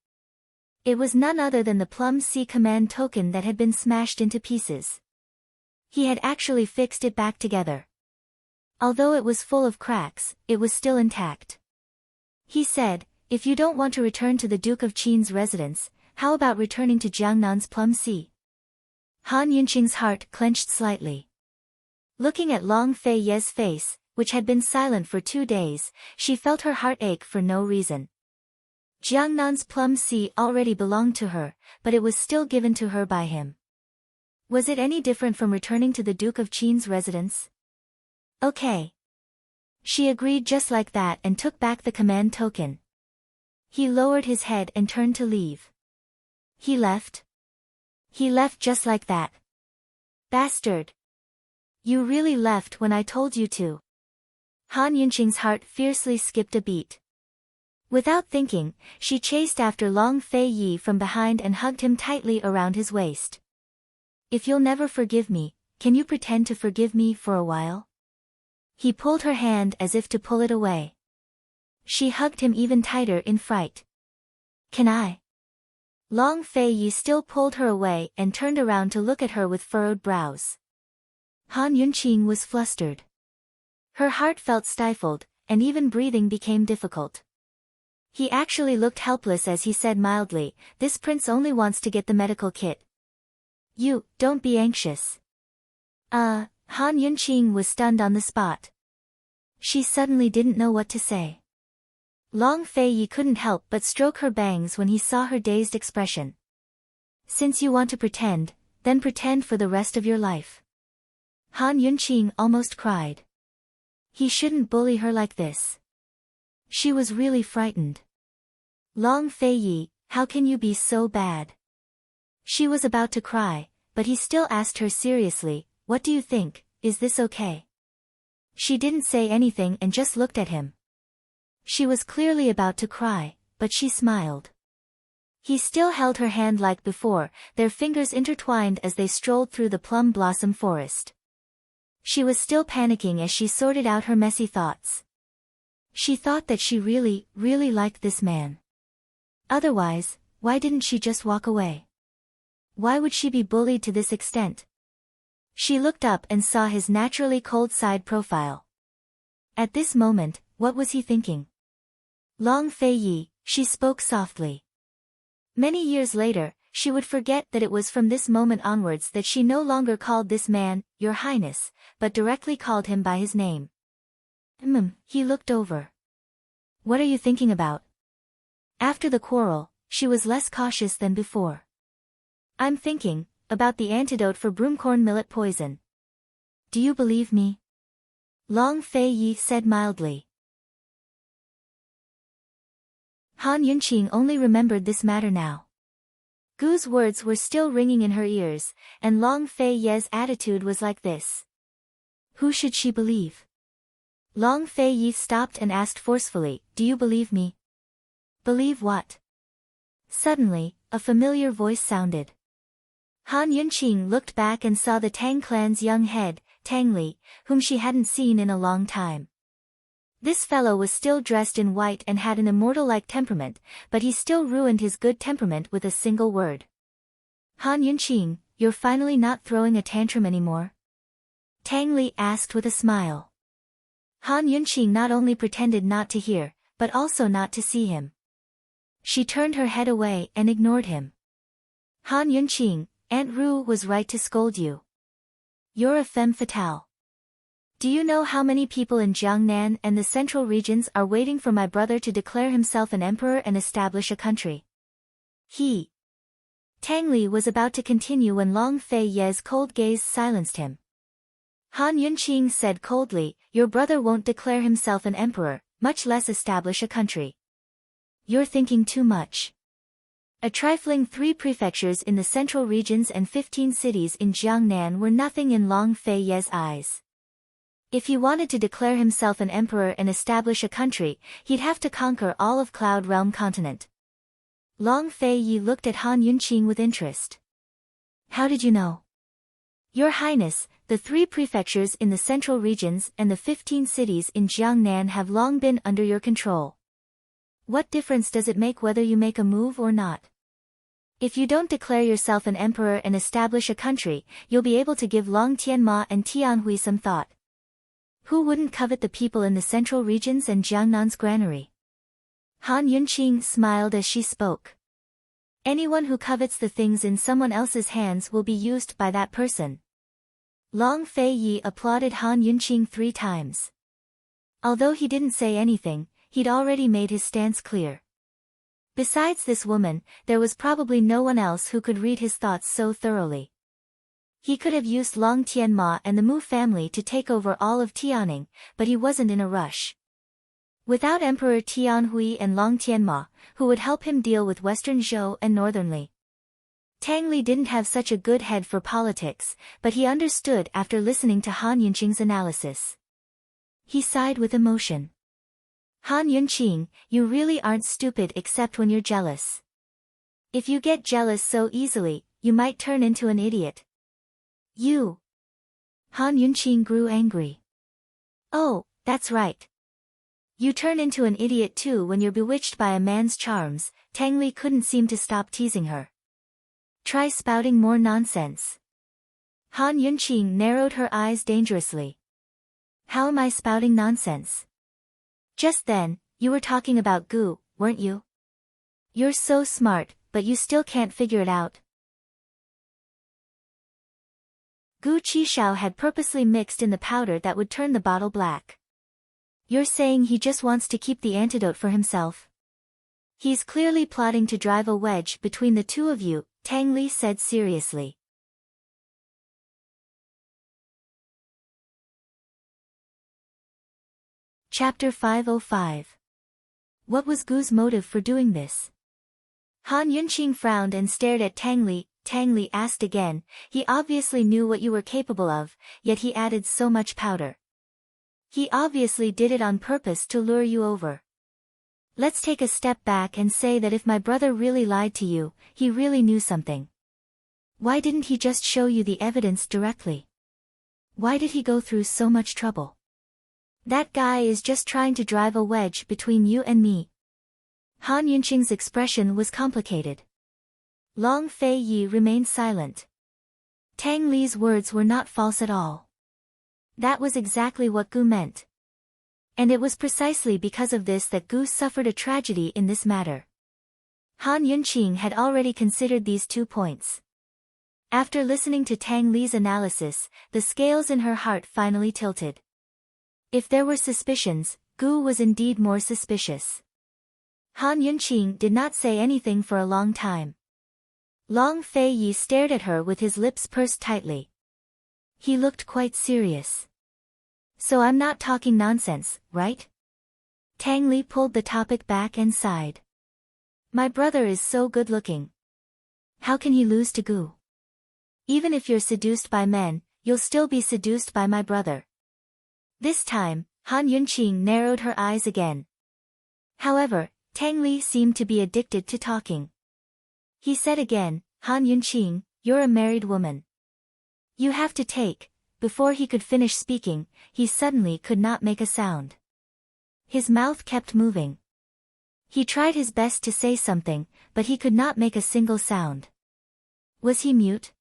It was none other than the Plum C command token that had been smashed into pieces. He had actually fixed it back together. Although it was full of cracks, it was still intact. He said, "If you don't want to return to the Duke of Qin's residence, how about returning to Jiangnan's Plum Sea?" Han Yunqing's heart clenched slightly. Looking at Long Fei Ye's face, which had been silent for 2 days, she felt her heart ache for no reason. Jiangnan's Plum Sea already belonged to her, but it was still given to her by him. Was it any different from returning to the Duke of Qin's residence? Okay. She agreed just like that and took back the command token. He lowered his head and turned to leave. He left? He left just like that. Bastard. You really left when I told you to. Han Yunqing's heart fiercely skipped a beat. Without thinking, she chased after Long Fei Yi from behind and hugged him tightly around his waist. "If you'll never forgive me, can you pretend to forgive me for a while?" He pulled her hand as if to pull it away. She hugged him even tighter in fright. "Can I?" Long Fei Yi still pulled her away and turned around to look at her with furrowed brows. Han Yunqing was flustered. Her heart felt stifled, and even breathing became difficult. He actually looked helpless as he said mildly, "This prince only wants to get the medical kit. You, don't be anxious." Han Yunqing was stunned on the spot. She suddenly didn't know what to say. Long Fei Yi couldn't help but stroke her bangs when he saw her dazed expression. "Since you want to pretend, then pretend for the rest of your life." Han Yunqing almost cried. He shouldn't bully her like this. She was really frightened. "Long Fei Yi, how can you be so bad?" She was about to cry, but he still asked her seriously, "What do you think, is this okay?" She didn't say anything and just looked at him. She was clearly about to cry, but she smiled. He still held her hand like before, their fingers intertwined as they strolled through the plum blossom forest. She was still panicking as she sorted out her messy thoughts. She thought that she really, really liked this man. Otherwise, why didn't she just walk away? Why would she be bullied to this extent? She looked up and saw his naturally cold side profile. At this moment, what was he thinking? "Long Fei Yi," she spoke softly. Many years later, she would forget that it was from this moment onwards that she no longer called this man, "Your Highness," but directly called him by his name. He looked over. "What are you thinking about?" After the quarrel, she was less cautious than before. "I'm thinking about the antidote for broomcorn millet poison." "Do you believe me?" Long Fei Yi said mildly. Han Yunqing only remembered this matter now. Gu's words were still ringing in her ears, and Long Fei Ye's attitude was like this. Who should she believe? Long Fei Yi stopped and asked forcefully, "Do you believe me?" "Believe what?" Suddenly, a familiar voice sounded. Han Yunqing looked back and saw the Tang clan's young head, Tang Li, whom she hadn't seen in a long time. This fellow was still dressed in white and had an immortal-like temperament, but he still ruined his good temperament with a single word. "Han Yunqing, you're finally not throwing a tantrum anymore?" Tang Li asked with a smile. Han Yunqing not only pretended not to hear, but also not to see him. She turned her head away and ignored him. "Han Yunqing, Aunt Ru was right to scold you. You're a femme fatale." Do you know how many people in Jiangnan and the central regions are waiting for my brother to declare himself an emperor and establish a country? Tang Li was about to continue when Long Fei Ye's cold gaze silenced him. Han Yunqing said coldly, your brother won't declare himself an emperor, much less establish a country. You're thinking too much. A trifling 3 prefectures in the central regions and 15 cities in Jiangnan were nothing in Long Fei Ye's eyes. If he wanted to declare himself an emperor and establish a country, he'd have to conquer all of Cloud Realm continent. Long Fei Yi looked at Han Yunqing with interest. How did you know? Your Highness, the 3 prefectures in the central regions and the 15 cities in Jiangnan have long been under your control. What difference does it make whether you make a move or not? If you don't declare yourself an emperor and establish a country, you'll be able to give Long Tianma and Tianhui some thought. Who wouldn't covet the people in the central regions and Jiangnan's granary? Han Yunqing smiled as she spoke. Anyone who covets the things in someone else's hands will be used by that person. Long Fei Yi applauded Han Yunqing 3 times. Although he didn't say anything, he'd already made his stance clear. Besides this woman, there was probably no one else who could read his thoughts so thoroughly. He could have used Long Tianma and the Mu family to take over all of Tianning, but he wasn't in a rush. Without Emperor Tianhui and Long Tianma, who would help him deal with Western Zhou and Northern Li. Tang Li didn't have such a good head for politics, but he understood after listening to Han Yunqing's analysis. He sighed with emotion. Han Yunqing, you really aren't stupid except when you're jealous. If you get jealous so easily, you might turn into an idiot. Han Yunqing grew angry. Oh, that's right. You turn into an idiot too when you're bewitched by a man's charms. Tang Li couldn't seem to stop teasing her. Try spouting more nonsense. Han Yunqing narrowed her eyes dangerously. How am I spouting nonsense? Just then, you were talking about goo, weren't you? You're so smart, but you still can't figure it out. Gu Qishao had purposely mixed in the powder that would turn the bottle black. You're saying he just wants to keep the antidote for himself? He's clearly plotting to drive a wedge between the two of you, Tang Li said seriously. Chapter 505. What was Gu's motive for doing this? Han Yunqing frowned and stared at Tang Li. Tang Li asked again, he obviously knew what you were capable of, yet he added so much powder. He obviously did it on purpose to lure you over. Let's take a step back and say that if my brother really lied to you, he really knew something. Why didn't he just show you the evidence directly? Why did he go through so much trouble? That guy is just trying to drive a wedge between you and me. Han Yunqing's expression was complicated. Long Fei Yi remained silent. Tang Li's words were not false at all. That was exactly what Gu meant. And it was precisely because of this that Gu suffered a tragedy in this matter. Han Yunqing had already considered these 2 points. After listening to Tang Li's analysis, the scales in her heart finally tilted. If there were suspicions, Gu was indeed more suspicious. Han Yunqing did not say anything for a long time. Long Fei Yi stared at her with his lips pursed tightly. He looked quite serious. So I'm not talking nonsense, right? Tang Li pulled the topic back and sighed. My brother is so good looking. How can he lose to Gu? Even if you're seduced by men, you'll still be seduced by my brother. This time, Han Yunqing narrowed her eyes again. However, Tang Li seemed to be addicted to talking. He said again, Han Yunqing, you're a married woman. You have to take. Before he could finish speaking, he suddenly could not make a sound. His mouth kept moving. He tried his best to say something, but he could not make a single sound. Was he mute?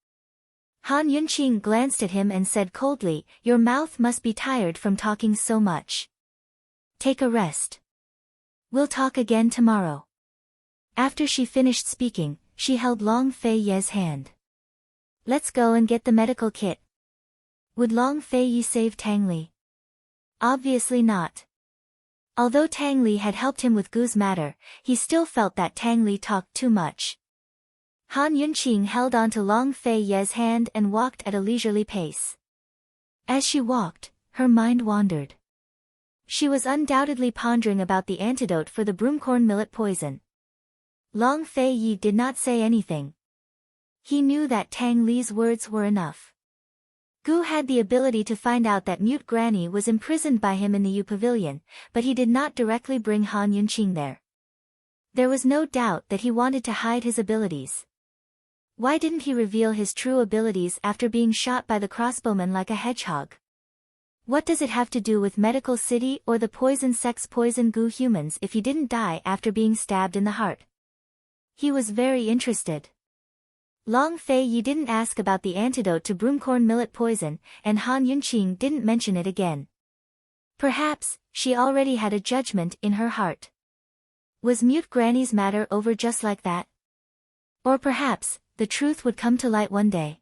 Han Yunqing glanced at him and said coldly, your mouth must be tired from talking so much. Take a rest. We'll talk again tomorrow. After she finished speaking, she held Long Fei Ye's hand. Let's go and get the medical kit. Would Long Fei Yi save Tang Li? Obviously not. Although Tang Li had helped him with Gu's matter, he still felt that Tang Li talked too much. Han Yunqing held onto Long Fei Ye's hand and walked at a leisurely pace. As she walked, her mind wandered. She was undoubtedly pondering about the antidote for the broomcorn millet poison. Long Fei Yi did not say anything. He knew that Tang Li's words were enough. Gu had the ability to find out that Mute Granny was imprisoned by him in the Yu Pavilion, but he did not directly bring Han Yunqing there. There was no doubt that he wanted to hide his abilities. Why didn't he reveal his true abilities after being shot by the crossbowman like a hedgehog? What does it have to do with Medical City or the poison sex poison Gu humans if he didn't die after being stabbed in the heart? He was very interested. Long Fei Yi didn't ask about the antidote to broomcorn millet poison, and Han Yunqing didn't mention it again. Perhaps, she already had a judgment in her heart. Was Mute Granny's matter over just like that? Or perhaps, the truth would come to light one day.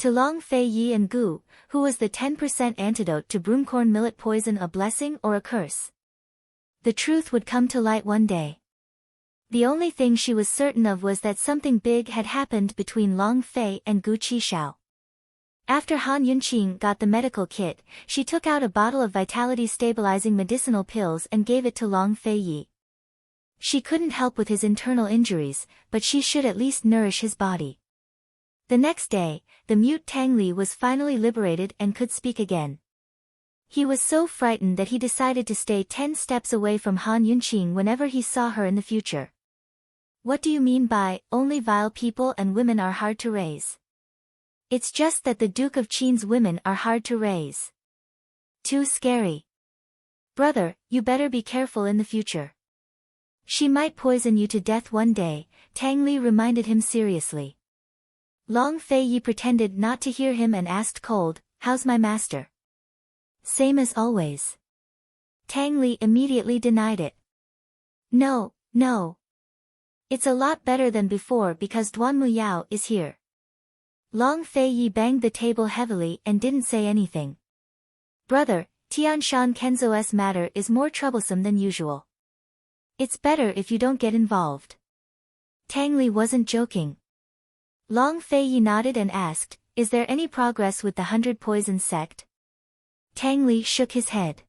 To Long Fei Yi and Gu, who was the 10% antidote to broomcorn millet poison a blessing or a curse? The truth would come to light one day. The only thing she was certain of was that something big had happened between Long Fei and Gu Qishao. After Han Yunqing got the medical kit, she took out a bottle of vitality-stabilizing medicinal pills and gave it to Long Fei Yi. She couldn't help with his internal injuries, but she should at least nourish his body. The next day, the mute Tang Li was finally liberated and could speak again. He was so frightened that he decided to stay 10 steps away from Han Yunqing whenever he saw her in the future. What do you mean by, only vile people and women are hard to raise? It's just that the Duke of Qin's women are hard to raise. Too scary. Brother, you better be careful in the future. She might poison you to death one day, Tang Li reminded him seriously. Long Fei Yi pretended not to hear him and asked cold, "How's my master?" "Same as always." Tang Li immediately denied it. No. It's a lot better than before because Duan Muyao is here." Long Fei Yi banged the table heavily and didn't say anything. "Brother, Tianshan Kenzo's matter is more troublesome than usual. It's better if you don't get involved." Tang Li wasn't joking. Long Fei Yi nodded and asked, "Is there any progress with the 100 Poison sect?" Tang Li shook his head.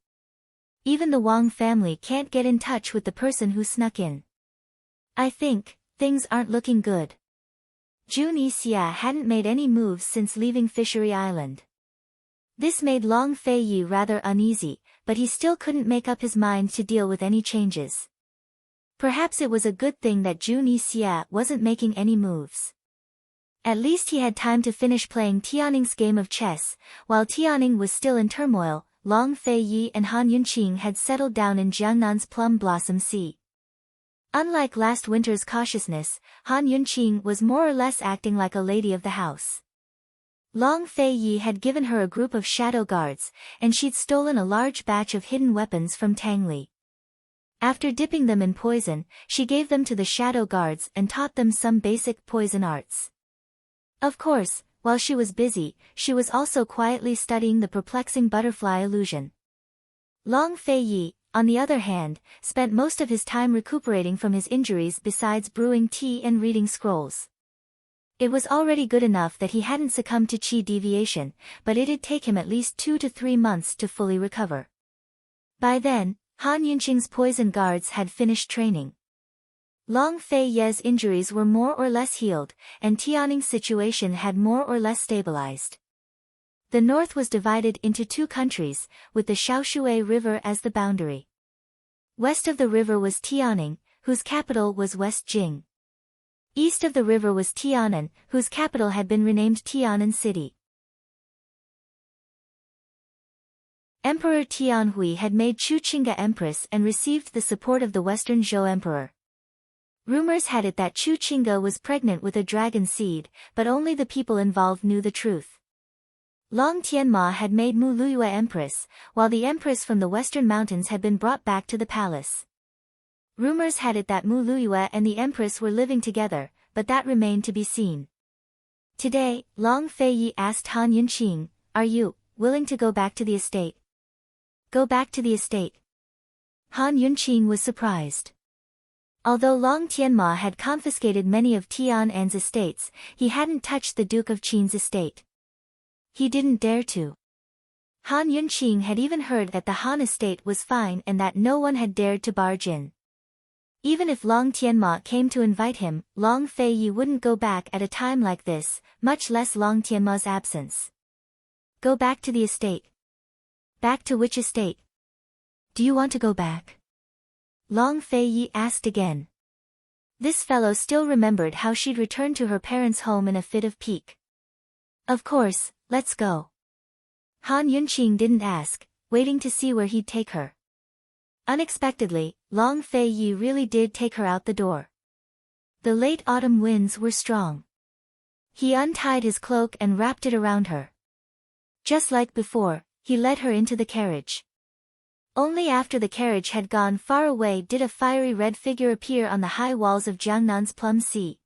"Even the Wang family can't get in touch with the person who snuck in. I think, things aren't looking good." Jun Yixia hadn't made any moves since leaving Fishery Island. This made Long Fei Yi rather uneasy, but he still couldn't make up his mind to deal with any changes. Perhaps it was a good thing that Jun Yixia wasn't making any moves. At least he had time to finish playing Tianning's game of chess. While Tianning was still in turmoil, Long Fei Yi and Han Yunqing had settled down in Jiangnan's Plum Blossom Sea. Unlike last winter's cautiousness, Han Yunqing was more or less acting like a lady of the house. Long Fei Yi had given her a group of shadow guards, and she'd stolen a large batch of hidden weapons from Tang Li. After dipping them in poison, she gave them to the shadow guards and taught them some basic poison arts. Of course, while she was busy, she was also quietly studying the perplexing butterfly illusion. Long Fei Yi, on the other hand, spent most of his time recuperating from his injuries besides brewing tea and reading scrolls. It was already good enough that he hadn't succumbed to qi deviation, but it'd take him at least 2 to 3 months to fully recover. By then, Han Yunqing's poison guards had finished training. Long Fei Ye's injuries were more or less healed, and Tianning's situation had more or less stabilized. The north was divided into 2 countries, with the Shaoshui River as the boundary. West of the river was Tianning, whose capital was West Jing. East of the river was Tianan, whose capital had been renamed Tianan City. Emperor Tianhui had made Chu Qingga empress and received the support of the Western Zhou Emperor. Rumors had it that Chu Qingga was pregnant with a dragon seed, but only the people involved knew the truth. Long Tianma had made Mu Luyue empress, while the empress from the western mountains had been brought back to the palace. Rumors had it that Mu Luyue and the empress were living together, but that remained to be seen. Today, Long Fei Yi asked Han Yunqing, "Are you willing to go back to the estate. Go back to the estate. Han Yunqing was surprised. Although Long Tianma had confiscated many of Tian An's estates, he hadn't touched the Duke of Qin's estate. He didn't dare to. Han Yunqing had even heard that the Han estate was fine and that no one had dared to barge in. Even if Long Tianma came to invite him, Long Feiyi wouldn't go back at a time like this, much less Long Tianma's absence. Go back to the estate. Back to which estate? Do you want to go back? Long Feiyi asked again. This fellow still remembered how she'd returned to her parents' home in a fit of pique. Of course, let's go. Han Yunqing didn't ask, waiting to see where he'd take her. Unexpectedly, Long Feiyi really did take her out the door. The late autumn winds were strong. He untied his cloak and wrapped it around her. Just like before, he led her into the carriage. Only after the carriage had gone far away did a fiery red figure appear on the high walls of Jiangnan's Plum Sea.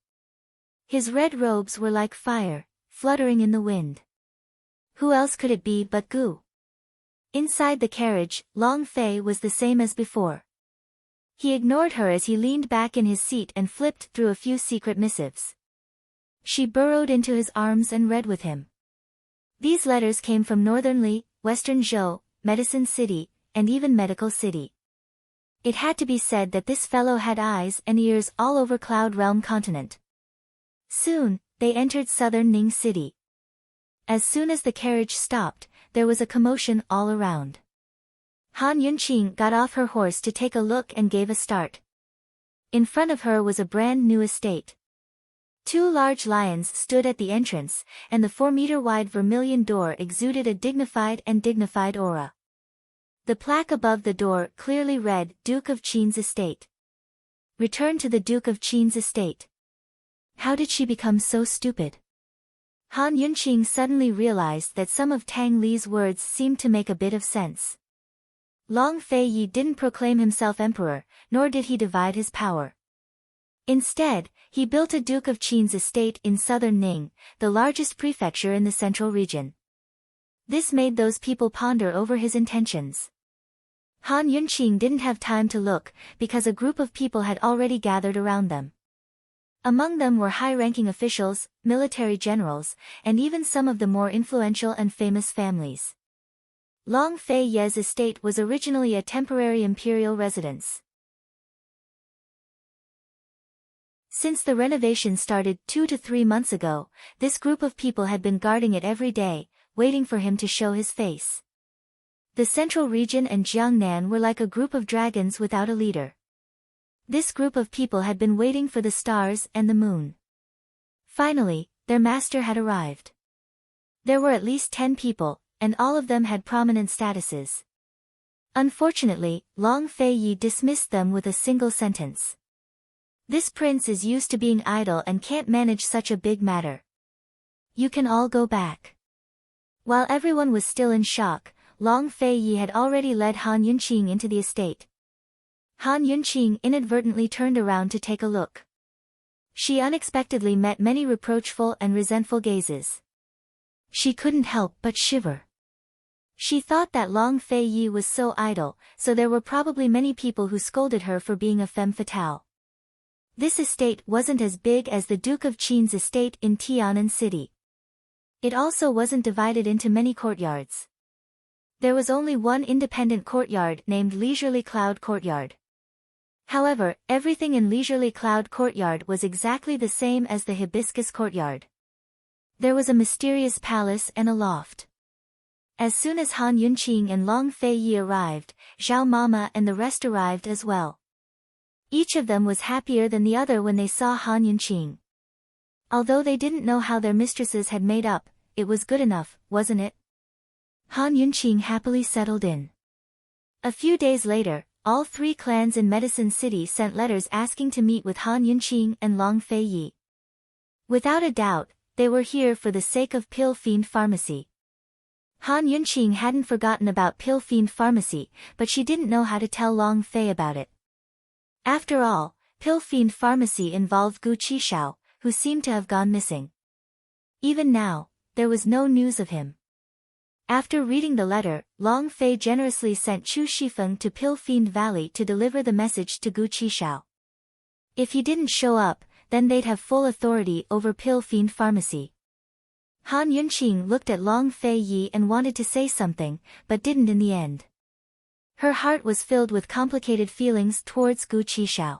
His red robes were like fire, fluttering in the wind. Who else could it be but Gu? Inside the carriage, Long Fei was the same as before. He ignored her as he leaned back in his seat and flipped through a few secret missives. She burrowed into his arms and read with him. These letters came from Northern Li, Western Zhou, Medicine City, and even Medical City. It had to be said that this fellow had eyes and ears all over Cloud Realm continent. Soon, they entered southern Ning City. As soon as the carriage stopped, there was a commotion all around. Han Yunqing got off her horse to take a look and gave a start. In front of her was a brand new estate. 2 large lions stood at the entrance, and the 4-meter-wide vermilion door exuded a dignified aura. The plaque above the door clearly read, Duke of Qin's estate. Return to the Duke of Qin's estate. How did she become so stupid? Han Yunqing suddenly realized that some of Tang Li's words seemed to make a bit of sense. Long Feiyi didn't proclaim himself emperor, nor did he divide his power. Instead, he built a Duke of Qin's estate in southern Ning, the largest prefecture in the central region. This made those people ponder over his intentions. Han Yunqing didn't have time to look, because a group of people had already gathered around them. Among them were high-ranking officials, military generals, and even some of the more influential and famous families. Long Feiyi's estate was originally a temporary imperial residence. Since the renovation started 2 to 3 months ago, this group of people had been guarding it every day, waiting for him to show his face. The central region and Jiangnan were like a group of dragons without a leader. This group of people had been waiting for the stars and the moon. Finally, their master had arrived. There were at least 10 people, and all of them had prominent statuses. Unfortunately, Long Feiyi dismissed them with a single sentence. This prince is used to being idle and can't manage such a big matter. You can all go back. While everyone was still in shock, Long Feiyi had already led Han Yunqing into the estate. Han Yunqing inadvertently turned around to take a look. She unexpectedly met many reproachful and resentful gazes. She couldn't help but shiver. She thought that Long Feiyi was so idle, so there were probably many people who scolded her for being a femme fatale. This estate wasn't as big as the Duke of Qin's estate in Tianan City. It also wasn't divided into many courtyards. There was only one independent courtyard named Leisurely Cloud Courtyard. However, everything in Leisurely Cloud Courtyard was exactly the same as the Hibiscus Courtyard. There was a mysterious palace and a loft. As soon as Han Yunqing and Long Feiyi arrived, Zhao Mama and the rest arrived as well. Each of them was happier than the other when they saw Han Yunqing. Although they didn't know how their mistresses had made up, it was good enough, wasn't it? Han Yunqing happily settled in. A few days later, all 3 clans in Medicine City sent letters asking to meet with Han Yunqing and Long Feiyi. Without a doubt, they were here for the sake of Pill Fiend Pharmacy. Han Yunqing hadn't forgotten about Pill Fiend Pharmacy, but she didn't know how to tell Long Fei about it. After all, Pill Fiend Pharmacy involved Gu Qishao, who seemed to have gone missing. Even now, there was no news of him. After reading the letter, Long Fei generously sent Chu Shifeng to Pill Fiend Valley to deliver the message to Gu Qishao. If he didn't show up, then they'd have full authority over Pill Fiend Pharmacy. Han Yunqing looked at Long Fei Yi and wanted to say something, but didn't in the end. Her heart was filled with complicated feelings towards Gu Qishao.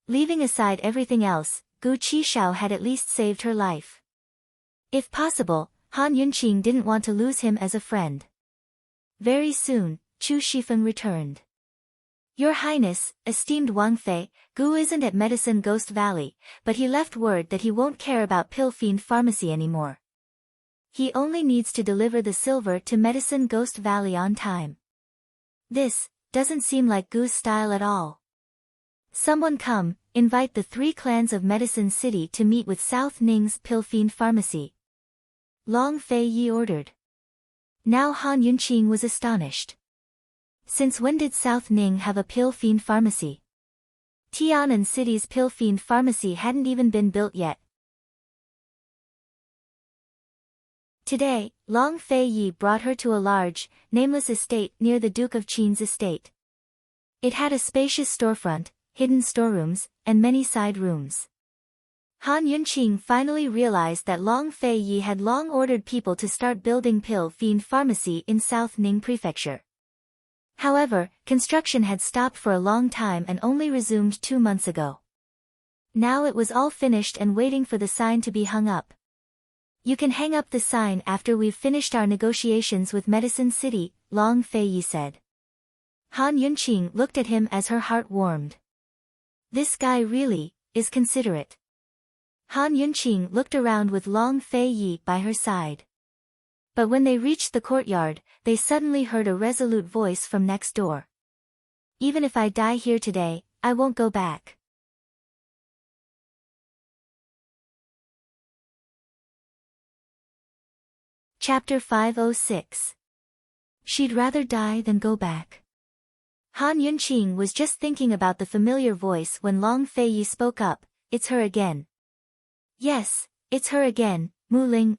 Leaving aside everything else, Gu Qishao had at least saved her life. If possible, Han Yunqing didn't want to lose him as a friend. Very soon, Chu Shifeng returned. Your Highness, esteemed Wang Fei, Gu isn't at Medicine Ghost Valley, but he left word that he won't care about Pill Fiend Pharmacy anymore. He only needs to deliver the silver to Medicine Ghost Valley on time. This doesn't seem like Gu's style at all. Someone come, invite the 3 clans of Medicine City to meet with South Ning's Pill Fiend Pharmacy. Long Fei Yi ordered. Now Han Yunqing was astonished. Since when did South Ning have a Pill Fiend Pharmacy? Tianan City's Pill Fiend Pharmacy hadn't even been built yet. Today, Long Fei Yi brought her to a large, nameless estate near the Duke of Qin's estate. It had a spacious storefront, hidden storerooms, and many side rooms. Han Yunqing finally realized that Long Fei Yi had long ordered people to start building Pill Fiend Pharmacy in South Ning Prefecture. However, construction had stopped for a long time and only resumed 2 months ago. Now it was all finished and waiting for the sign to be hung up. You can hang up the sign after we've finished our negotiations with Medicine City, Long Fei Yi said. Han Yunqing looked at him as her heart warmed. This guy really is considerate. Han Yunqing looked around with Long Fei Yi by her side. But when they reached the courtyard, they suddenly heard a resolute voice from next door. Even if I die here today, I won't go back. Chapter 506. She'd rather die than go back. Han Yunqing was just thinking about the familiar voice when Long Fei Yi spoke up. It's her again. Yes, it's her again, Mu Ling,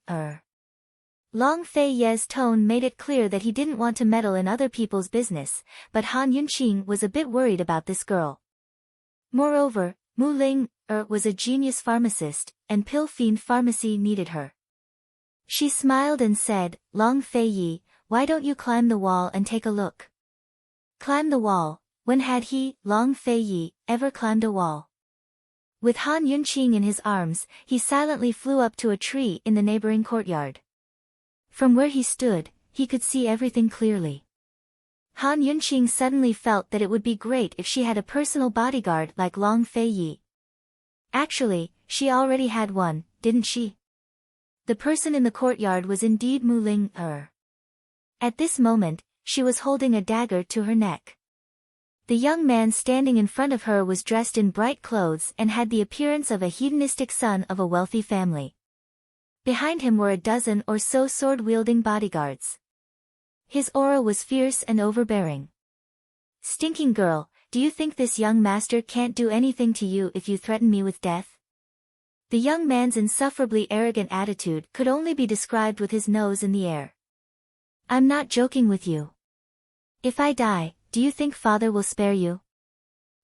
Long Fei Ye's tone made it clear that he didn't want to meddle in other people's business, but Han Yunqing was a bit worried about this girl. Moreover, Mu Ling, was a genius pharmacist, and Pill Fiend Pharmacy needed her. She smiled and said, Long Fei Yi, why don't you climb the wall and take a look? Climb the wall? When had he, Long Fei Yi, ever climbed a wall? With Han Yunqing in his arms, he silently flew up to a tree in the neighboring courtyard. From where he stood, he could see everything clearly. Han Yunqing suddenly felt that it would be great if she had a personal bodyguard like Long Fei Yi. Actually, she already had one, didn't she? The person in the courtyard was indeed Mu Ling, At this moment, she was holding a dagger to her neck. The young man standing in front of her was dressed in bright clothes and had the appearance of a hedonistic son of a wealthy family. Behind him were a dozen or so sword-wielding bodyguards. His aura was fierce and overbearing. Stinking girl, do you think this young master can't do anything to you if you threaten me with death? The young man's insufferably arrogant attitude could only be described with his nose in the air. I'm not joking with you. If I die, do you think father will spare you?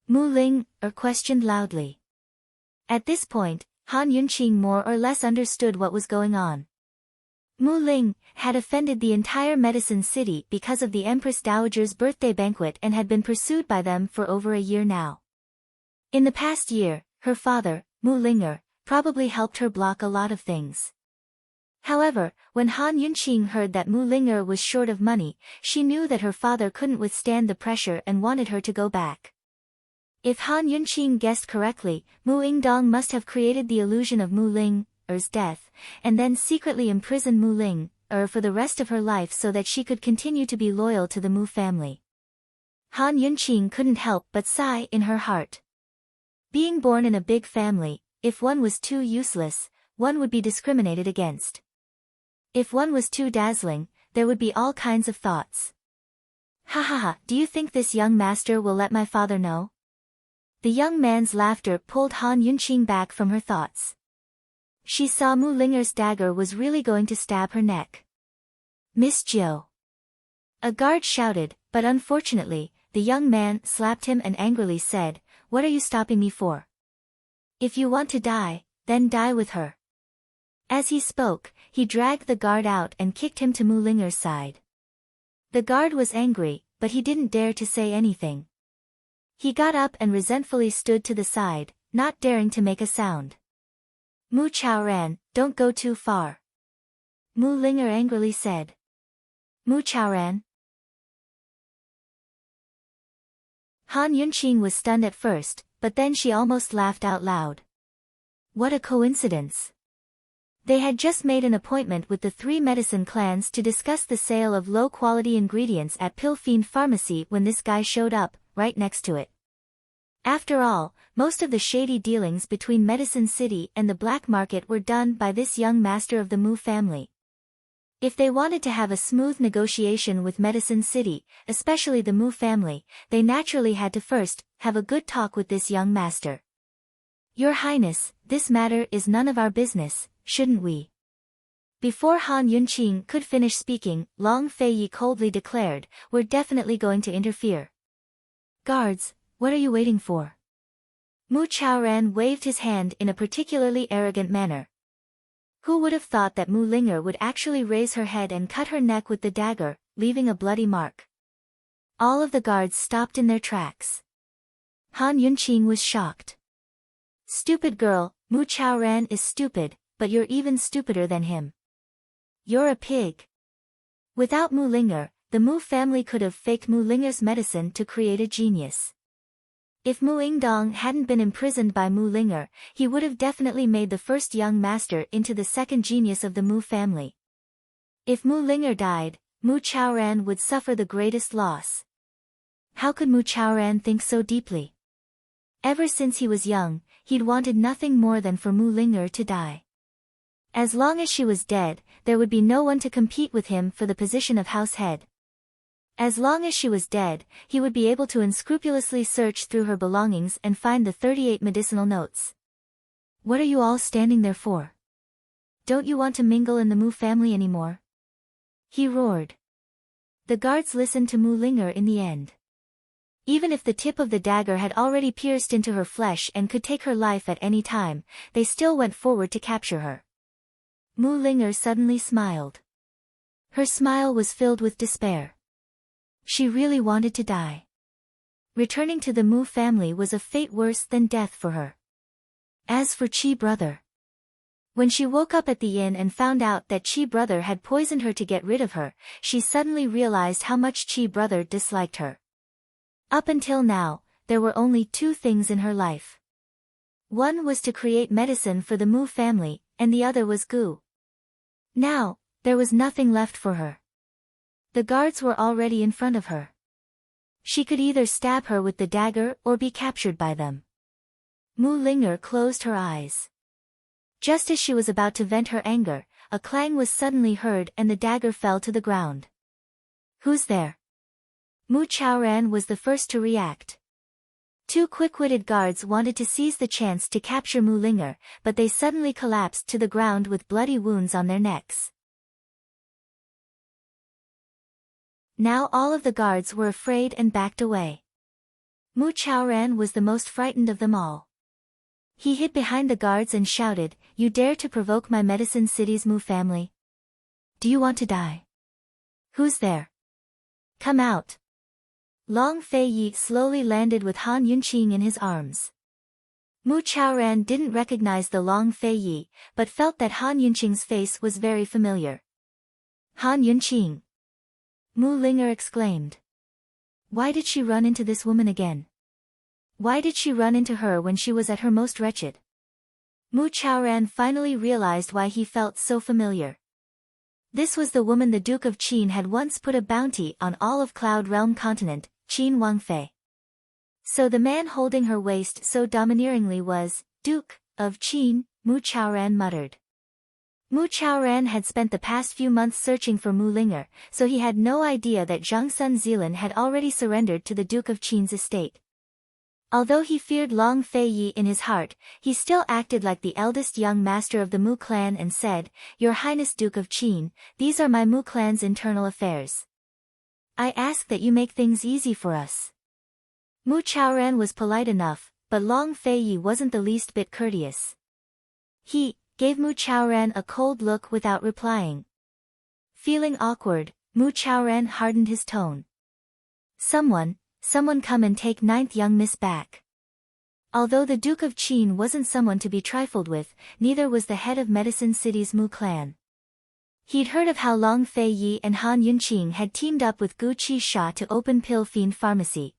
Mu Ling, questioned loudly. At this point, Han Yunqing more or less understood what was going on. Mu Ling had offended the entire Medicine City because of the Empress Dowager's birthday banquet and had been pursued by them for over a year now. In the past year, her father, Mu Linger, probably helped her block a lot of things. However, when Han Yunqing heard that Mu Linger was short of money, she knew that her father couldn't withstand the pressure and wanted her to go back. If Han Yunqing guessed correctly, Mu Yingdong must have created the illusion of Mu Linger's death, and then secretly imprisoned Mu Linger for the rest of her life so that she could continue to be loyal to the Mu family. Han Yunqing couldn't help but sigh in her heart. Being born in a big family, if one was too useless, one would be discriminated against. If one was too dazzling, there would be all kinds of thoughts. Ha ha ha, do you think this young master will let my father know? The young man's laughter pulled Han Yunqing back from her thoughts. She saw Mu Linger's dagger was really going to stab her neck. Miss Jiu. A guard shouted, but unfortunately, the young man slapped him and angrily said, "What are you stopping me for? If you want to die, then die with her." As he spoke, he dragged the guard out and kicked him to Mu Linger's side. The guard was angry, but he didn't dare to say anything. He got up and resentfully stood to the side, not daring to make a sound. "Mu Chaoran, don't go too far," Mu Linger angrily said. "Mu Chaoran?" Han Yunqing was stunned at first, but then she almost laughed out loud. What a coincidence. They had just made an appointment with the 3 medicine clans to discuss the sale of low-quality ingredients at Pill Fiend Pharmacy when this guy showed up, right next to it. After all, most of the shady dealings between Medicine City and the black market were done by this young master of the Mu family. If they wanted to have a smooth negotiation with Medicine City, especially the Mu family, they naturally had to first have a good talk with this young master. "Your Highness, this matter is none of our business, shouldn't we?" Before Han Yunqing could finish speaking, Long Feiyi coldly declared, "We're definitely going to interfere." "Guards, what are you waiting for?" Mu Chaoran waved his hand in a particularly arrogant manner. Who would have thought that Mu Linger would actually raise her head and cut her neck with the dagger, leaving a bloody mark? All of the guards stopped in their tracks. Han Yunqing was shocked. "Stupid girl, Mu Chaoran is stupid, but you're even stupider than him. You're a pig." Without Mu Linger, the Mu family could have faked Mu Linger's medicine to create a genius. If Mu Ingdong hadn't been imprisoned by Mu Linger, he would have definitely made the first young master into the second genius of the Mu family. If Mu Linger died, Mu Chaoran would suffer the greatest loss. How could Mu Chaoran think so deeply? Ever since he was young, he'd wanted nothing more than for Mu Linger to die. As long as she was dead, there would be no one to compete with him for the position of house head. As long as she was dead, he would be able to unscrupulously search through her belongings and find the 38 medicinal notes. "What are you all standing there for? Don't you want to mingle in the Mu family anymore?" he roared. The guards listened to Mu Linger in the end. Even if the tip of the dagger had already pierced into her flesh and could take her life at any time, they still went forward to capture her. Mu Linger suddenly smiled. Her smile was filled with despair. She really wanted to die. Returning to the Mu family was a fate worse than death for her. As for Chi brother, when she woke up at the inn and found out that Chi brother had poisoned her to get rid of her, she suddenly realized how much Chi brother disliked her. Up until now, there were only 2 things in her life. One was to create medicine for the Mu family, and the other was goo. Now, there was nothing left for her. The guards were already in front of her. She could either stab her with the dagger or be captured by them. Mu Linger closed her eyes. Just as she was about to vent her anger, a clang was suddenly heard and the dagger fell to the ground. "Who's there?" Mu Chaoran was the first to react. 2 quick-witted guards wanted to seize the chance to capture Mu Linger, but they suddenly collapsed to the ground with bloody wounds on their necks. Now all of the guards were afraid and backed away. Mu Chaoran was the most frightened of them all. He hid behind the guards and shouted, "You dare to provoke my Medicine City's Mu family? Do you want to die? Who's there? Come out." Long Feiyi slowly landed with Han Yunqing in his arms. Mu Chaoran didn't recognize the Long Feiyi, but felt that Han Yunqing's face was very familiar. "Han Yunqing!" Mu Linger exclaimed. Why did she run into this woman again? Why did she run into her when she was at her most wretched? Mu Chaoran finally realized why he felt so familiar. This was the woman the Duke of Qin had once put a bounty on all of Cloud Realm continent, Qin Wangfei. So the man holding her waist so domineeringly was, Duke of Qin, Mu Chaoran muttered. Mu Chaoran had spent the past few months searching for Mu Linger, so he had no idea that Zhang Sun Zilan had already surrendered to the Duke of Qin's estate. Although he feared Long Fei-yi in his heart, he still acted like the eldest young master of the Mu clan and said, "Your Highness Duke of Qin, these are my Mu clan's internal affairs. I ask that you make things easy for us." Mu Chaoran was polite enough, but Long Fei-yi wasn't the least bit courteous. He gave Mu Chaoran a cold look without replying. Feeling awkward, Mu Chaoran hardened his tone. Someone come and take ninth young miss back." Although the Duke of Qin wasn't someone to be trifled with, neither was the head of Medicine City's Mu clan. He'd heard of how Long Fei-yi and Han Yunqing had teamed up with Gu Qi-sha to open Pill Fiend Pharmacy.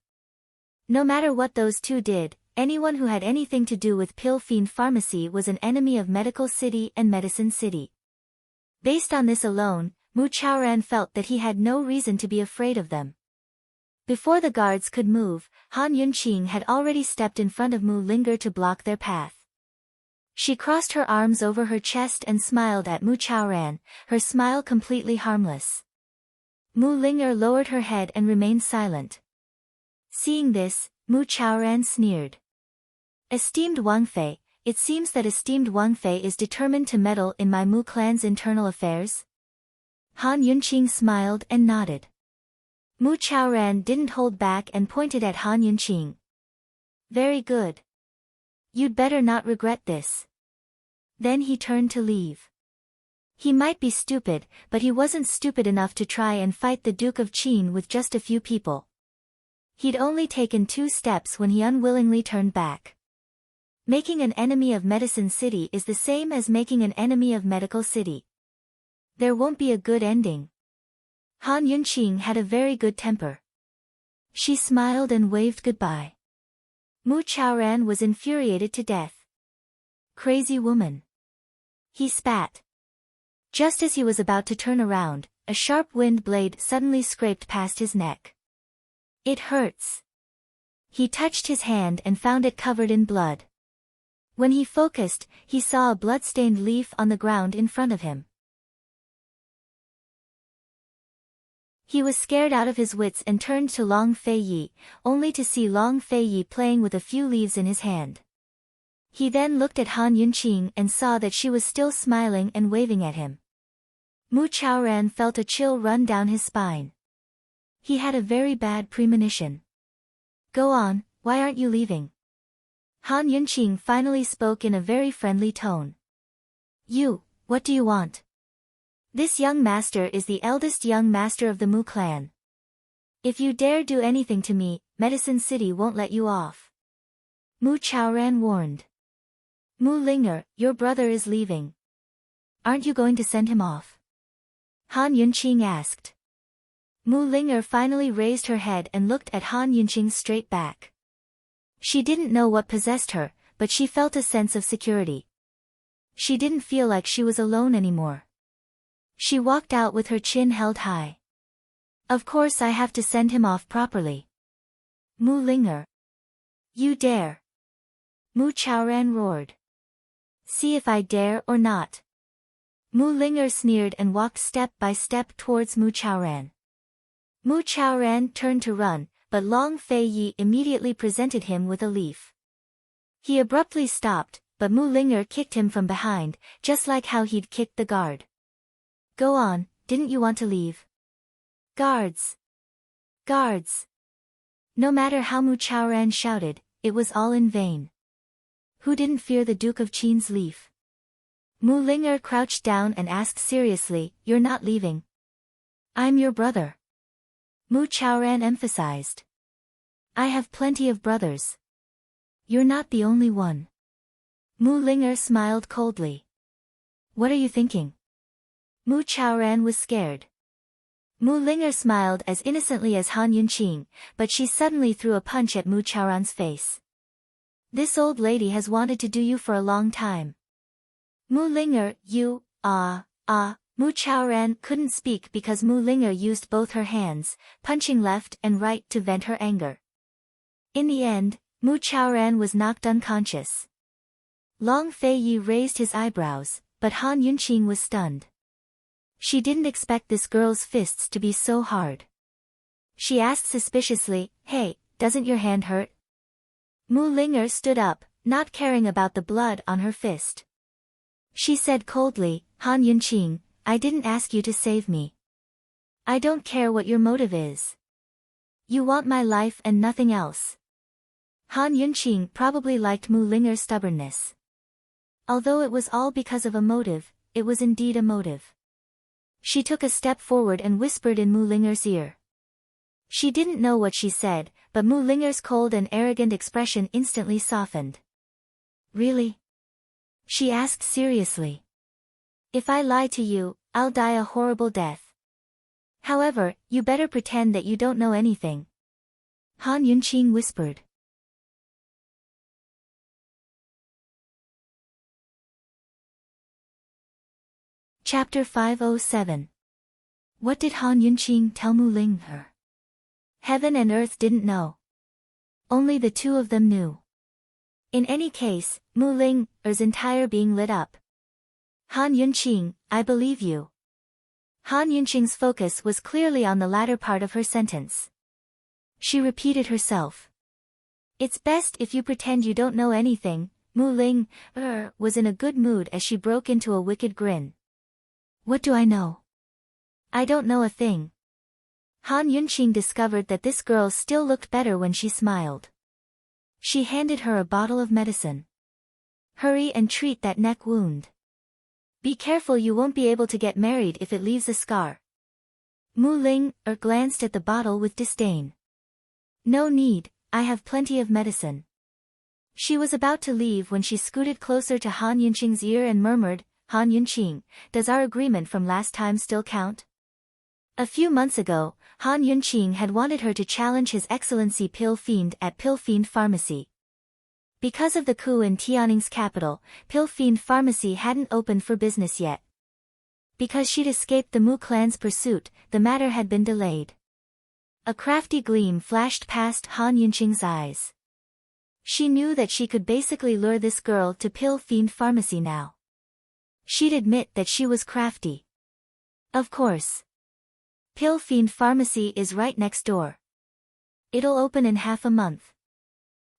No matter what those two did, anyone who had anything to do with Pill Fiend Pharmacy was an enemy of Medical City and Medicine City. Based on this alone, Mu Chaoran felt that he had no reason to be afraid of them. Before the guards could move, Han Yunqing had already stepped in front of Mu Linger to block their path. She crossed her arms over her chest and smiled at Mu Chaoran, her smile completely harmless. Mu Linger lowered her head and remained silent. Seeing this, Mu Chaoran sneered. "Esteemed Wang Fei, it seems that esteemed Wang Fei is determined to meddle in my Mu clan's internal affairs?" Han Yunqing smiled and nodded. Mu Chaoran didn't hold back and pointed at Han Yunqing. "Very good. You'd better not regret this." Then he turned to leave. He might be stupid, but he wasn't stupid enough to try and fight the Duke of Qin with just a few people. He'd only taken 2 steps when he unwillingly turned back. Making an enemy of Medicine City is the same as making an enemy of Medical City. There won't be a good ending. Han Yunqing had a very good temper. She smiled and waved goodbye. Mu Chaoran was infuriated to death. "Crazy woman." He spat. Just as he was about to turn around, a sharp wind blade suddenly scraped past his neck. "It hurts." He touched his hand and found it covered in blood. When he focused, he saw a blood-stained leaf on the ground in front of him. He was scared out of his wits and turned to Long Fei-yi, only to see Long Fei-yi playing with a few leaves in his hand. He then looked at Han Yunqing and saw that she was still smiling and waving at him. Mu Chaoran felt a chill run down his spine. He had a very bad premonition. "Go on, why aren't you leaving?" Han Yunqing finally spoke in a very friendly tone. What do you want?" "This young master is the eldest young master of the Mu clan. If you dare do anything to me, Medicine City won't let you off." Mu Chaoran warned. "Mu Linger, your brother is leaving. Aren't you going to send him off?" Han Yunqing asked. Mu Linger finally raised her head and looked at Han Yunqing straight back. She didn't know what possessed her, but she felt a sense of security. She didn't feel like she was alone anymore. She walked out with her chin held high. "Of course I have to send him off properly." "Mu Linger. You dare?" Mu Chaoran roared. "See if I dare or not." Mu Linger sneered and walked step by step towards Mu Chaoran. Mu Chaoran turned to run, but Long Fei-yi immediately presented him with a leaf. He abruptly stopped, but Mu Linger kicked him from behind, just like how he'd kicked the guard. "Go on, didn't you want to leave?" "Guards! Guards!" No matter how Mu Chaoran shouted, it was all in vain. Who didn't fear the Duke of Qin's leaf? Mu Linger crouched down and asked seriously, "You're not leaving?" "I'm your brother." Mu Chaoran emphasized. "I have plenty of brothers. You're not the only one." Mu Linger smiled coldly. "What are you thinking?" Mu Chaoran was scared. Mu Linger smiled as innocently as Han Yunqing, but she suddenly threw a punch at Mu Chaoran's face. "This old lady has wanted to do you for a long time." "Mu Linger, you, Mu Chaoran couldn't speak because Mu Linger used both her hands, punching left and right to vent her anger. In the end, Mu Chaoran was knocked unconscious. Long Fei-yi raised his eyebrows, but Han Yunqing was stunned. She didn't expect this girl's fists to be so hard. She asked suspiciously, "Hey, doesn't your hand hurt?" Mu Linger stood up, not caring about the blood on her fist. She said coldly, Han Yunqing, I didn't ask you to save me. I don't care what your motive is. You want my life and nothing else. Han Yunqing probably liked Mu Linger's stubbornness. Although it was all because of a motive, it was indeed a motive. She took a step forward and whispered in Mu Linger's ear. She didn't know what she said, but Mu Linger's cold and arrogant expression instantly softened. Really? She asked seriously. If I lie to you, I'll die a horrible death. However, you better pretend that you don't know anything. Han Yunqing whispered. Chapter 507. What did Han Yunqing tell Mu Linger? Heaven and earth didn't know. Only the two of them knew. In any case, Mu Linger's entire being lit up. Han Yunqing, I believe you. Han Yunqing's focus was clearly on the latter part of her sentence. She repeated herself. It's best if you pretend you don't know anything. Mu Linger was in a good mood as she broke into a wicked grin. What do I know? I don't know a thing. Han Yunqing discovered that this girl still looked better when she smiled. She handed her a bottle of medicine. Hurry and treat that neck wound. Be careful, you won't be able to get married if it leaves a scar. Mu Linger glanced at the bottle with disdain. No need, I have plenty of medicine. She was about to leave when she scooted closer to Han Yunqing's ear and murmured, Han Yunqing, does our agreement from last time still count? A few months ago, Han Yunqing had wanted her to challenge His Excellency Pill Fiend at Pill Fiend Pharmacy. Because of the coup in Tianning's capital, Pill Fiend Pharmacy hadn't opened for business yet. Because she'd escaped the Mu clan's pursuit, the matter had been delayed. A crafty gleam flashed past Han Yunqing's eyes. She knew that she could basically lure this girl to Pill Fiend Pharmacy now. She'd admit that she was crafty. Of course. Pill Fiend Pharmacy is right next door. It'll open in half a month.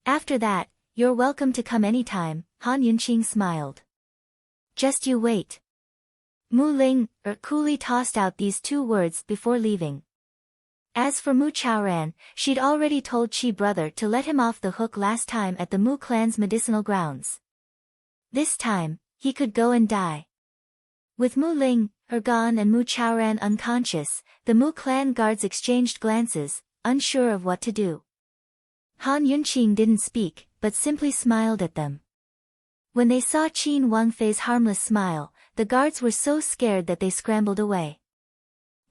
After that, you're welcome to come anytime, Han Yunqing smiled. Just you wait. Mu Linger coolly tossed out these two words before leaving. As for Mu Chaoran, she'd already told Chi brother to let him off the hook last time at the Mu clan's medicinal grounds. This time, he could go and die. With Mu Linger gone and Mu Chaoran unconscious, the Mu clan guards exchanged glances, unsure of what to do. Han Yunqing didn't speak, but simply smiled at them. When they saw Qin Wangfei's harmless smile, the guards were so scared that they scrambled away.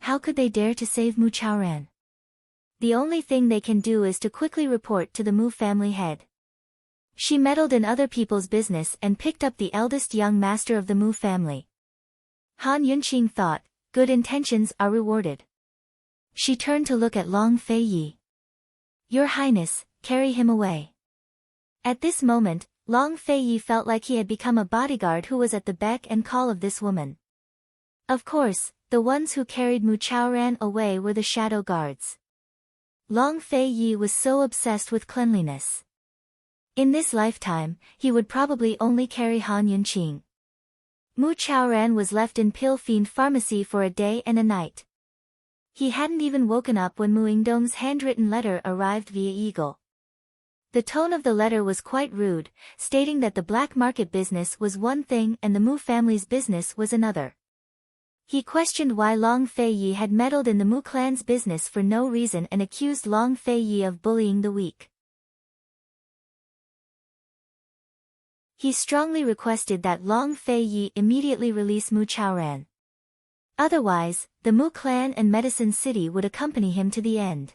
How could they dare to save Mu Chaoran? The only thing they can do is to quickly report to the Mu family head. She meddled in other people's business and picked up the eldest young master of the Mu family. Han Yunqing thought, good intentions are rewarded. She turned to look at Long Fei Yi. Your Highness, carry him away. At this moment, Long Fei Yi felt like he had become a bodyguard who was at the beck and call of this woman. Of course, the ones who carried Mu Chaoran away were the shadow guards. Long Fei Yi was so obsessed with cleanliness. In this lifetime, he would probably only carry Han Yunqing. Mu Chaoran was left in Pill Fiend Pharmacy for a day and a night. He hadn't even woken up when Mu Yingdong's handwritten letter arrived via Eagle. The tone of the letter was quite rude, stating that the black market business was one thing and the Mu family's business was another. He questioned why Long Fei Yi had meddled in the Mu clan's business for no reason and accused Long Fei Yi of bullying the weak. He strongly requested that Long Fei Yi immediately release Mu Chaoran. Otherwise, the Mu clan and Medicine City would accompany him to the end.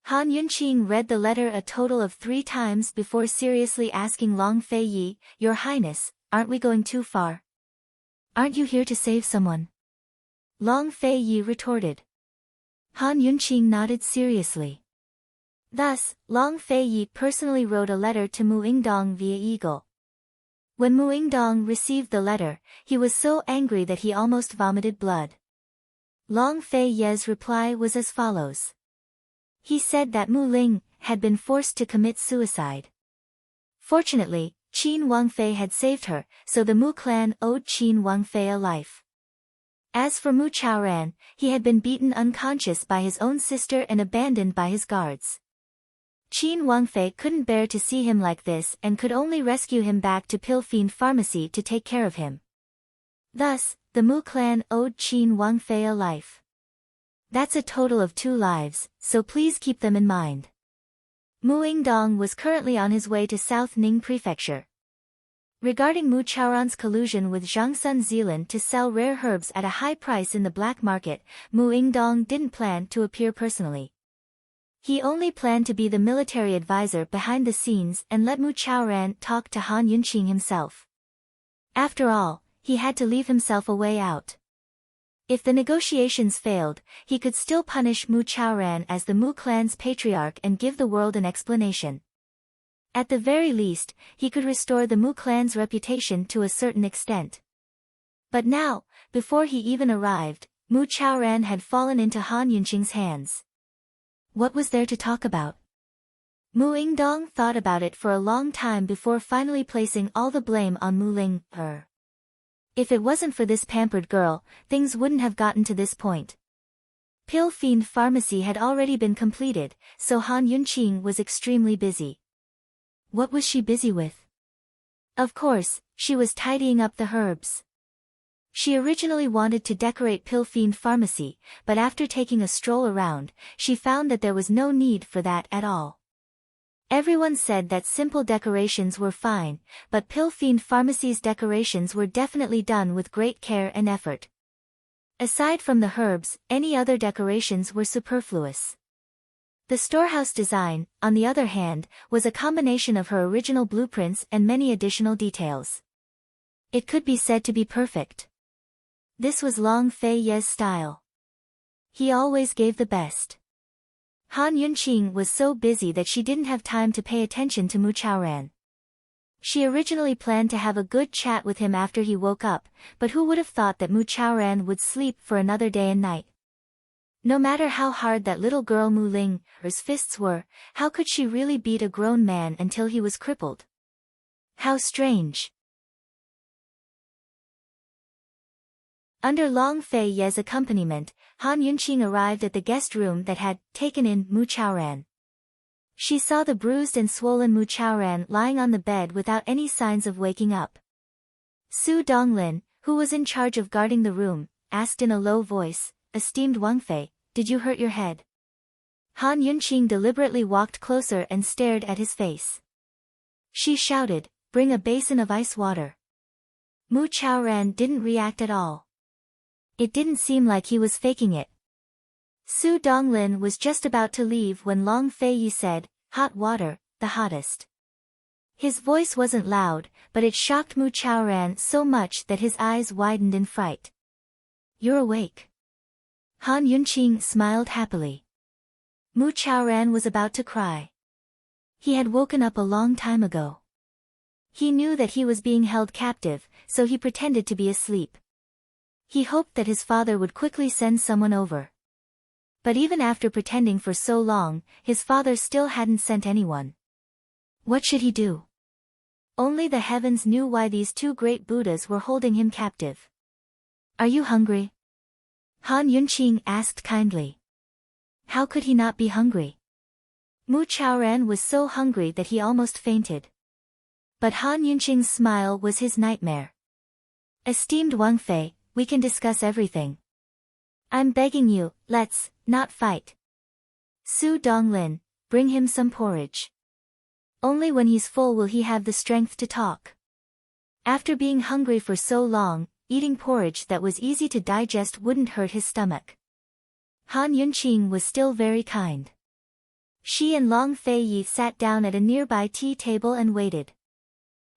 Han Yunqing read the letter a total of 3 times before seriously asking Long Fei Yi, Your Highness, aren't we going too far? Aren't you here to save someone? Long Fei Yi retorted. Han Yunqing nodded seriously. Thus, Long Fei Yi personally wrote a letter to Mu Yingdong via Eagle. When Mu Yingdong received the letter, he was so angry that he almost vomited blood. Long Fei Yi's reply was as follows. He said that Mu Ling had been forced to commit suicide. Fortunately, Qin Wangfei had saved her, so the Mu clan owed Qin Wangfei a life. As for Mu Chaoran, he had been beaten unconscious by his own sister and abandoned by his guards. Qin Wangfei couldn't bear to see him like this and could only rescue him back to Pill Fiend Pharmacy to take care of him. Thus, the Mu clan owed Qin Wangfei a life. That's a total of 2 lives, so please keep them in mind. Mu Yingdong was currently on his way to South Ning Prefecture. Regarding Mu Chaoran's collusion with Zhangsun Zealand to sell rare herbs at a high price in the black market, Mu Yingdong didn't plan to appear personally. He only planned to be the military advisor behind the scenes and let Mu Chaoran talk to Han Yunqing himself. After all, he had to leave himself a way out. If the negotiations failed, he could still punish Mu Chaoran as the Mu clan's patriarch and give the world an explanation. At the very least, he could restore the Mu clan's reputation to a certain extent. But now, before he even arrived, Mu Chaoran had fallen into Han Yunqing's hands. What was there to talk about? Mu Yingdong thought about it for a long time before finally placing all the blame on Mu Ling, her. If it wasn't for this pampered girl, things wouldn't have gotten to this point. Pill Fiend Pharmacy had already been completed, so Han Yunqing was extremely busy. What was she busy with? Of course, she was tidying up the herbs. She originally wanted to decorate Pill Fiend Pharmacy, but after taking a stroll around, she found that there was no need for that at all. Everyone said that simple decorations were fine, but Pill Fiend Pharmacy's decorations were definitely done with great care and effort. Aside from the herbs, any other decorations were superfluous. The storehouse design, on the other hand, was a combination of her original blueprints and many additional details. It could be said to be perfect. This was Long Fei Ye's style. He always gave the best. Han Yunqing was so busy that she didn't have time to pay attention to Mu Chaoran. She originally planned to have a good chat with him after he woke up, but who would have thought that Mu Chaoran would sleep for another day and night? No matter how hard that little girl Mu Ling's fists were, how could she really beat a grown man until he was crippled? How strange. Under Long Fei Ye's accompaniment, Han Yunqing arrived at the guest room that had taken in Mu Chaoran. She saw the bruised and swollen Mu Chaoran lying on the bed without any signs of waking up. Su Donglin, who was in charge of guarding the room, asked in a low voice, "Esteemed Wangfei, did you hurt your head?" Han Yunqing deliberately walked closer and stared at his face. She shouted, "Bring a basin of ice water." Mu Chaoran didn't react at all. It didn't seem like he was faking it. Su Donglin was just about to leave when Long Fei Yi said, "Hot water, the hottest." His voice wasn't loud, but it shocked Mu Chaoran so much that his eyes widened in fright. "You're awake." Han Yunqing smiled happily. Mu Chaoran was about to cry. He had woken up a long time ago. He knew that he was being held captive, so he pretended to be asleep. He hoped that his father would quickly send someone over. But even after pretending for so long, his father still hadn't sent anyone. What should he do? Only the heavens knew why these 2 great Buddhas were holding him captive. "Are you hungry?" Han Yunqing asked kindly. How could he not be hungry? Mu Chaoran was so hungry that he almost fainted. But Han Yunqing's smile was his nightmare. "Esteemed Wangfei, we can discuss everything. I'm begging you, let's not fight. Su Donglin, bring him some porridge. Only when he's full will he have the strength to talk." After being hungry for so long, eating porridge that was easy to digest wouldn't hurt his stomach. Han Yunqing was still very kind. She and Long Fei Yi sat down at a nearby tea table and waited.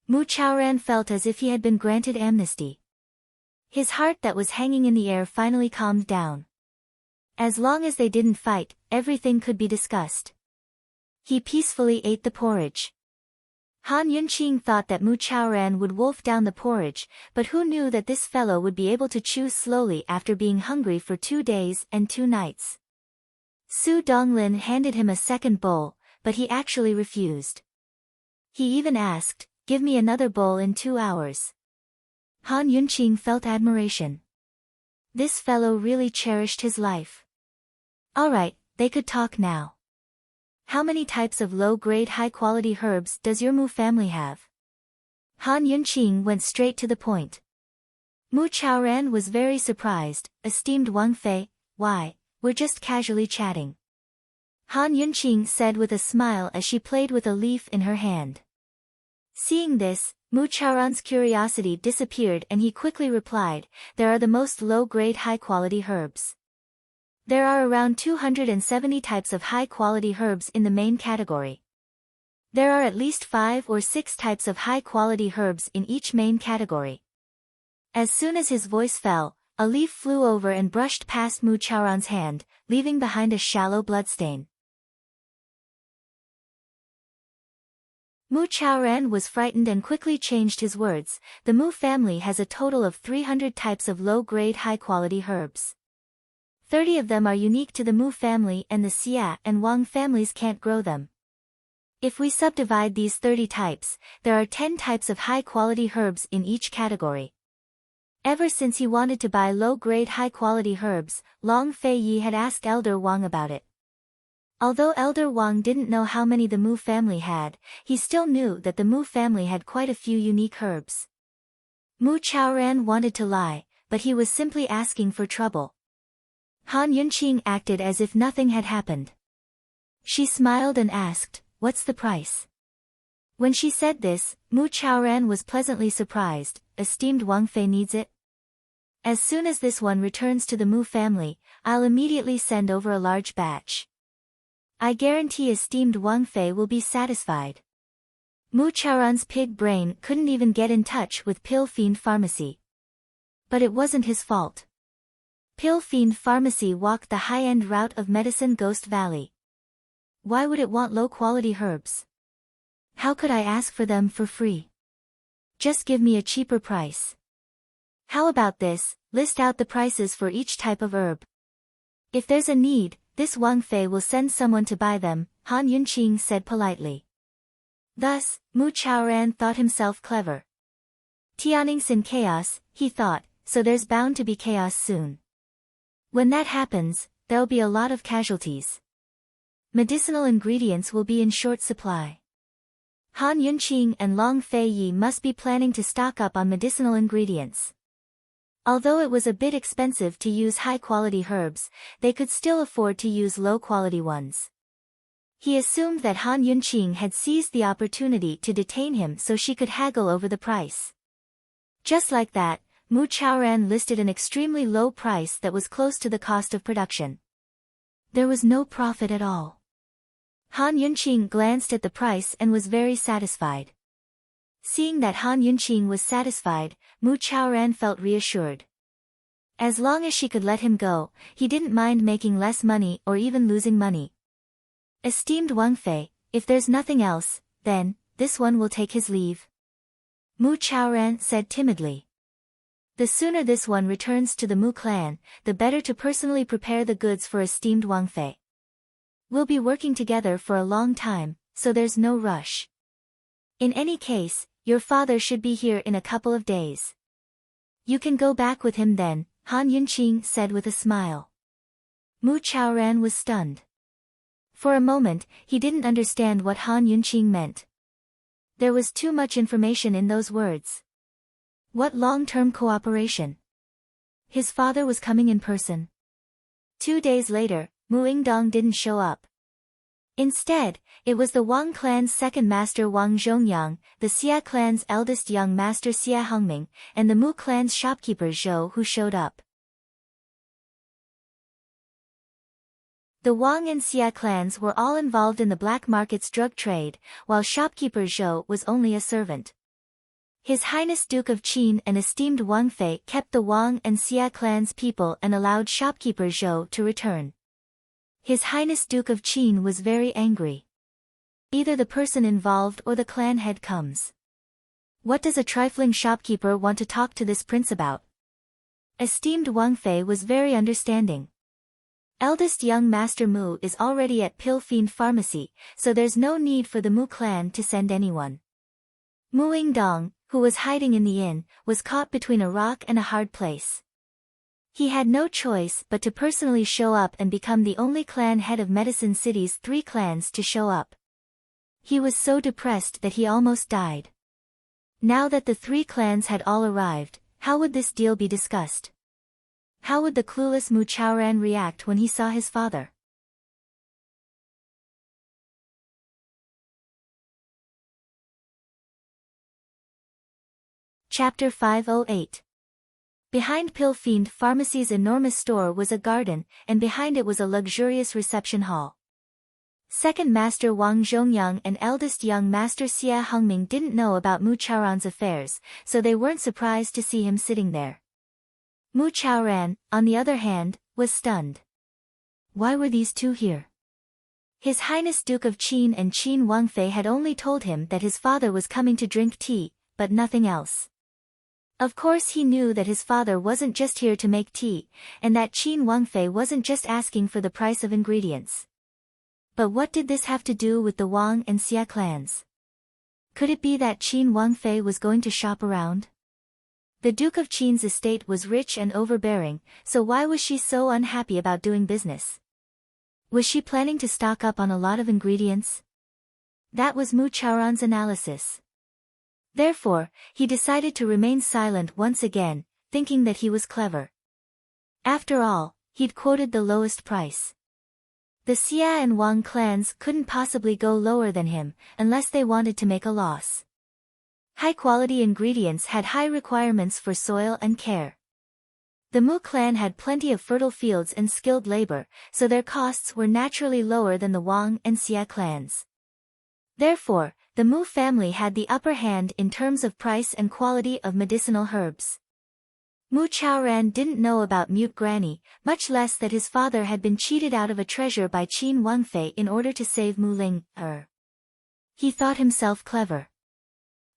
Mu Chaoran felt as if he had been granted amnesty. His heart that was hanging in the air finally calmed down. As long as they didn't fight, everything could be discussed. He peacefully ate the porridge. Han Yunqing thought that Mu Chaoran would wolf down the porridge, but who knew that this fellow would be able to chew slowly after being hungry for 2 days and 2 nights. Su Donglin handed him a second bowl, but he actually refused. He even asked, "Give me another bowl in 2 hours." Han Yunqing felt admiration. This fellow really cherished his life. Alright, they could talk now. How many types of low-grade high-quality herbs does your Mu family have? Han Yunqing went straight to the point. Mu Chaoran was very surprised. Esteemed Wang Fei, why, we're just casually chatting. Han Yunqing said with a smile as she played with a leaf in her hand. Seeing this, Mu Chaoran's curiosity disappeared and he quickly replied, there are the most low-grade high-quality herbs. There are around 270 types of high-quality herbs in the main category. There are at least 5 or 6 types of high-quality herbs in each main category. As soon as his voice fell, a leaf flew over and brushed past Mu Chaoran's hand, leaving behind a shallow bloodstain. Mu Chaoran was frightened and quickly changed his words. The Mu family has a total of 300 types of low-grade high-quality herbs. 30 of them are unique to the Mu family and the Xia and Wang families can't grow them. If we subdivide these 30 types, there are 10 types of high-quality herbs in each category. Ever since he wanted to buy low-grade high-quality herbs, Long Fei Yi had asked Elder Wang about it. Although Elder Wang didn't know how many the Mu family had, he still knew that the Mu family had quite a few unique herbs. Mu Chaoran wanted to lie, but he was simply asking for trouble. Han Yunqing acted as if nothing had happened. She smiled and asked, "What's the price?" When she said this, Mu Chaoran was pleasantly surprised. Esteemed Wang Fei needs it? As soon as this one returns to the Mu family, I'll immediately send over a large batch. I guarantee esteemed Wang Fei will be satisfied. Mu Chaoran's pig brain couldn't even get in touch with Pill Fiend Pharmacy. But it wasn't his fault. Pill Fiend Pharmacy walked the high-end route of Medicine Ghost Valley. Why would it want low-quality herbs? How could I ask for them for free? Just give me a cheaper price. How about this, list out the prices for each type of herb. If there's a need, this Wang Fei will send someone to buy them, Han Yunqing said politely. Thus, Mu Chaoran thought himself clever. Tianning's in chaos, he thought, so there's bound to be chaos soon. When that happens, there'll be a lot of casualties. Medicinal ingredients will be in short supply. Han Yunqing and Long Fei Yi must be planning to stock up on medicinal ingredients. Although it was a bit expensive to use high-quality herbs, they could still afford to use low-quality ones. He assumed that Han Yunqing had seized the opportunity to detain him so she could haggle over the price. Just like that, Mu Chaoran listed an extremely low price that was close to the cost of production. There was no profit at all. Han Yunqing glanced at the price and was very satisfied. Seeing that Han Yunqing was satisfied, Mu Chaoran felt reassured. As long as she could let him go, he didn't mind making less money or even losing money. Esteemed Wang Fei, if there's nothing else, then, this one will take his leave. Mu Chaoran said timidly. The sooner this one returns to the Mu clan, the better to personally prepare the goods for esteemed Wang Fei. We'll be working together for a long time, so there's no rush. In any case, your father should be here in a couple of days. You can go back with him then, Han Yunqing said with a smile. Mu Chaoran was stunned. For a moment, he didn't understand what Han Yunqing meant. There was too much information in those words. What long-term cooperation? His father was coming in person. 2 days later, Mu Yingdong didn't show up. Instead, it was the Wang clan's second master Wang Zhongyang, the Xia clan's eldest young master Xia Hongming, and the Mu clan's shopkeeper Zhou who showed up. The Wang and Xia clans were all involved in the black market's drug trade, while shopkeeper Zhou was only a servant. His Highness Duke of Qin and esteemed Wang Fei kept the Wang and Xia clans people and allowed shopkeeper Zhou to return. His Highness Duke of Qin was very angry. Either the person involved or the clan head comes. What does a trifling shopkeeper want to talk to this prince about? Esteemed Wang Fei was very understanding. Eldest young Master Mu is already at Pill Fiend Pharmacy, so there's no need for the Mu clan to send anyone. Mu Yingdong, who was hiding in the inn, was caught between a rock and a hard place. He had no choice but to personally show up and become the only clan head of Medicine City's 3 clans to show up. He was so depressed that he almost died. Now that the 3 clans had all arrived, how would this deal be discussed? How would the clueless Mu Chaoran react when he saw his father? Chapter 508. Behind Pill Fiend Pharmacy's enormous store was a garden, and behind it was a luxurious reception hall. Second Master Wang Zhongyang and eldest young Master Xia Hongming didn't know about Mu Chaoran's affairs, so they weren't surprised to see him sitting there. Mu Chaoran, on the other hand, was stunned. Why were these two here? His Highness Duke of Qin and Qin Wangfei had only told him that his father was coming to drink tea, but nothing else. Of course he knew that his father wasn't just here to make tea, and that Qin Wangfei wasn't just asking for the price of ingredients. But what did this have to do with the Wang and Xia clans? Could it be that Qin Wangfei was going to shop around? The Duke of Qin's estate was rich and overbearing, so why was she so unhappy about doing business? Was she planning to stock up on a lot of ingredients? That was Mu Chaoran's analysis. Therefore, he decided to remain silent once again, thinking that he was clever. After all, he'd quoted the lowest price. The Xia and Wang clans couldn't possibly go lower than him, unless they wanted to make a loss. High-quality ingredients had high requirements for soil and care. The Mu clan had plenty of fertile fields and skilled labor, so their costs were naturally lower than the Wang and Xia clans. Therefore, the Mu family had the upper hand in terms of price and quality of medicinal herbs. Mu Chaoran didn't know about Mute Granny, much less that his father had been cheated out of a treasure by Qin Wangfei in order to save Mu Ling. He thought himself clever.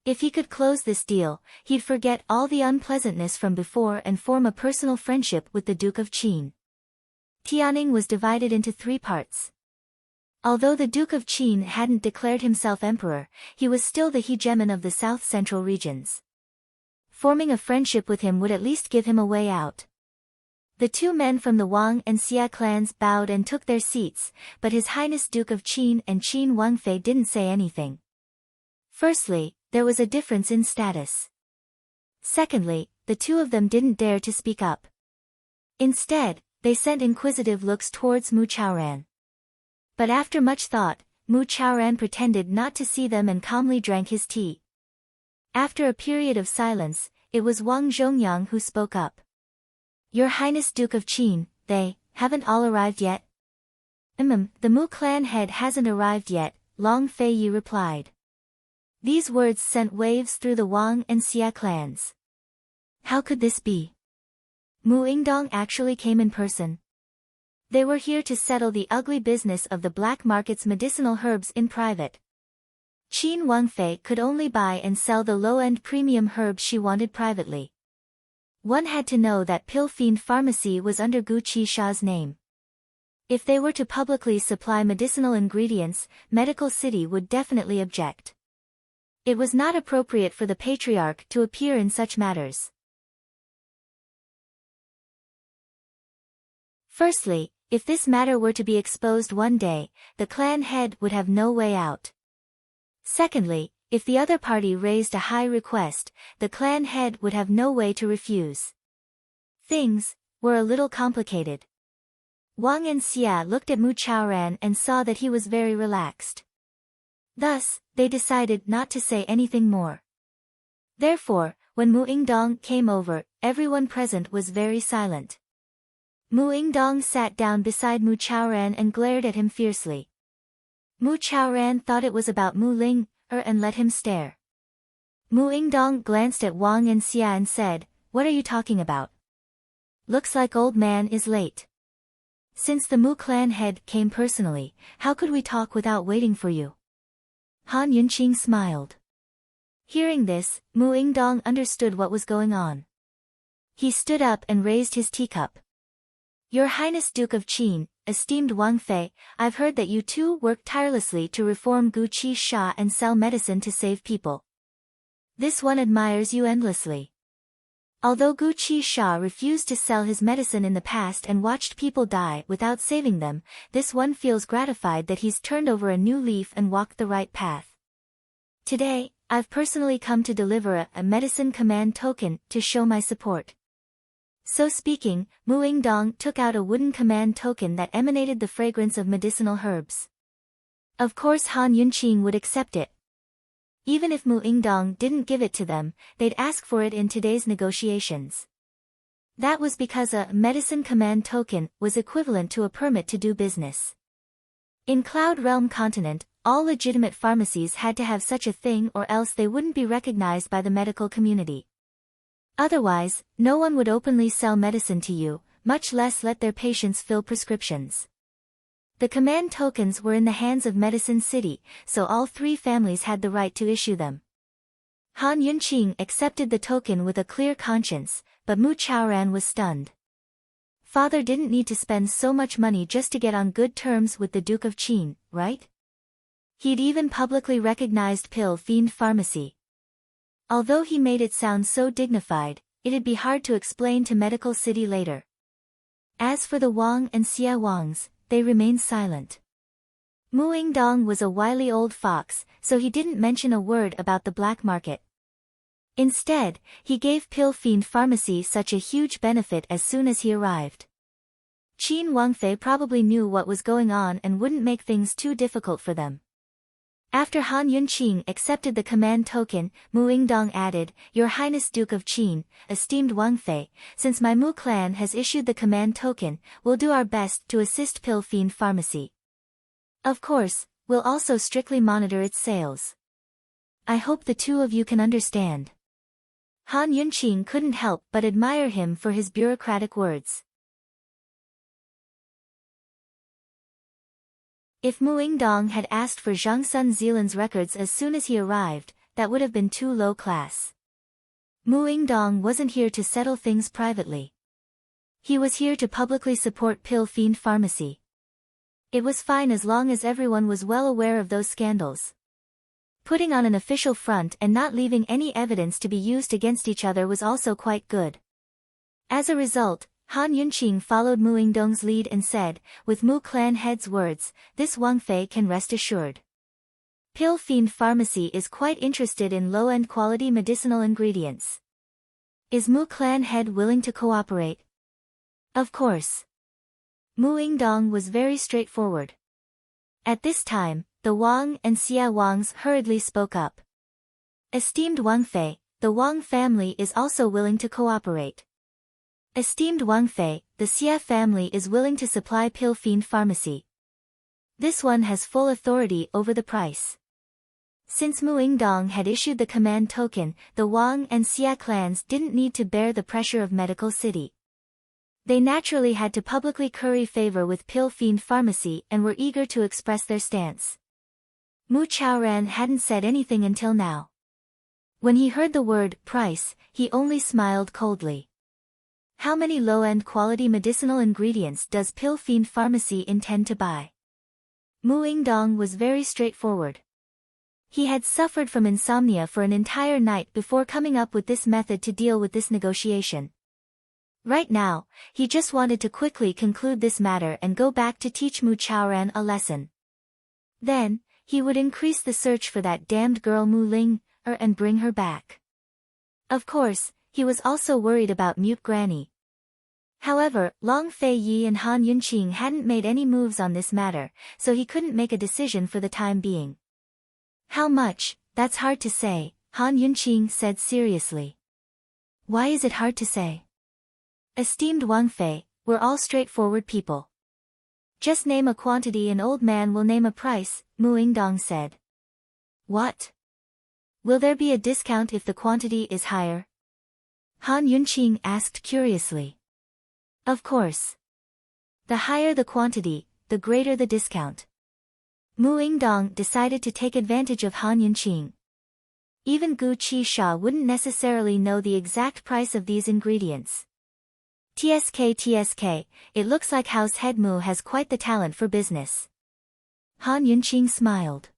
If he could close this deal, he'd forget all the unpleasantness from before and form a personal friendship with the Duke of Qin. Tianning was divided into 3 parts. Although the Duke of Qin hadn't declared himself emperor, he was still the hegemon of the south-central regions. Forming a friendship with him would at least give him a way out. The 2 men from the Wang and Xia clans bowed and took their seats, but His Highness Duke of Qin and Qin Wangfei didn't say anything. Firstly, there was a difference in status. Secondly, the 2 of them didn't dare to speak up. Instead, they sent inquisitive looks towards Mu Chaoran. But after much thought, Mu Chaoran pretended not to see them and calmly drank his tea. After a period of silence, it was Wang Zhongyang who spoke up. Your Highness Duke of Qin, they haven't all arrived yet? The Mu clan head hasn't arrived yet, Long Fei Yi replied. These words sent waves through the Wang and Xia clans. How could this be? Mu Yingdong actually came in person. They were here to settle the ugly business of the black market's medicinal herbs in private. Qin Wangfei could only buy and sell the low-end premium herbs she wanted privately. One had to know that Pill Fiend Pharmacy was under Gu Qisha's name. If they were to publicly supply medicinal ingredients, Medical City would definitely object. It was not appropriate for the patriarch to appear in such matters. Firstly, if this matter were to be exposed one day, the clan head would have no way out. Secondly, if the other party raised a high request, the clan head would have no way to refuse. Things were a little complicated. Wang and Xia looked at Mu Chaoran and saw that he was very relaxed. Thus, they decided not to say anything more. Therefore, when Mu Yingdong came over, everyone present was very silent. Mu Yingdong sat down beside Mu Chaoran and glared at him fiercely. Mu Chaoran thought it was about Mu Ling, and let him stare. Mu Yingdong glanced at Wang and Xia and said, "What are you talking about? Looks like old man is late. Since the Mu clan head came personally, how could we talk without waiting for you?" Han Yunqing smiled. Hearing this, Mu Yingdong understood what was going on. He stood up and raised his teacup. Your Highness Duke of Qin, esteemed Wang Fei, I've heard that you two work tirelessly to reform Gu Qi Sha and sell medicine to save people. This one admires you endlessly. Although Gu Qi Sha refused to sell his medicine in the past and watched people die without saving them, this one feels gratified that he's turned over a new leaf and walked the right path. Today, I've personally come to deliver a medicine command token to show my support. So speaking, Mu Yingdong took out a wooden command token that emanated the fragrance of medicinal herbs. Of course Han Yunqing would accept it. Even if Mu Yingdong didn't give it to them, they'd ask for it in today's negotiations. That was because a medicine command token was equivalent to a permit to do business. In Cloud Realm continent, all legitimate pharmacies had to have such a thing or else they wouldn't be recognized by the medical community. Otherwise, no one would openly sell medicine to you, much less let their patients fill prescriptions. The command tokens were in the hands of Medicine City, so all three families had the right to issue them. Han Yunqing accepted the token with a clear conscience, but Mu Chaoran was stunned. Father didn't need to spend so much money just to get on good terms with the Duke of Qin, right? He'd even publicly recognized Pill Fiend Pharmacy. Although he made it sound so dignified, it'd be hard to explain to Medical City later. As for the Wang and Xia Wangs, they remained silent. Mu Yingdong was a wily old fox, so he didn't mention a word about the black market. Instead, he gave Pill Fiend Pharmacy such a huge benefit as soon as he arrived. Qin Wangfei probably knew what was going on and wouldn't make things too difficult for them. After Han Yunqing accepted the command token, Mu Yingdong added, "Your Highness Duke of Qin, esteemed Wangfei, since my Mu clan has issued the command token, we'll do our best to assist Pill Fiend Pharmacy. Of course, we'll also strictly monitor its sales. I hope the two of you can understand." Han Yunqing couldn't help but admire him for his bureaucratic words. If Mu Yingdong had asked for Zhang Sun Zealand's records as soon as he arrived, that would have been too low class. Mu Yingdong wasn't here to settle things privately. He was here to publicly support Pill Fiend Pharmacy. It was fine as long as everyone was well aware of those scandals. Putting on an official front and not leaving any evidence to be used against each other was also quite good. As a result, Han Yunqing followed Mu Yingdong's lead and said, with Mu clan head's words, "This Wangfei can rest assured. Pill Fiend Pharmacy is quite interested in low-end quality medicinal ingredients. Is Mu clan head willing to cooperate?" Of course. Mu Yingdong was very straightforward. At this time, the Wang and Xia Wangs hurriedly spoke up. "Esteemed Wangfei, the Wang family is also willing to cooperate. Esteemed Wangfei, the Xia family is willing to supply Pill Fiend Pharmacy. This one has full authority over the price." Since Mu Yingdong had issued the command token, the Wang and Xia clans didn't need to bear the pressure of Medical City. They naturally had to publicly curry favor with Pill Fiend Pharmacy and were eager to express their stance. Mu Chaoran hadn't said anything until now. When he heard the word price, he only smiled coldly. How many low-end quality medicinal ingredients does Pill Fiend Pharmacy intend to buy? Mu Yingdong was very straightforward. He had suffered from insomnia for an entire night before coming up with this method to deal with this negotiation. Right now, he just wanted to quickly conclude this matter and go back to teach Mu Chaoran a lesson. Then, he would increase the search for that damned girl Mu Ling, and bring her back. Of course, he was also worried about Mute Granny. However, Long Fei Yi and Han Yunqing hadn't made any moves on this matter, so he couldn't make a decision for the time being. "How much, that's hard to say," Han Yunqing said seriously. "Why is it hard to say?" "Esteemed Wangfei, we're all straightforward people. Just name a quantity and old man will name a price," Mu Yingdong said. "What? Will there be a discount if the quantity is higher?" Han Yunqing asked curiously. "Of course. The higher the quantity, the greater the discount." Mu Yingdong decided to take advantage of Han Yunqing. Even Gu Qi Sha wouldn't necessarily know the exact price of these ingredients. TSK, it looks like House Head Mu has quite the talent for business." Han Yunqing smiled.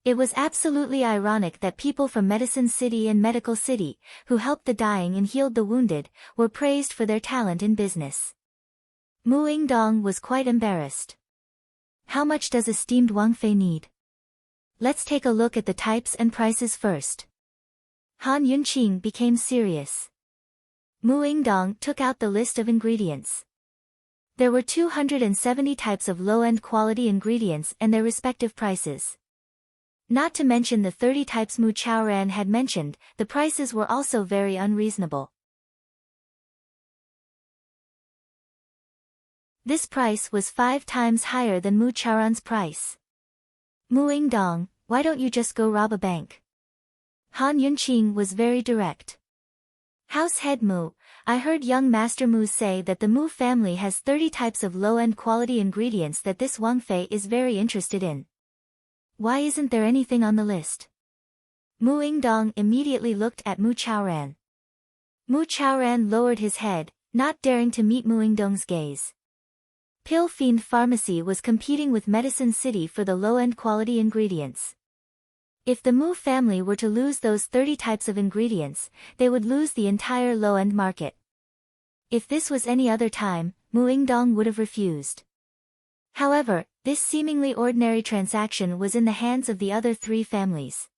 It was absolutely ironic that people from Medicine City and Medical City, who helped the dying and healed the wounded, were praised for their talent in business. Mu Yingdong was quite embarrassed. How much does esteemed Wang Fei need? Let's take a look at the types and prices first. Han Yunqing became serious. Mu Yingdong took out the list of ingredients. There were 270 types of low-end quality ingredients and their respective prices. Not to mention the 30 types Mu Chaoran had mentioned, the prices were also very unreasonable. This price was 5 times higher than Mu Chaoran's price. Mu Yingdong, why don't you just go rob a bank? Han Yunqing was very direct. House head Mu, I heard young Master Mu say that the Mu family has 30 types of low-end quality ingredients that this Wang Fei is very interested in. Why isn't there anything on the list? Mu Yingdong immediately looked at Mu Chaoran. Mu Chaoran lowered his head, not daring to meet Mu Yingdong's gaze. Pill Fiend Pharmacy was competing with Medicine City for the low-end quality ingredients. If the Mu family were to lose those 30 types of ingredients, they would lose the entire low-end market. If this was any other time, Mu Yingdong would have refused. However, this seemingly ordinary transaction was in the hands of the other 3 families.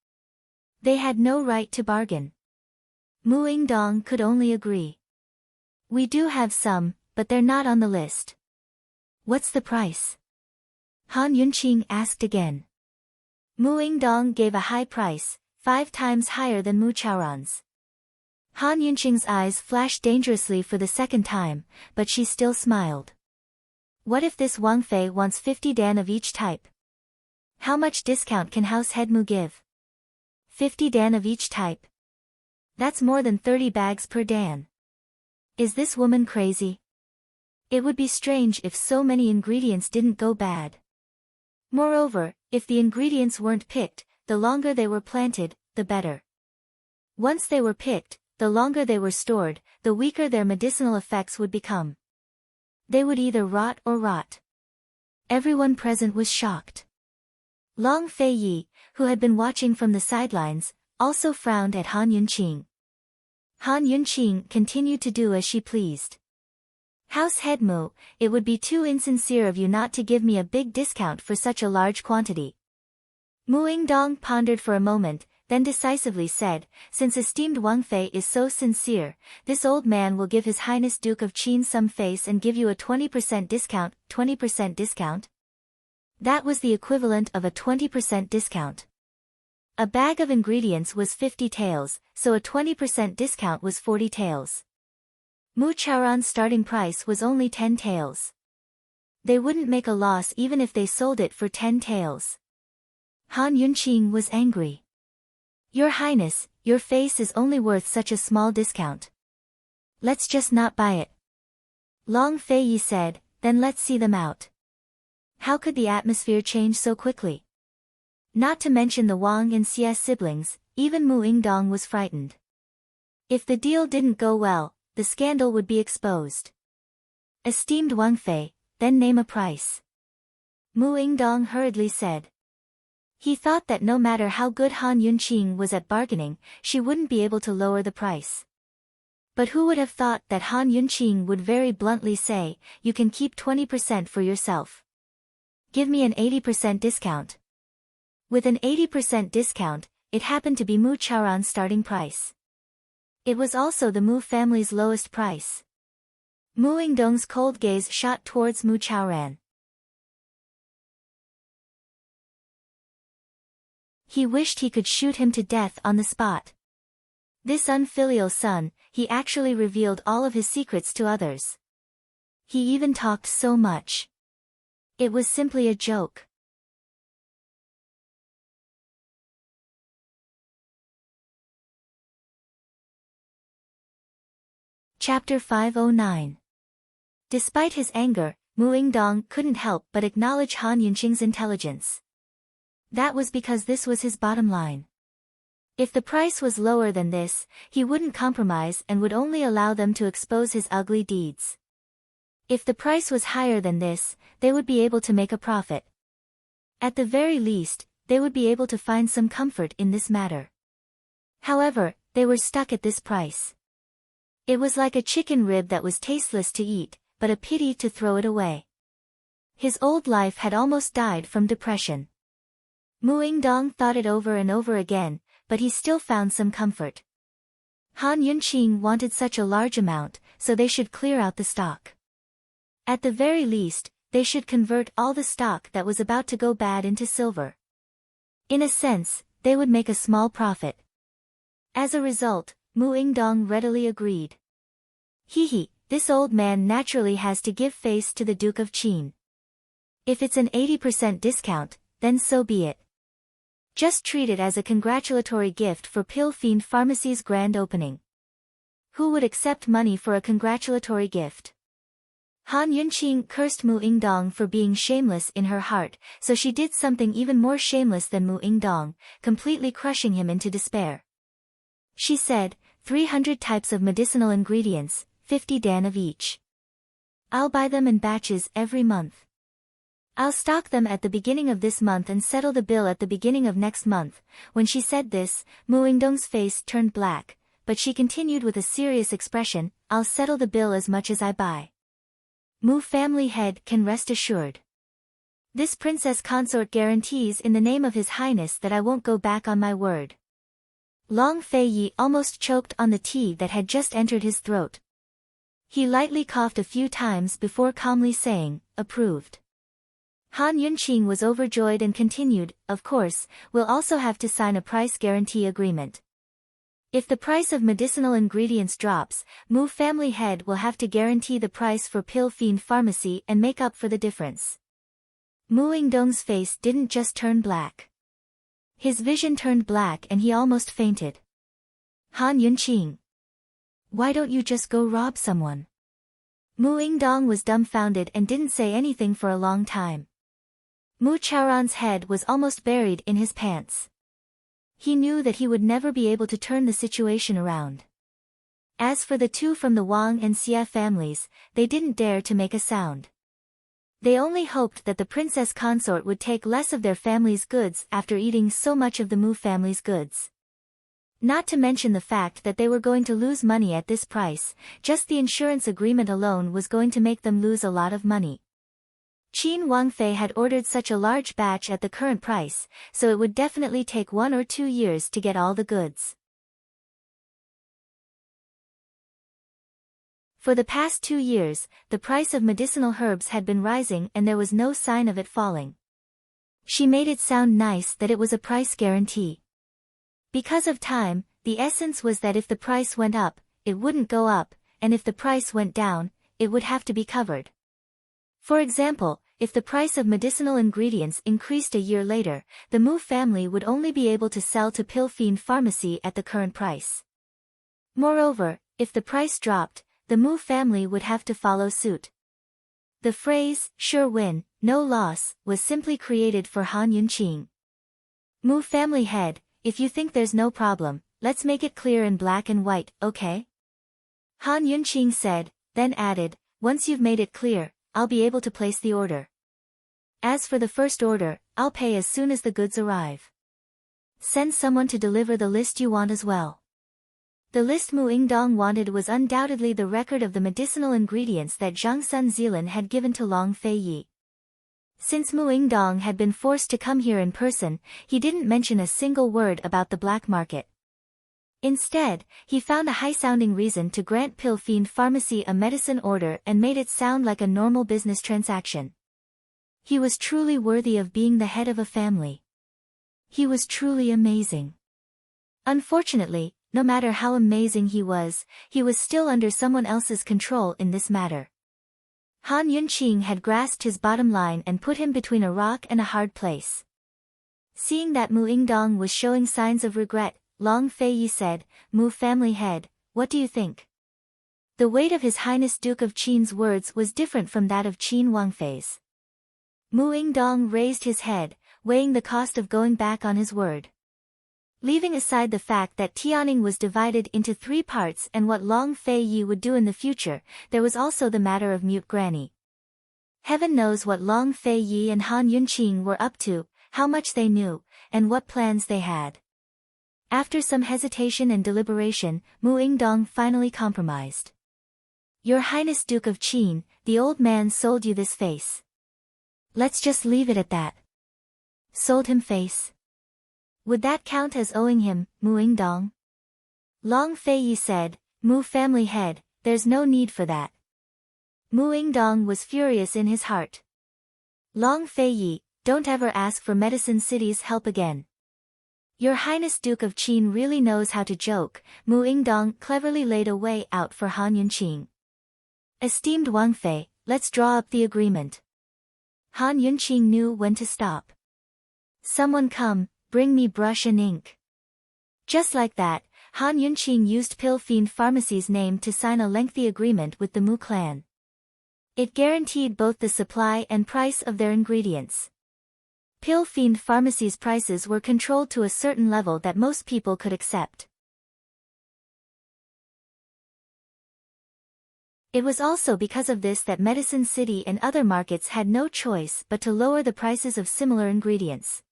They had no right to bargain. Mu Yingdong could only agree. We do have some, but they're not on the list. What's the price? Han Yunqing asked again. Mu Yingdong gave a high price, 5 times higher than Mu Chaoran's. Han Yunqing's eyes flashed dangerously for the second time, but she still smiled. What if this Wang Fei wants 50 dan of each type? How much discount can House Head Mu give? 50 dan of each type. That's more than 30 bags per dan. Is this woman crazy? It would be strange if so many ingredients didn't go bad. Moreover, if the ingredients weren't picked, the longer they were planted, the better. Once they were picked, the longer they were stored, the weaker their medicinal effects would become. They would either rot or rot. Everyone present was shocked. Long Fei Yi, who had been watching from the sidelines, also frowned at Han Yunqing. Han Yunqing continued to do as she pleased. House Head Mu, it would be too insincere of you not to give me a big discount for such a large quantity. Mu Yingdong pondered for a moment, then decisively said, since esteemed Wang Fei is so sincere, this old man will give His Highness Duke of Qin some face and give you a 20% discount. 20% discount? That was the equivalent of a 20% discount. A bag of ingredients was 50 taels, so a 20% discount was 40 taels. Mu Chaoran's starting price was only 10 taels. They wouldn't make a loss even if they sold it for 10 taels. Han Yunqing was angry. Your Highness, your face is only worth such a small discount. Let's just not buy it. Long Fei Yi said, then let's see them out. How could the atmosphere change so quickly? Not to mention the Wang and Xie siblings, even Mu Yingdong was frightened. If the deal didn't go well, the scandal would be exposed. Esteemed Wang Fei, then name a price. Mu Yingdong hurriedly said. He thought that no matter how good Han Yunqing was at bargaining, she wouldn't be able to lower the price. But who would have thought that Han Yunqing would very bluntly say, you can keep 20% for yourself. Give me an 80% discount. With an 80% discount, it happened to be Mu Chaoran's starting price. It was also the Mu family's lowest price. Mu Yingdong's cold gaze shot towards Mu Chaoran. He wished he could shoot him to death on the spot. This unfilial son, he actually revealed all of his secrets to others. He even talked so much. It was simply a joke. Chapter 509. Despite his anger, Mu Yingdong couldn't help but acknowledge Han Yunqing's intelligence. That was because this was his bottom line. If the price was lower than this, he wouldn't compromise and would only allow them to expose his ugly deeds. If the price was higher than this, they would be able to make a profit. At the very least, they would be able to find some comfort in this matter. However, they were stuck at this price. It was like a chicken rib that was tasteless to eat, but a pity to throw it away. His old life had almost died from depression. Muingdong thought it over and over again, but he still found some comfort. Han Yunqing wanted such a large amount, so they should clear out the stock. At the very least, they should convert all the stock that was about to go bad into silver. In a sense, they would make a small profit. As a result, Muingdong readily agreed. Hehe, this old man naturally has to give face to the Duke of Qin. If it's an 80% discount, then so be it. Just treat it as a congratulatory gift for Pill Fiend Pharmacy's grand opening. Who would accept money for a congratulatory gift? Han Yunqing cursed Muingdong for being shameless in her heart, so she did something even more shameless than Muingdong, completely crushing him into despair. She said, 300 types of medicinal ingredients, 50 dan of each. I'll buy them in batches every month. I'll stock them at the beginning of this month and settle the bill at the beginning of next month. When she said this, Muingdong's face turned black, but she continued with a serious expression, I'll settle the bill as much as I buy. Mu family head can rest assured. This princess consort guarantees in the name of His Highness that I won't go back on my word. Long Fei Yi almost choked on the tea that had just entered his throat. He lightly coughed a few times before calmly saying, approved. Han Yunqing was overjoyed and continued, of course, we'll also have to sign a price guarantee agreement. If the price of medicinal ingredients drops, Mu family head will have to guarantee the price for Pill Fiend Pharmacy and make up for the difference. Muingdong's face didn't just turn black. His vision turned black and he almost fainted. Han Yunqing. Why don't you just go rob someone? Muingdong was dumbfounded and didn't say anything for a long time. Mu Chaoran's head was almost buried in his pants. He knew that he would never be able to turn the situation around. As for the two from the Wang and Xie families, they didn't dare to make a sound. They only hoped that the princess consort would take less of their family's goods after eating so much of the Mu family's goods. Not to mention the fact that they were going to lose money at this price, just the insurance agreement alone was going to make them lose a lot of money. Qin Wangfei had ordered such a large batch at the current price, so it would definitely take 1 or 2 years to get all the goods. For the past 2 years, the price of medicinal herbs had been rising and there was no sign of it falling. She made it sound nice that it was a price guarantee. Because of time, the essence was that if the price went up, it wouldn't go up, and if the price went down, it would have to be covered. For example, if the price of medicinal ingredients increased a year later, the Mu family would only be able to sell to Pill Fiend Pharmacy at the current price. Moreover, if the price dropped, the Mu family would have to follow suit. The phrase, sure win, no loss, was simply created for Han Yunqing. Mu family head, if you think there's no problem, let's make it clear in black and white, okay? Han Yunqing said, then added, once you've made it clear, I'll be able to place the order. As for the first order, I'll pay as soon as the goods arrive. Send someone to deliver the list you want as well. The list Muingdong wanted was undoubtedly the record of the medicinal ingredients that Zhang Sun Zilan had given to Long Fei Yi. Since Muingdong had been forced to come here in person, he didn't mention a single word about the black market. Instead, he found a high-sounding reason to grant Pill Fiend Pharmacy a medicine order and made it sound like a normal business transaction. He was truly worthy of being the head of a family. He was truly amazing. Unfortunately, no matter how amazing he was still under someone else's control in this matter. Han Yunqing had grasped his bottom line and put him between a rock and a hard place. Seeing that Muingdong was showing signs of regret, Long Fei Yi said, Mu family head, what do you think? The weight of His Highness Duke of Qin's words was different from that of Qin Wangfei's. Muingdong raised his head, weighing the cost of going back on his word. Leaving aside the fact that Tianning was divided into 3 parts and what Long Fei Yi would do in the future, there was also the matter of Mute Granny. Heaven knows what Long Fei Yi and Han Yunqing were up to, how much they knew, and what plans they had. After some hesitation and deliberation, Mu Yingdong finally compromised. Your Highness Duke of Qin, the old man sold you this face. Let's just leave it at that. Sold him face? Would that count as owing him, Mu Yingdong? Long Feiyi said, Mu family head, there's no need for that. Mu Yingdong was furious in his heart. Long Feiyi, don't ever ask for Medicine City's help again. Your Highness Duke of Qin really knows how to joke. Mu Yingdong cleverly laid a way out for Han Yunqing. Esteemed Wang Fei, let's draw up the agreement. Han Yunqing knew when to stop. Someone come, bring me brush and ink. Just like that, Han Yunqing used Pill Fiend Pharmacy's name to sign a lengthy agreement with the Mu clan. It guaranteed both the supply and price of their ingredients. Pill Fiend Pharmacy's prices were controlled to a certain level that most people could accept. It was also because of this that Medicine City and other markets had no choice but to lower the prices of similar ingredients.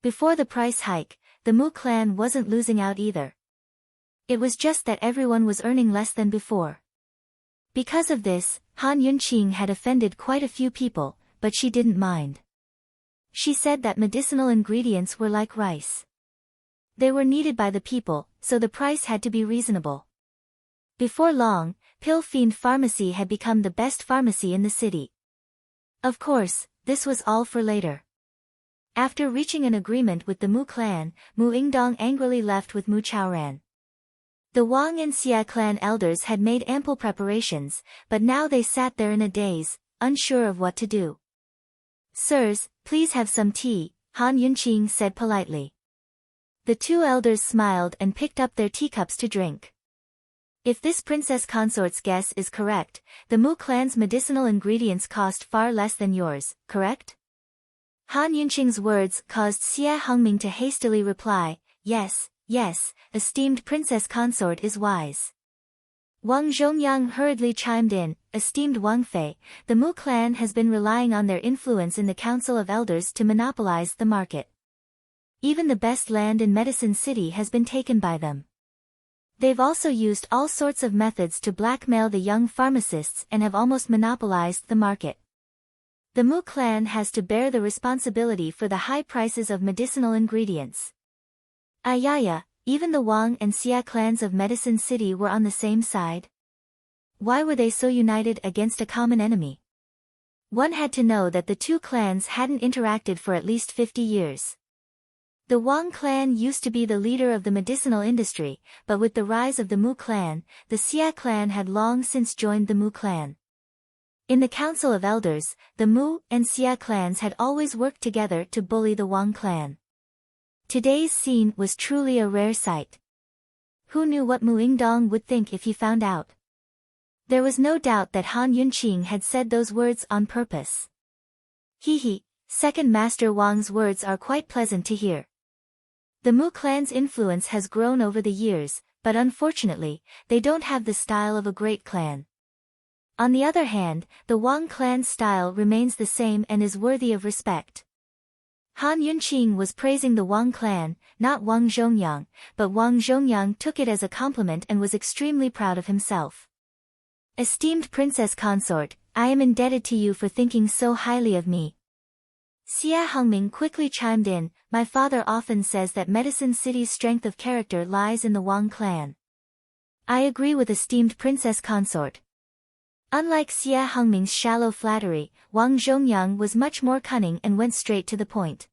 Before the price hike, the Mu clan wasn't losing out either. It was just that everyone was earning less than before. Because of this, Han Yunqing had offended quite a few people, but she didn't mind. She said that medicinal ingredients were like rice. They were needed by the people, so the price had to be reasonable. Before long, Pill Fiend Pharmacy had become the best pharmacy in the city. Of course, this was all for later. After reaching an agreement with the Mu clan, Mu Yingdong angrily left with Mu Chaoran. The Wang and Xia clan elders had made ample preparations, but now they sat there in a daze, unsure of what to do. Sirs, please have some tea, Han Yunqing said politely. The two elders smiled and picked up their teacups to drink. If this princess consort's guess is correct, the Mu clan's medicinal ingredients cost far less than yours, correct? Han Yunqing's words caused Xia Hongming to hastily reply, yes, yes, esteemed princess consort is wise. Wang Zhongyang hurriedly chimed in, esteemed Wang Fei, the Mu clan has been relying on their influence in the Council of Elders to monopolize the market. Even the best land in Medicine City has been taken by them. They've also used all sorts of methods to blackmail the young pharmacists and have almost monopolized the market. The Mu clan has to bear the responsibility for the high prices of medicinal ingredients. Ayaya, even the Wang and Xia clans of Medicine City were on the same side. Why were they so united against a common enemy? One had to know that the two clans hadn't interacted for at least 50 years. The Wang clan used to be the leader of the medicinal industry, but with the rise of the Mu clan, the Xia clan had long since joined the Mu clan. In the Council of Elders, the Mu and Xia clans had always worked together to bully the Wang clan. Today's scene was truly a rare sight. Who knew what Mu Yingdong would think if he found out? There was no doubt that Han Yunqing had said those words on purpose. He, Second Master Wang's words are quite pleasant to hear. The Mu clan's influence has grown over the years, but unfortunately, they don't have the style of a great clan. On the other hand, the Wang clan's style remains the same and is worthy of respect. Han Yunqing was praising the Wang clan, not Wang Zhongyang, but Wang Zhongyang took it as a compliment and was extremely proud of himself. Esteemed princess consort, I am indebted to you for thinking so highly of me. Xia Hongming quickly chimed in, my father often says that Medicine City's strength of character lies in the Wang clan. I agree with esteemed princess consort. Unlike Xia Hongming's shallow flattery, Wang Zhongyang was much more cunning and went straight to the point.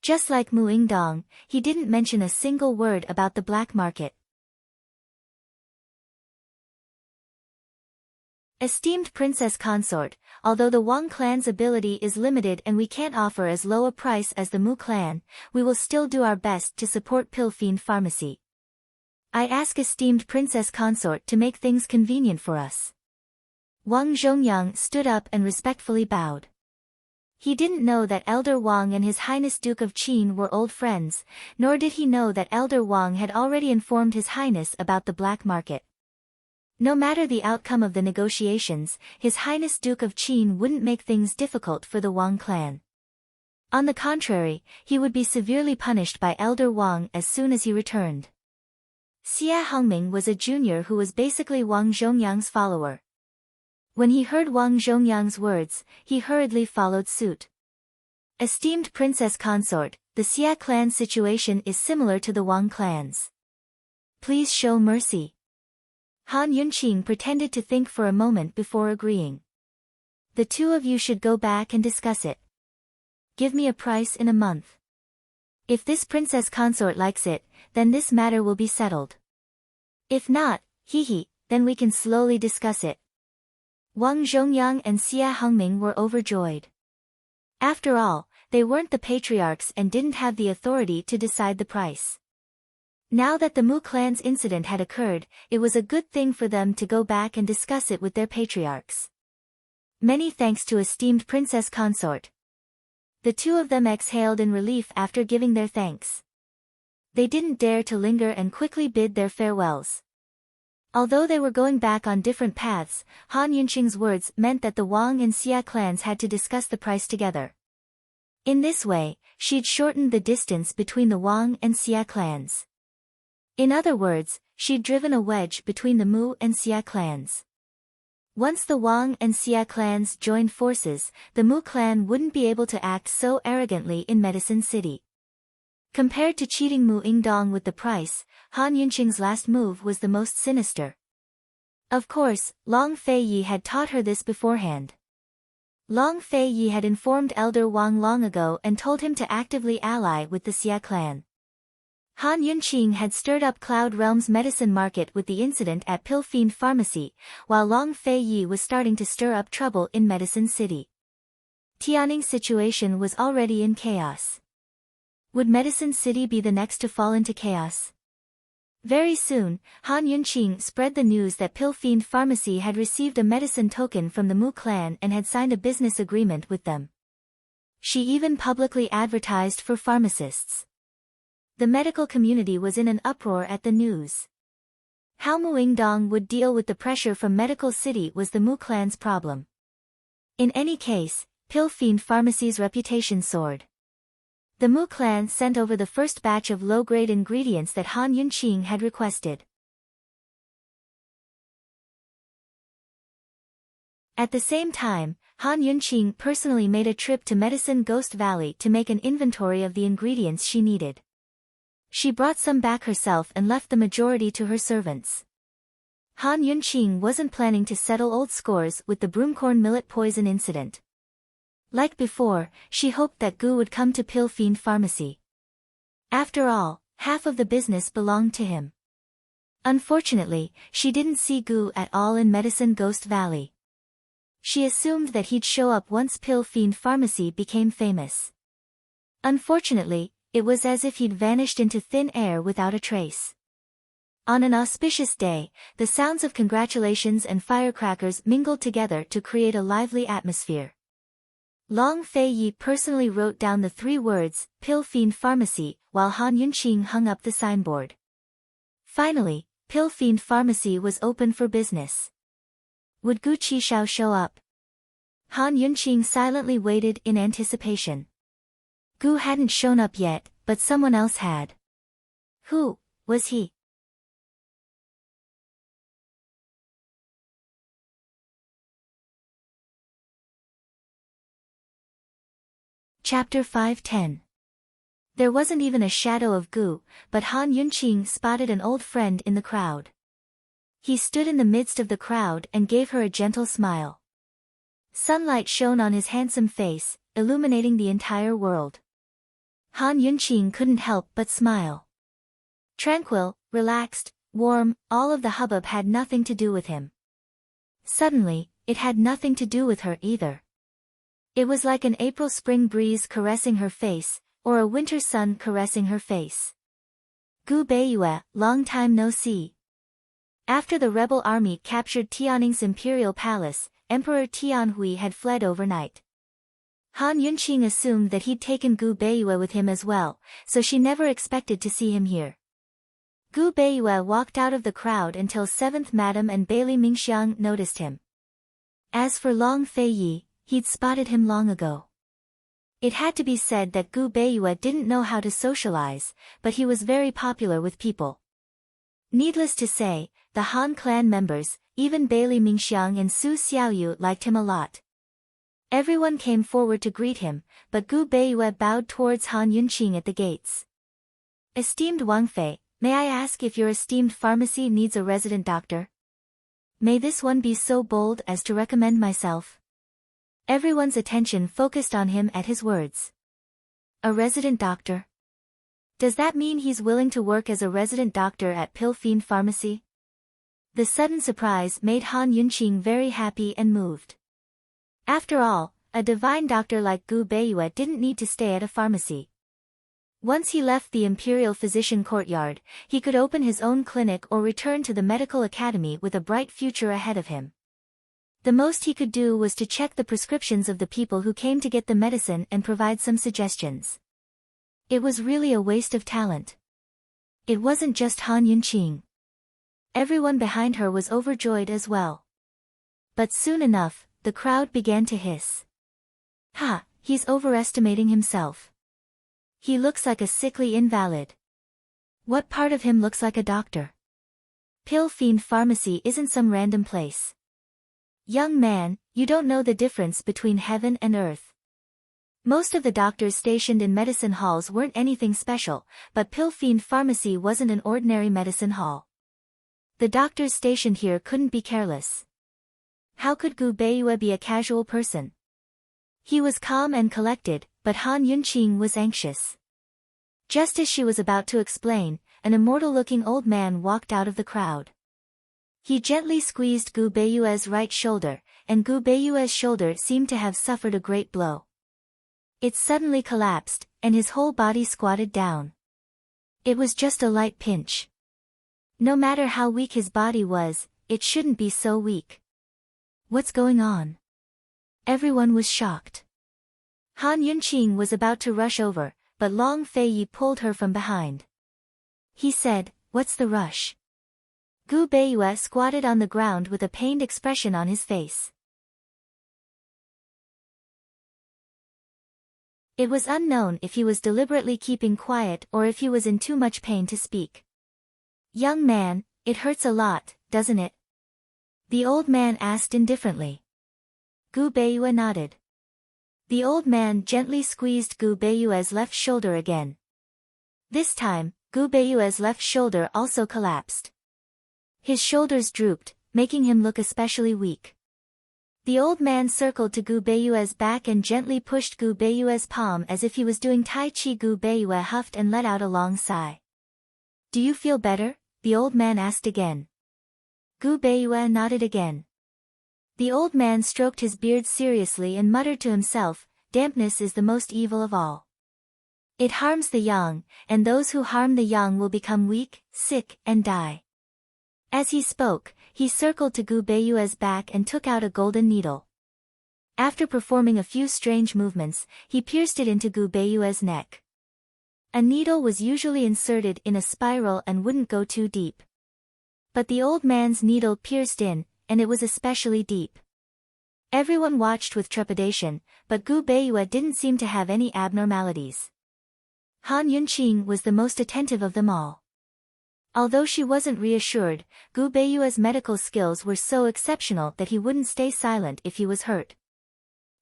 Just like Mu Yingdong, he didn't mention a single word about the black market. Esteemed princess consort, although the Wang clan's ability is limited and we can't offer as low a price as the Mu clan, we will still do our best to support Pill Fiend Pharmacy. I ask esteemed princess consort to make things convenient for us. Wang Zhongyang stood up and respectfully bowed. He didn't know that Elder Wang and His Highness Duke of Qin were old friends, nor did he know that Elder Wang had already informed His Highness about the black market. No matter the outcome of the negotiations, His Highness Duke of Qin wouldn't make things difficult for the Wang clan. On the contrary, he would be severely punished by Elder Wang as soon as he returned. Xia Hongming was a junior who was basically Wang Zhongyang's follower. When he heard Wang Zhongyang's words, he hurriedly followed suit. Esteemed Princess Consort, the Xia clan's situation is similar to the Wang clan's. Please show mercy. Han Yunqing pretended to think for a moment before agreeing. The two of you should go back and discuss it. Give me a price in a month. If this Princess Consort likes it, then this matter will be settled. If not, then we can slowly discuss it. Wang Zhongyang and Xia Hongming were overjoyed. After all, they weren't the patriarchs and didn't have the authority to decide the price. Now that the Mu clan's incident had occurred, it was a good thing for them to go back and discuss it with their patriarchs. Many thanks to esteemed Princess Consort. The two of them exhaled in relief after giving their thanks. They didn't dare to linger and quickly bid their farewells. Although they were going back on different paths, Han Yunqing's words meant that the Wang and Xia clans had to discuss the price together. In this way, she'd shortened the distance between the Wang and Xia clans. In other words, she'd driven a wedge between the Mu and Xia clans. Once the Wang and Xia clans joined forces, the Mu clan wouldn't be able to act so arrogantly in Medicine City. Compared to cheating Mu Yingdong with the price, Han Yunqing's last move was the most sinister. Of course, Long Feiyi had taught her this beforehand. Long Feiyi had informed Elder Wang long ago and told him to actively ally with the Xia clan. Han Yunqing had stirred up Cloud Realm's medicine market with the incident at Pill Fiend Pharmacy, while Long Feiyi was starting to stir up trouble in Medicine City. Tianning's situation was already in chaos. Would Medicine City be the next to fall into chaos? Very soon, Han Yunqing spread the news that Pill Fiend Pharmacy had received a medicine token from the Mu clan and had signed a business agreement with them. She even publicly advertised for pharmacists. The medical community was in an uproar at the news. How Mu Yingdong would deal with the pressure from Medical City was the Mu clan's problem. In any case, Pill Fiend Pharmacy's reputation soared. The Mu clan sent over the first batch of low-grade ingredients that Han Yunqing had requested. At the same time, Han Yunqing personally made a trip to Medicine Ghost Valley to make an inventory of the ingredients she needed. She brought some back herself and left the majority to her servants. Han Yunqing wasn't planning to settle old scores with the broomcorn millet poison incident. Like before, she hoped that Gu would come to Pill Fiend Pharmacy. After all, half of the business belonged to him. Unfortunately, she didn't see Gu at all in Medicine Ghost Valley. She assumed that he'd show up once Pill Fiend Pharmacy became famous. Unfortunately, it was as if he'd vanished into thin air without a trace. On an auspicious day, the sounds of congratulations and firecrackers mingled together to create a lively atmosphere. Long Feiyi personally wrote down the 3 words, Pill Fiend Pharmacy, while Han Yunqing hung up the signboard. Finally, Pill Fiend Pharmacy was open for business. Would Gu Qishao show up? Han Yunqing silently waited in anticipation. Gu hadn't shown up yet, but someone else had. Who was he? Chapter 510. There wasn't even a shadow of Gu, but Han Yunqing spotted an old friend in the crowd. He stood in the midst of the crowd and gave her a gentle smile. Sunlight shone on his handsome face, illuminating the entire world. Han Yunqing couldn't help but smile. Tranquil, relaxed, warm, all of the hubbub had nothing to do with him. Suddenly, it had nothing to do with her either. It was like an April spring breeze caressing her face, or a winter sun caressing her face. Gu Beiyue, long time no see. After the rebel army captured Tianning's imperial palace, Emperor Tianhui had fled overnight. Han Yunqing assumed that he'd taken Gu Beiyue with him as well, so she never expected to see him here. Gu Beiyue walked out of the crowd until 7th Madam and Bailey Mingxiang noticed him. As for Long Feiyi, he'd spotted him long ago. It had to be said that Gu Beiyue didn't know how to socialize, but he was very popular with people. Needless to say, the Han clan members, even Bailey Mingxiang and Su Xiaoyu liked him a lot. Everyone came forward to greet him, but Gu Beiyue bowed towards Han Yunqing at the gates. Esteemed Wang Fei, may I ask if your esteemed pharmacy needs a resident doctor? May this one be so bold as to recommend myself? Everyone's attention focused on him at his words. A resident doctor? Does that mean he's willing to work as a resident doctor at Pill Fiend Pharmacy? The sudden surprise made Han Yunqing very happy and moved. After all, a divine doctor like Gu Beiyue didn't need to stay at a pharmacy. Once he left the Imperial Physician Courtyard, he could open his own clinic or return to the medical academy with a bright future ahead of him. The most he could do was to check the prescriptions of the people who came to get the medicine and provide some suggestions. It was really a waste of talent. It wasn't just Han Yunqing. Everyone behind her was overjoyed as well. But soon enough, the crowd began to hiss. Ha, he's overestimating himself. He looks like a sickly invalid. What part of him looks like a doctor? Pill Fiend Pharmacy isn't some random place. Young man, you don't know the difference between heaven and earth. Most of the doctors stationed in medicine halls weren't anything special, but Pill Fiend Pharmacy wasn't an ordinary medicine hall. The doctors stationed here couldn't be careless. How could Gu Beiyue be a casual person? He was calm and collected, but Han Yunqing was anxious. Just as she was about to explain, an immortal-looking old man walked out of the crowd. He gently squeezed Gu Beiyue's right shoulder, and Gu Beiyue's shoulder seemed to have suffered a great blow. It suddenly collapsed, and his whole body squatted down. It was just a light pinch. No matter how weak his body was, it shouldn't be so weak. What's going on? Everyone was shocked. Han Yunqing was about to rush over, but Long Feiyi pulled her from behind. He said, "What's the rush?" Gu Beiyue squatted on the ground with a pained expression on his face. It was unknown if he was deliberately keeping quiet or if he was in too much pain to speak. "Young man, it hurts a lot, doesn't it?" the old man asked indifferently. Gu Beiyue nodded. The old man gently squeezed Gu Beiyue's left shoulder again. This time, Gu Beiyue's left shoulder also collapsed. His shoulders drooped, making him look especially weak. The old man circled to Gu Beiyue's back and gently pushed Gu Beiyue's palm as if he was doing Tai Chi. Gu Beiyue huffed and let out a long sigh. "Do you feel better?" the old man asked again. Gu Beiyue nodded again. The old man stroked his beard seriously and muttered to himself, "Dampness is the most evil of all. It harms the young, and those who harm the young will become weak, sick, and die." As he spoke, he circled to Gu Beiyue's back and took out a golden needle. After performing a few strange movements, he pierced it into Gu Beiyue's neck. A needle was usually inserted in a spiral and wouldn't go too deep. But the old man's needle pierced in, and it was especially deep. Everyone watched with trepidation, but Gu Beiyue didn't seem to have any abnormalities. Han Yunqing was the most attentive of them all. Although she wasn't reassured, Gu Beiyue's medical skills were so exceptional that he wouldn't stay silent if he was hurt.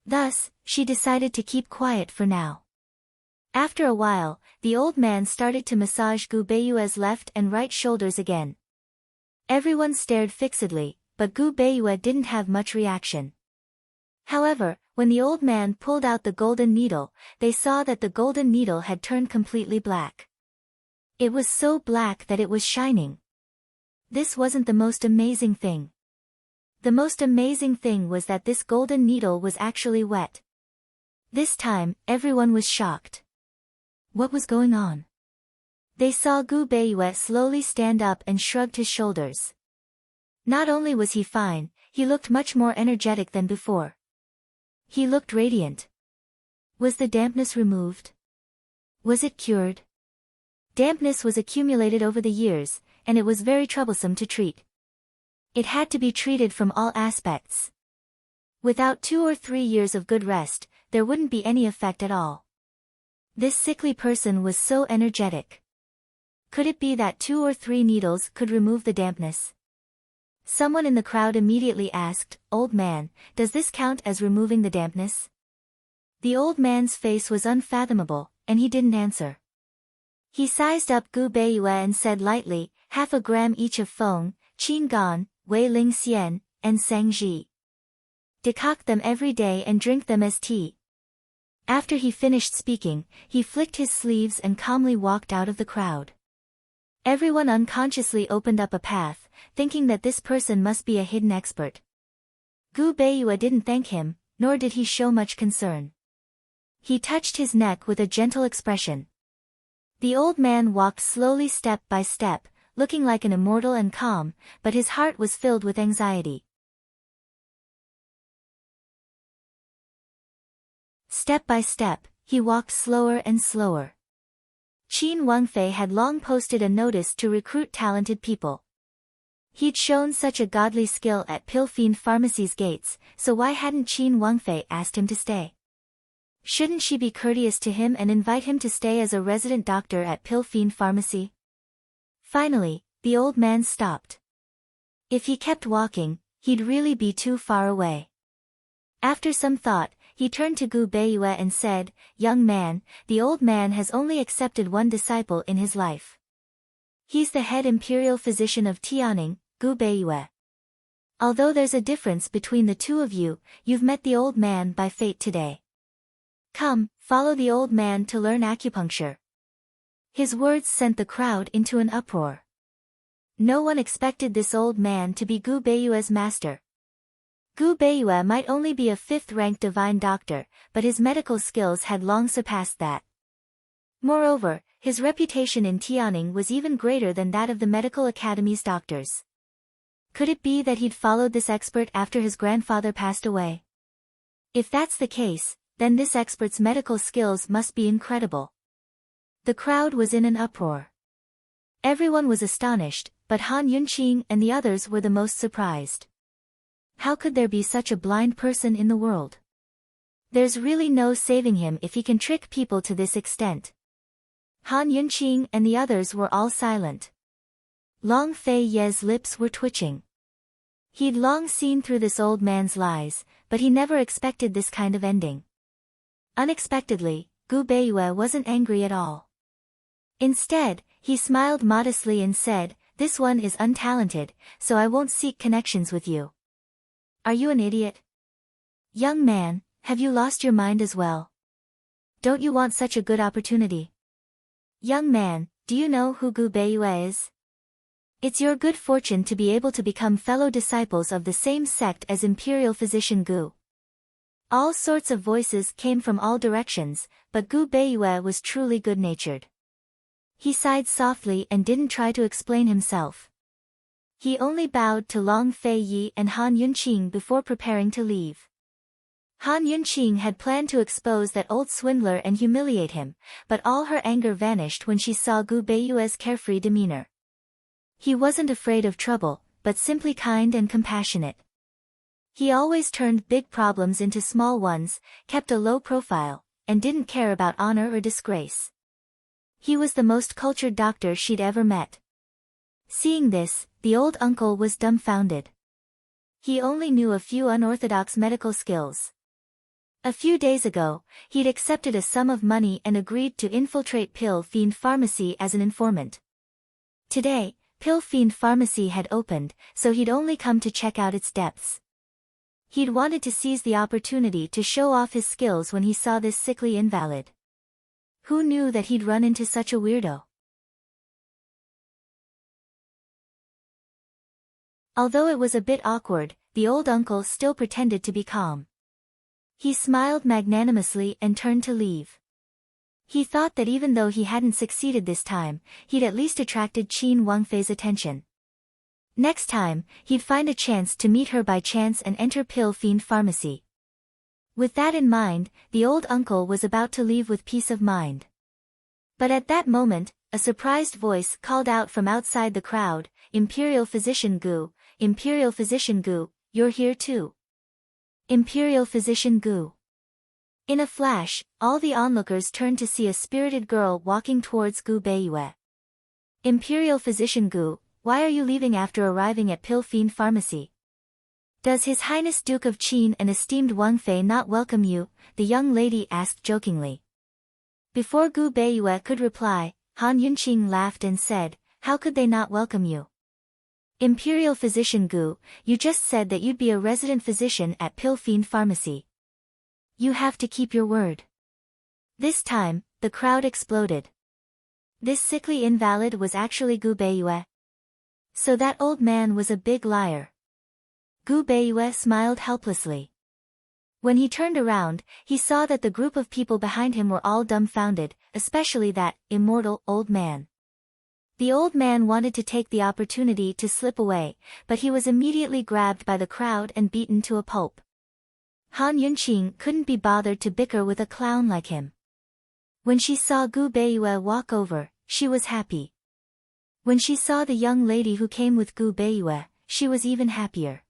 Thus, she decided to keep quiet for now. After a while, the old man started to massage Gu Beiyue's left and right shoulders again. Everyone stared fixedly, but Gu Beiyue didn't have much reaction. However, when the old man pulled out the golden needle, they saw that the golden needle had turned completely black. It was so black that it was shining. This wasn't the most amazing thing. The most amazing thing was that this golden needle was actually wet. This time, everyone was shocked. What was going on? They saw Gu Beiyue slowly stand up and shrugged his shoulders. Not only was he fine, he looked much more energetic than before. He looked radiant. Was the dampness removed? Was it cured? Dampness was accumulated over the years, and it was very troublesome to treat. It had to be treated from all aspects. Without 2 or 3 years of good rest, there wouldn't be any effect at all. This sickly person was so energetic. Could it be that 2 or 3 needles could remove the dampness? Someone in the crowd immediately asked, "Old man, does this count as removing the dampness?" The old man's face was unfathomable, and he didn't answer. He sized up Gu Beiyue and said lightly, "half a gram each of feng, qin gan, wei ling xian, and sang ji. Decoct them every day and drink them as tea." After he finished speaking, he flicked his sleeves and calmly walked out of the crowd. Everyone unconsciously opened up a path, thinking that this person must be a hidden expert. Gu Beiyue didn't thank him, nor did he show much concern. He touched his neck with a gentle expression. The old man walked slowly step by step, looking like an immortal and calm, but his heart was filled with anxiety. Step by step, he walked slower and slower. Qin Wangfei had long posted a notice to recruit talented people. He'd shown such a godly skill at Pilfiend Pharmacy's gates, so why hadn't Qin Wangfei asked him to stay? Shouldn't she be courteous to him and invite him to stay as a resident doctor at Pilfiend Pharmacy? Finally, the old man stopped. If he kept walking, he'd really be too far away. After some thought, he turned to Gu Beiyue and said, "Young man, the old man has only accepted one disciple in his life. He's the head imperial physician of Tianing, Gu Beiyue. Although there's a difference between the two of you, you've met the old man by fate today. Come, follow the old man to learn acupuncture." His words sent the crowd into an uproar. No one expected this old man to be Gu Beiyue's master. Gu Beiyue might only be a 5th-ranked divine doctor, but his medical skills had long surpassed that. Moreover, his reputation in Tianing was even greater than that of the medical academy's doctors. Could it be that he'd followed this expert after his grandfather passed away? If that's the case, then this expert's medical skills must be incredible. The crowd was in an uproar. Everyone was astonished, but Han Yunqing and the others were the most surprised. How could there be such a blind person in the world? There's really no saving him if he can trick people to this extent. Han Yunqing and the others were all silent. Long Fei Ye's lips were twitching. He'd long seen through this old man's lies, but he never expected this kind of ending. Unexpectedly, Gu Beiyue wasn't angry at all. Instead, he smiled modestly and said, "This one is untalented, so I won't seek connections with you." "Are you an idiot? Young man, have you lost your mind as well? Don't you want such a good opportunity? Young man, do you know who Gu Beiyue is? It's your good fortune to be able to become fellow disciples of the same sect as Imperial Physician Gu." All sorts of voices came from all directions, but Gu Beiyue was truly good-natured. He sighed softly and didn't try to explain himself. He only bowed to Long Fei Yi and Han Yunqing before preparing to leave. Han Yunqing had planned to expose that old swindler and humiliate him, but all her anger vanished when she saw Gu Beiyue's carefree demeanor. He wasn't afraid of trouble, but simply kind and compassionate. He always turned big problems into small ones, kept a low profile, and didn't care about honor or disgrace. He was the most cultured doctor she'd ever met. Seeing this, the old uncle was dumbfounded. He only knew a few unorthodox medical skills. A few days ago, he'd accepted a sum of money and agreed to infiltrate Pilfiend Pharmacy as an informant. Today, Pilfiend Pharmacy had opened, so he'd only come to check out its depths. He'd wanted to seize the opportunity to show off his skills when he saw this sickly invalid. Who knew that he'd run into such a weirdo? Although it was a bit awkward, the old uncle still pretended to be calm. He smiled magnanimously and turned to leave. He thought that even though he hadn't succeeded this time, he'd at least attracted Qin Wangfei's attention. Next time, he'd find a chance to meet her by chance and enter Pilfiend Pharmacy. With that in mind, the old uncle was about to leave with peace of mind. But at that moment, a surprised voice called out from outside the crowd, "Imperial Physician Gu, Imperial Physician Gu, you're here too." Imperial Physician Gu. In a flash, all the onlookers turned to see a spirited girl walking towards Gu Beiyue. Imperial Physician Gu, why are you leaving after arriving at Pill Fiend Pharmacy? Does His Highness Duke of Qin and esteemed Wang Fei not welcome you? The young lady asked jokingly. Before Gu Beiyue could reply, Han Yunqing laughed and said, how could they not welcome you? Imperial Physician Gu, you just said that you'd be a resident physician at Pill Fiend Pharmacy. You have to keep your word. This time, the crowd exploded. This sickly invalid was actually Gu Beiyue. So that old man was a big liar. Gu Beiyue smiled helplessly. When he turned around, he saw that the group of people behind him were all dumbfounded, especially that immortal old man. The old man wanted to take the opportunity to slip away, but he was immediately grabbed by the crowd and beaten to a pulp. Han Yunqing couldn't be bothered to bicker with a clown like him. When she saw Gu Beiyue walk over, she was happy. When she saw the young lady who came with Gu Beiyue, she was even happier.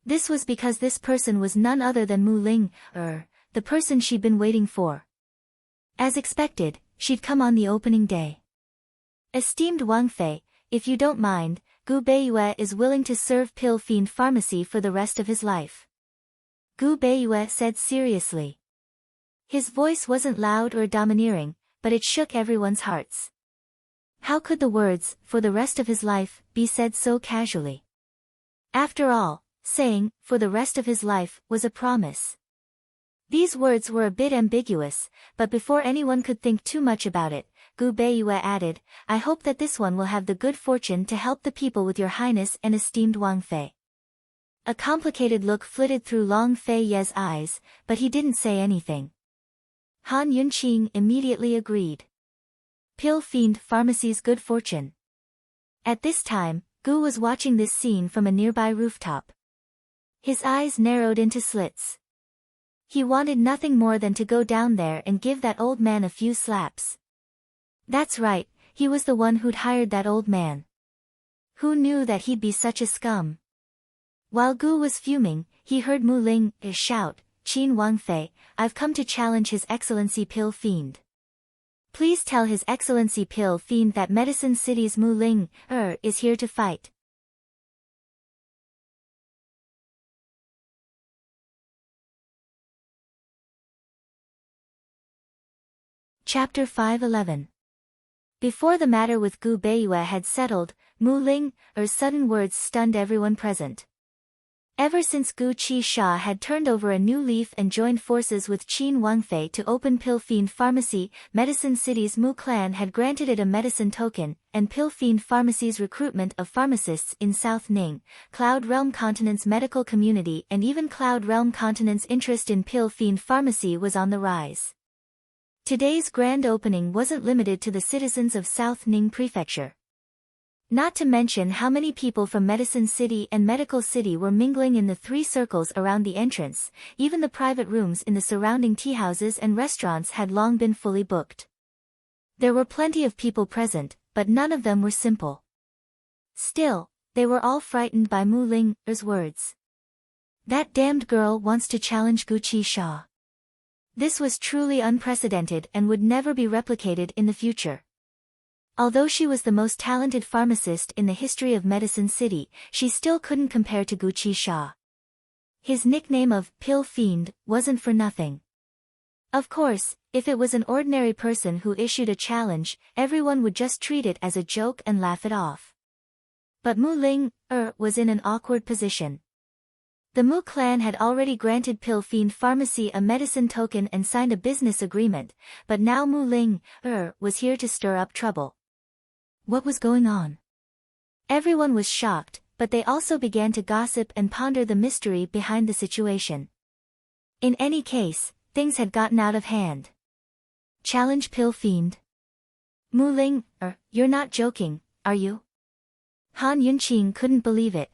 This was because this person was none other than Mu Ling, the person she'd been waiting for. As expected, she'd come on the opening day. Esteemed Wang Fei, if you don't mind, Gu Beiyue is willing to serve Pill Fiend Pharmacy for the rest of his life. Gu Beiyue said seriously. His voice wasn't loud or domineering, but it shook everyone's hearts. How could the words, for the rest of his life, be said so casually? After all, saying, for the rest of his life, was a promise. These words were a bit ambiguous, but before anyone could think too much about it, Gu Beiyue added, I hope that this one will have the good fortune to help the people with your highness and esteemed Wang Fei. A complicated look flitted through Long Fei Ye's eyes, but he didn't say anything. Han Yunqing immediately agreed. Pill Fiend Pharmacy's good fortune. At this time, Gu was watching this scene from a nearby rooftop. His eyes narrowed into slits. He wanted nothing more than to go down there and give that old man a few slaps. That's right, he was the one who'd hired that old man. Who knew that he'd be such a scum? While Gu was fuming, he heard Mu Ling shout, Qin Wang Fei, I've come to challenge His Excellency Pill Fiend. Please tell His Excellency Pill Fiend that Medicine City's Mu Ling, is here to fight. Chapter 511. Before the matter with Gu Beiyue had settled, Mu Ling's sudden words stunned everyone present. Ever since Gu Qisha had turned over a new leaf and joined forces with Qin Wangfei to open Pill Fiend Pharmacy, Medicine City's Mu clan had granted it a medicine token, and Pill Fiend Pharmacy's recruitment of pharmacists in South Ning, Cloud Realm Continent's medical community and even Cloud Realm Continent's interest in Pill Fiend Pharmacy was on the rise. Today's grand opening wasn't limited to the citizens of South Ning Prefecture. Not to mention how many people from Medicine City and Medical City were mingling in the three circles around the entrance, even the private rooms in the surrounding teahouses and restaurants had long been fully booked. There were plenty of people present, but none of them were simple. Still, they were all frightened by Mu Ling's words. That damned girl wants to challenge Gu Qisha. This was truly unprecedented and would never be replicated in the future. Although she was the most talented pharmacist in the history of Medicine City, she still couldn't compare to Gu Qisha. His nickname of Pill Fiend wasn't for nothing. Of course, if it was an ordinary person who issued a challenge, everyone would just treat it as a joke and laugh it off. But Mu Ling was in an awkward position. The Mu clan had already granted Pill Fiend Pharmacy a medicine token and signed a business agreement, but now Mu Ling was here to stir up trouble. What was going on? Everyone was shocked, but they also began to gossip and ponder the mystery behind the situation. In any case, things had gotten out of hand. Challenge Pill Fiend? Mu Ling, you're not joking, are you? Han Yunqing couldn't believe it.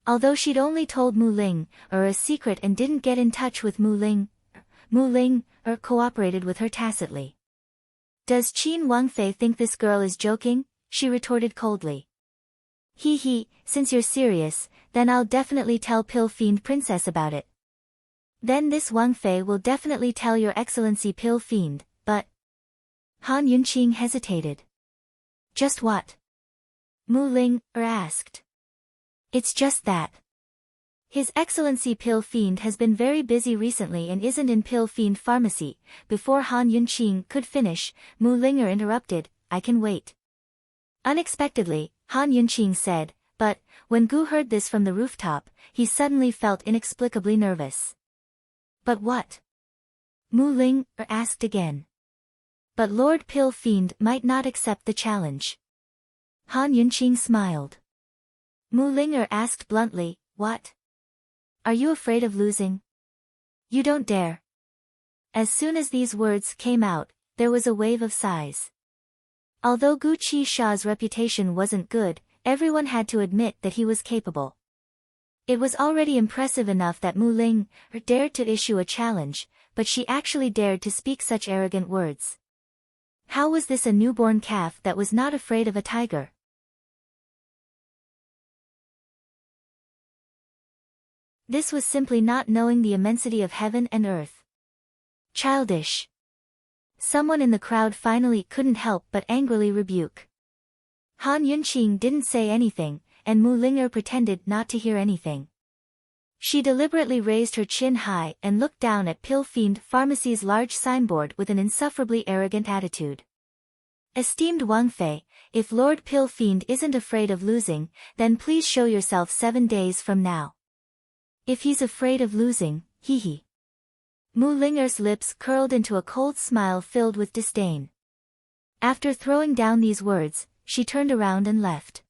Although she'd only told Mu Ling a secret and didn't get in touch with Mu Ling cooperated with her tacitly. Does Qin Wangfei think this girl is joking? She retorted coldly. He, since you're serious, then I'll definitely tell Pill Fiend Princess about it. Then this Wang Fei will definitely tell your excellency pill fiend, but... Han Yunqing hesitated. Just what? Mu Ling asked. It's just that. His excellency pill fiend has been very busy recently and isn't in pill fiend pharmacy. Before Han Yunqing could finish, Mu Linger interrupted, I can wait. Unexpectedly, Han Yunqing said, but, when Gu heard this from the rooftop, he suddenly felt inexplicably nervous. But what? Mu Ling asked again. But Lord Pill Fiend might not accept the challenge. Han Yunqing smiled. Mu Linger asked bluntly, what? Are you afraid of losing? You don't dare. As soon as these words came out, there was a wave of sighs. Although Gu Qishai's reputation wasn't good, everyone had to admit that he was capable. It was already impressive enough that Mu Ling dared to issue a challenge, but she actually dared to speak such arrogant words. How was this a newborn calf that was not afraid of a tiger? This was simply not knowing the immensity of heaven and earth. Childish. Someone in the crowd finally couldn't help but angrily rebuke. Han Yunqing didn't say anything, and Mu Linger pretended not to hear anything. She deliberately raised her chin high and looked down at Pill Fiend Pharmacy's large signboard with an insufferably arrogant attitude. Esteemed Wang Fei, if Lord Pill Fiend isn't afraid of losing, then please show yourself 7 days from now. If he's afraid of losing, hee. Mu Linger's lips curled into a cold smile filled with disdain. After throwing down these words, she turned around and left.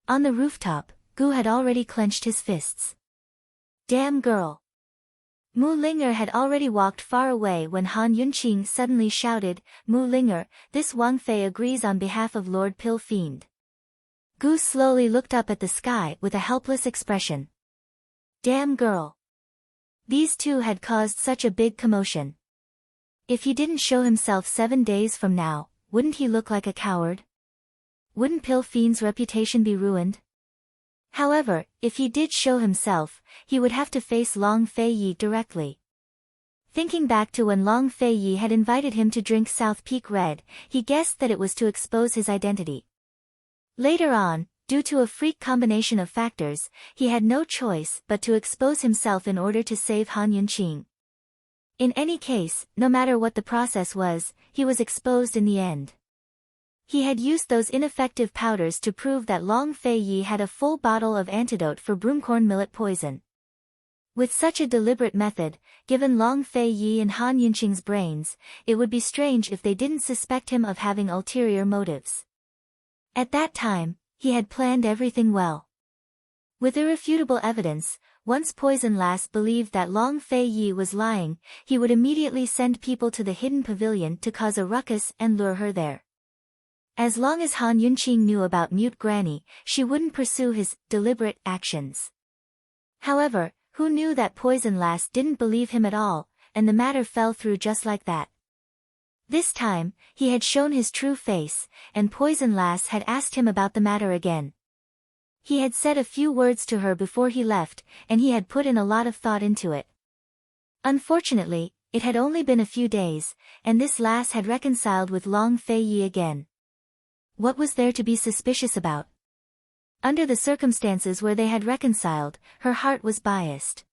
On the rooftop, Gu had already clenched his fists. Damn girl! Mu Linger had already walked far away when Han Yunqing suddenly shouted, Mu Linger, this Wang Fei agrees on behalf of Lord Pill Fiend. Gu slowly looked up at the sky with a helpless expression. Damn girl! These two had caused such a big commotion. If he didn't show himself 7 days from now, wouldn't he look like a coward? Wouldn't Pill Fiend's reputation be ruined? However, if he did show himself, he would have to face Long Fei Yi directly. Thinking back to when Long Fei Yi had invited him to drink South Peak Red, he guessed that it was to expose his identity. Later on, due to a freak combination of factors, he had no choice but to expose himself in order to save Han Yunqing. In any case, no matter what the process was, he was exposed in the end. He had used those ineffective powders to prove that Long Fei Yi had a full bottle of antidote for broomcorn millet poison. With such a deliberate method, given Long Fei Yi and Han Yunqing's brains, it would be strange if they didn't suspect him of having ulterior motives. At that time, he had planned everything well. With irrefutable evidence, once Poison Lass believed that Long Fei Yi was lying, he would immediately send people to the hidden pavilion to cause a ruckus and lure her there. As long as Han Yunqing knew about Mute Granny, she wouldn't pursue his deliberate actions. However, who knew that Poison Lass didn't believe him at all, and the matter fell through just like that. This time, he had shown his true face, and Poison Lass had asked him about the matter again. He had said a few words to her before he left, and he had put in a lot of thought into it. Unfortunately, it had only been a few days, and this lass had reconciled with Long Fei Yi again. What was there to be suspicious about? Under the circumstances where they had reconciled, her heart was biased.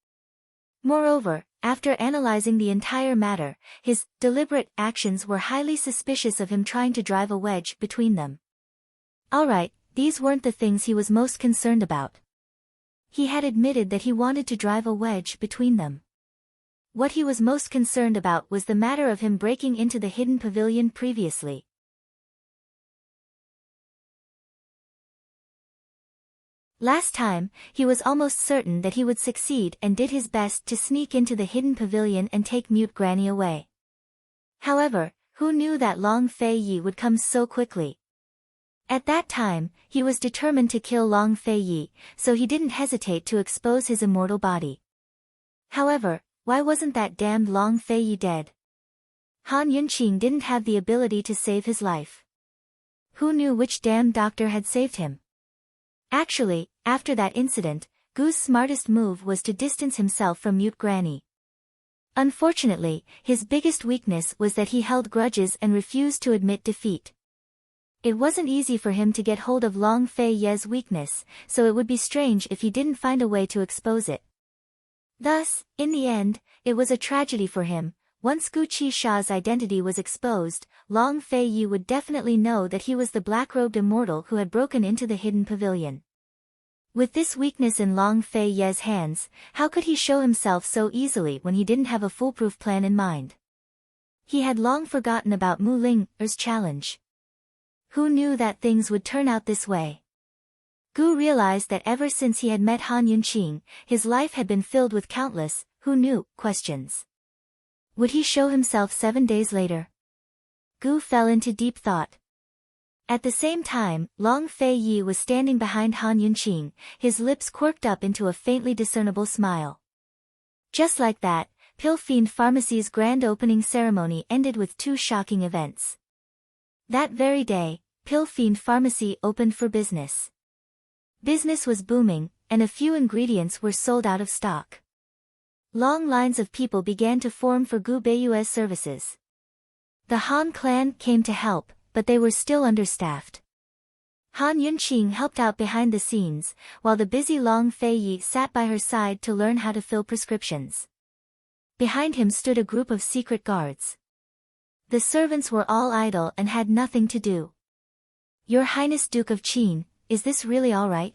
Moreover, after analyzing the entire matter, his deliberate actions were highly suspicious of him trying to drive a wedge between them. Alright, these weren't the things he was most concerned about. He had admitted that he wanted to drive a wedge between them. What he was most concerned about was the matter of him breaking into the hidden pavilion previously. Last time, he was almost certain that he would succeed and did his best to sneak into the hidden pavilion and take Mute Granny away. However, who knew that Long Fei Yi would come so quickly? At that time, he was determined to kill Long Fei Yi, so he didn't hesitate to expose his immortal body. However, why wasn't that damned Long Fei Yi dead? Han Yunqing didn't have the ability to save his life. Who knew which damned doctor had saved him? Actually, after that incident, Gu's smartest move was to distance himself from Mute Granny. Unfortunately, his biggest weakness was that he held grudges and refused to admit defeat. It wasn't easy for him to get hold of Long Fei Ye's weakness, so it would be strange if he didn't find a way to expose it. Thus, in the end, it was a tragedy for him. Once Gu Qixa's identity was exposed, Long Fei Yi would definitely know that he was the black-robed immortal who had broken into the hidden pavilion. With this weakness in Long Fei Ye's hands, how could he show himself so easily when he didn't have a foolproof plan in mind? He had long forgotten about Mu Ling's challenge. Who knew that things would turn out this way? Gu realized that ever since he had met Han Yunqing, his life had been filled with countless, who knew, questions. Would he show himself 7 days later? Gu fell into deep thought. At the same time, Long Fei Yi was standing behind Han Yunqing, his lips quirked up into a faintly discernible smile. Just like that, Pill Fiend Pharmacy's grand opening ceremony ended with 2 shocking events. That very day, Pill Fiend Pharmacy opened for business. Business was booming, and a few ingredients were sold out of stock. Long lines of people began to form for Gu Beiyue's services. The Han clan came to help, but they were still understaffed. Han Yunqing helped out behind the scenes, while the busy Long Fei Yi sat by her side to learn how to fill prescriptions. Behind him stood a group of secret guards. The servants were all idle and had nothing to do. Your Highness Duke of Qin, is this really all right?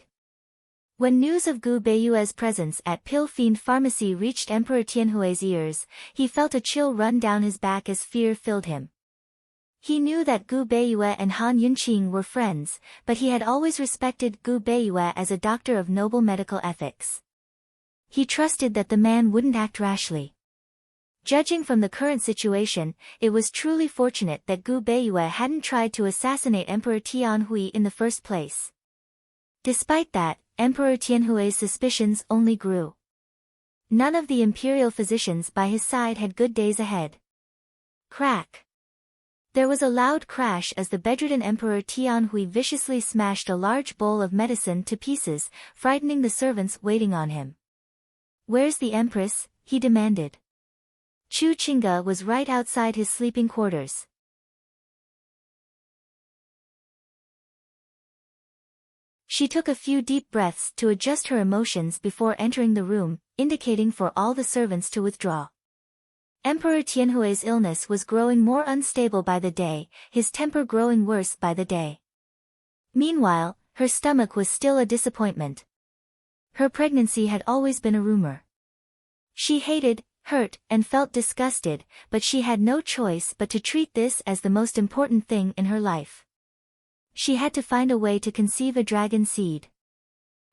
When news of Gu Beiyue's presence at Pill Fiend Pharmacy reached Emperor Tianhui's ears, he felt a chill run down his back as fear filled him. He knew that Gu Beiyue and Han Yunqing were friends, but he had always respected Gu Beiyue as a doctor of noble medical ethics. He trusted that the man wouldn't act rashly. Judging from the current situation, it was truly fortunate that Gu Beiyue hadn't tried to assassinate Emperor Tianhui in the first place. Despite that, Emperor Tianhui's suspicions only grew. None of the imperial physicians by his side had good days ahead. Crack. There was a loud crash as the bedridden Emperor Tianhui viciously smashed a large bowl of medicine to pieces, frightening the servants waiting on him. "Where's the Empress?" he demanded. Chu Qingge was right outside his sleeping quarters. She took a few deep breaths to adjust her emotions before entering the room, indicating for all the servants to withdraw. Emperor Tianhui's illness was growing more unstable by the day, his temper growing worse by the day. Meanwhile, her stomach was still a disappointment. Her pregnancy had always been a rumor. She hated, hurt, and felt disgusted, but she had no choice but to treat this as the most important thing in her life. She had to find a way to conceive a dragon seed.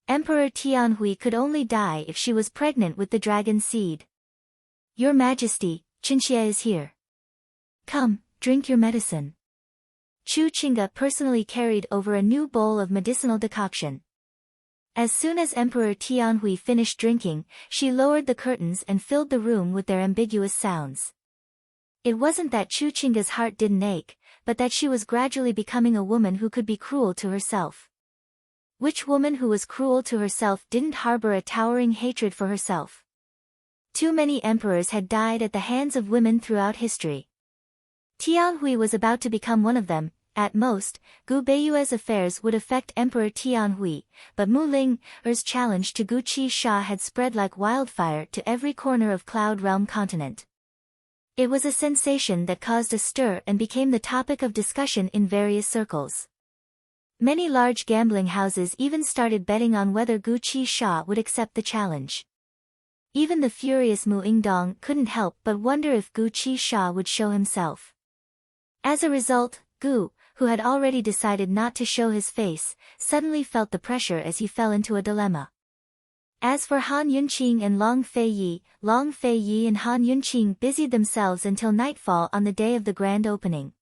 Emperor Tianhui could only die if she was pregnant with the dragon seed. "Your Majesty, Qinxie is here. Come, drink your medicine." Chu Qingge personally carried over a new bowl of medicinal decoction. As soon as Emperor Tianhui finished drinking, she lowered the curtains and filled the room with their ambiguous sounds. It wasn't that Chu Qingge's heart didn't ache, but that she was gradually becoming a woman who could be cruel to herself. Which woman who was cruel to herself didn't harbor a towering hatred for herself? Too many emperors had died at the hands of women throughout history. Tianhui was about to become one of them. At most, Gu Beiyue's affairs would affect Emperor Tianhui, but Mu Ling's challenge to Gu Qixia had spread like wildfire to every corner of Cloud Realm continent. It was a sensation that caused a stir and became the topic of discussion in various circles. Many large gambling houses even started betting on whether Gu Qixia would accept the challenge. Even the furious Mu Ingdong couldn't help but wonder if Gu Qixia would show himself. As a result, Gu, who had already decided not to show his face, suddenly felt the pressure as he fell into a dilemma. As for Han Yunqing and Long Fei Yi and Han Yunqing busied themselves until nightfall on the day of the grand opening.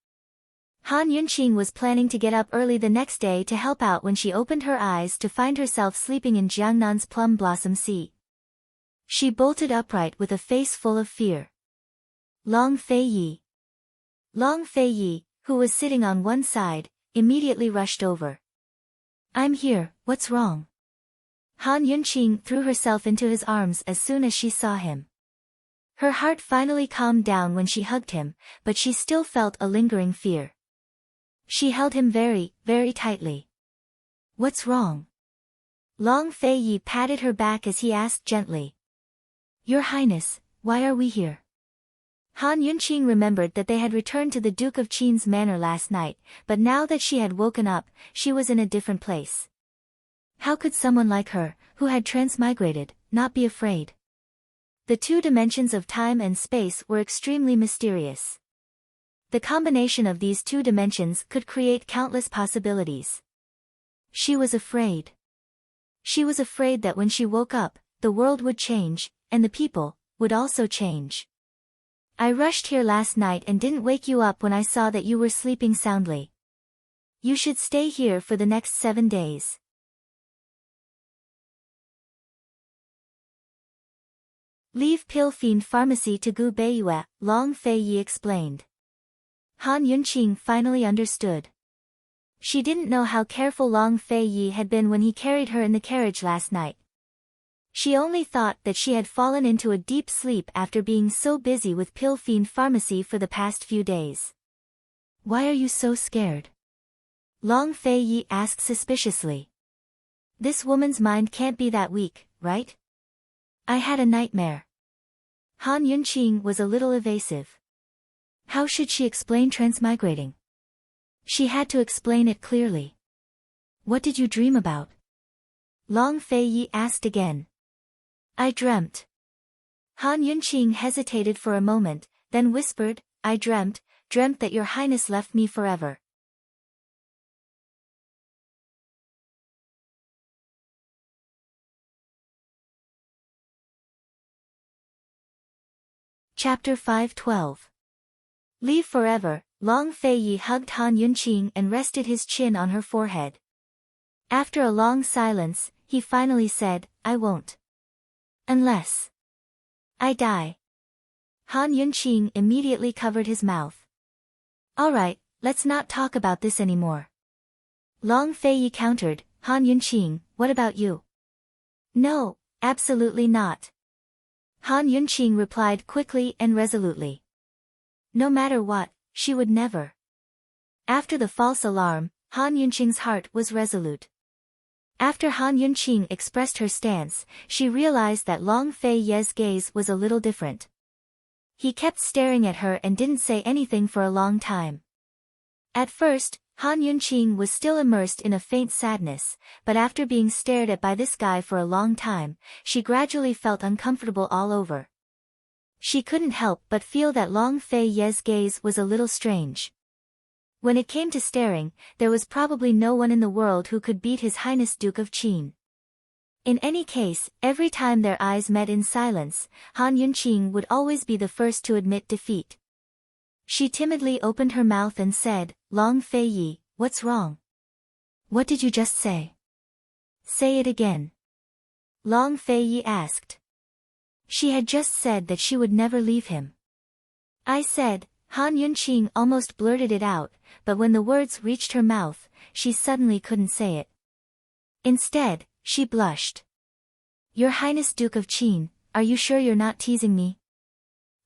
Han Yunqing was planning to get up early the next day to help out when she opened her eyes to find herself sleeping in Jiangnan's Plum Blossom Sea. She bolted upright with a face full of fear. Long Fei Yi, who was sitting on one side, immediately rushed over. "I'm here, what's wrong?" Han Yunqing threw herself into his arms as soon as she saw him. Her heart finally calmed down when she hugged him, but she still felt a lingering fear. She held him very, very tightly. "What's wrong?" Long Fei Yi patted her back as he asked gently. "Your Highness, why are we here?" Han Yunqing remembered that they had returned to the Duke of Qin's manor last night, but now that she had woken up, she was in a different place. How could someone like her, who had transmigrated, not be afraid? The two dimensions of time and space were extremely mysterious. The combination of these two dimensions could create countless possibilities. She was afraid. She was afraid that when she woke up, the world would change, and the people would also change. "I rushed here last night and didn't wake you up when I saw that you were sleeping soundly. You should stay here for the next 7 days. Leave Pilfine Pharmacy to Gu Beiyue," Long Fei Yi explained. Han Yunqing finally understood. She didn't know how careful Long Fei Yi had been when he carried her in the carriage last night. She only thought that she had fallen into a deep sleep after being so busy with Pilfine Pharmacy for the past few days. "Why are you so scared?" Long Fei Yi asked suspiciously. "This woman's mind can't be that weak, right? I had a nightmare." Han Yunqing was a little evasive. How should she explain transmigrating? She had to explain it clearly. "What did you dream about?" Long Fei Yi asked again. "I dreamt." Han Yunqing hesitated for a moment, then whispered, "I dreamt that your Highness left me forever." Chapter 5:12. Leave forever. Long Fei Yi hugged Han Yunqing and rested his chin on her forehead. After a long silence, he finally said, "I won't. Unless I die." Han Yunqing immediately covered his mouth. "All right, let's not talk about this anymore." Long Fei Yi countered, "Han Yunqing, what about you?" "No, absolutely not." Han Yunqing replied quickly and resolutely. No matter what, she would never. After the false alarm, Han Yunqing's heart was resolute. After Han Yunqing expressed her stance, she realized that Long Fei Ye's gaze was a little different. He kept staring at her and didn't say anything for a long time. At first, Han Yunqing was still immersed in a faint sadness, but after being stared at by this guy for a long time, she gradually felt uncomfortable all over. She couldn't help but feel that Long Fei Ye's gaze was a little strange. When it came to staring, there was probably no one in the world who could beat His Highness Duke of Qin. In any case, every time their eyes met in silence, Han Yunqing would always be the first to admit defeat. She timidly opened her mouth and said, "Long Fei Yi, what's wrong? What did you just say? Say it again." Long Fei Yi asked. She had just said that she would never leave him. "I said," Han Yunqing almost blurted it out, but when the words reached her mouth, she suddenly couldn't say it. Instead, she blushed. "Your Highness Duke of Qin, are you sure you're not teasing me?"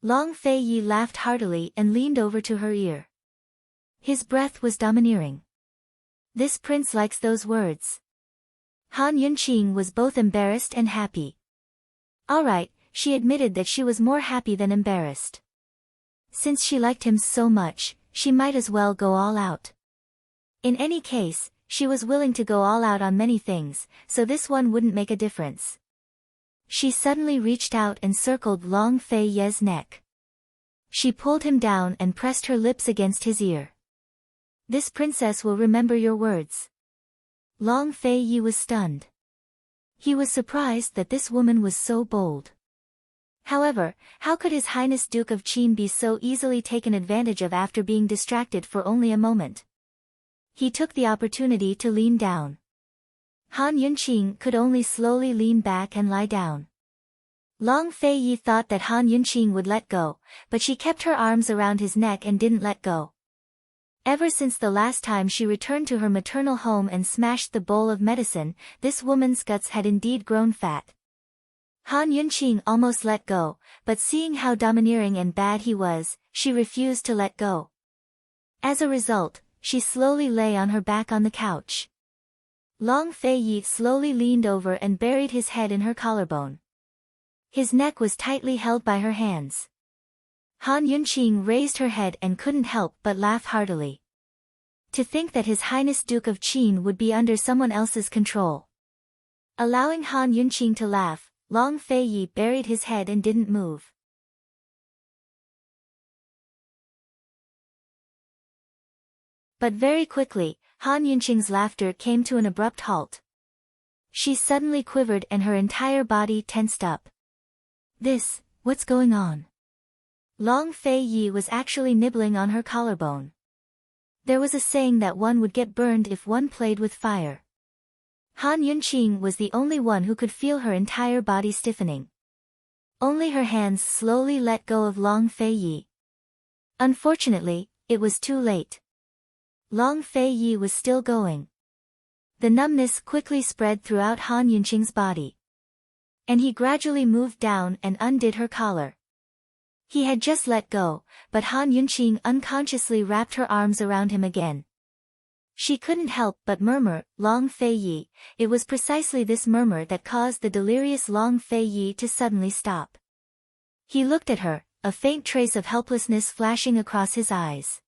Long Fei Yi laughed heartily and leaned over to her ear. His breath was domineering. This prince likes those words. Han Yunqing was both embarrassed and happy. All right, she admitted that she was more happy than embarrassed. Since she liked him so much, she might as well go all out. In any case, she was willing to go all out on many things, so this one wouldn't make a difference. She suddenly reached out and circled Long Fei Ye's neck. She pulled him down and pressed her lips against his ear. "This princess will remember your words." Long Fei Yi was stunned. He was surprised that this woman was so bold. However, how could His Highness Duke of Qin be so easily taken advantage of after being distracted for only a moment? He took the opportunity to lean down. Han Yunqing could only slowly lean back and lie down. Long Fei Yi thought that Han Yunqing would let go, but she kept her arms around his neck and didn't let go. Ever since the last time she returned to her maternal home and smashed the bowl of medicine, this woman's guts had indeed grown fat. Han Yunqing almost let go, but seeing how domineering and bad he was, she refused to let go. As a result, she slowly lay on her back on the couch. Long Fei Yi slowly leaned over and buried his head in her collarbone. His neck was tightly held by her hands. Han Yunqing raised her head and couldn't help but laugh heartily. To think that His Highness Duke of Qin would be under someone else's control. Allowing Han Yunqing to laugh, Long Fei Yi buried his head and didn't move. But very quickly, Han Yunqing's laughter came to an abrupt halt. She suddenly quivered and her entire body tensed up. What's going on? Long Fei Yi was actually nibbling on her collarbone. There was a saying that one would get burned if one played with fire. Han Yunqing was the only one who could feel her entire body stiffening. Only her hands slowly let go of Long Fei Yi. Unfortunately, it was too late. Long Fei Yi was still going. The numbness quickly spread throughout Han Yunqing's body. And he gradually moved down and undid her collar. He had just let go, but Han Yunqing unconsciously wrapped her arms around him again. She couldn't help but murmur, Long Fei Yi. It was precisely this murmur that caused the delirious Long Fei Yi to suddenly stop. He looked at her, a faint trace of helplessness flashing across his eyes.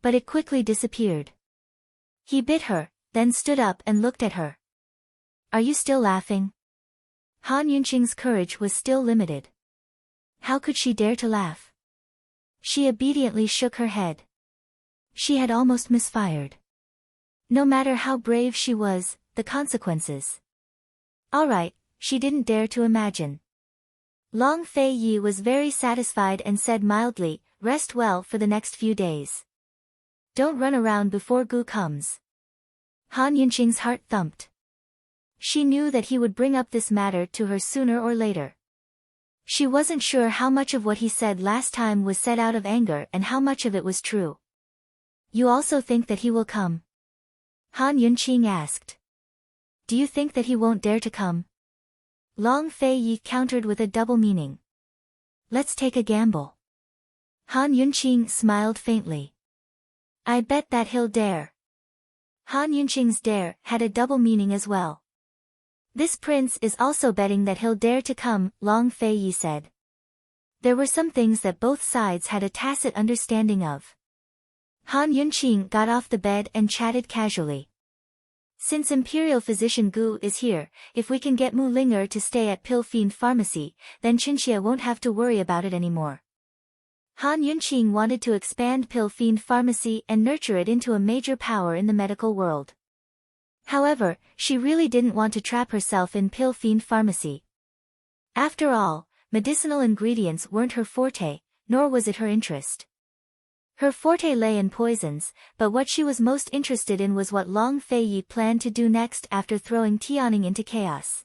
But it quickly disappeared. He bit her, then stood up and looked at her. Are you still laughing? Han Yunqing's courage was still limited. How could she dare to laugh? She obediently shook her head. She had almost misfired. No matter how brave she was, the consequences. All right, she didn't dare to imagine. Long Fei Yi was very satisfied and said mildly, rest well for the next few days. Don't run around before Gu comes. Han Yunqing's heart thumped. She knew that he would bring up this matter to her sooner or later. She wasn't sure how much of what he said last time was said out of anger and how much of it was true. You also think that he will come? Han Yunqing asked. Do you think that he won't dare to come? Long Fei Yi countered with a double meaning. Let's take a gamble. Han Yunqing smiled faintly. I bet that he'll dare. Han Yunqing's dare had a double meaning as well. This prince is also betting that he'll dare to come, Long Fei Yi said. There were some things that both sides had a tacit understanding of. Han Yunqing got off the bed and chatted casually. Since Imperial Physician Gu is here, if we can get Mu Linger to stay at Pill Fiend Pharmacy, then Qinxia won't have to worry about it anymore. Han Yunqing wanted to expand Pill Fiend Pharmacy and nurture it into a major power in the medical world. However, she really didn't want to trap herself in Pill Fiend Pharmacy. After all, medicinal ingredients weren't her forte, nor was it her interest. Her forte lay in poisons, but what she was most interested in was what Long Fei Yi planned to do next after throwing Tianning into chaos.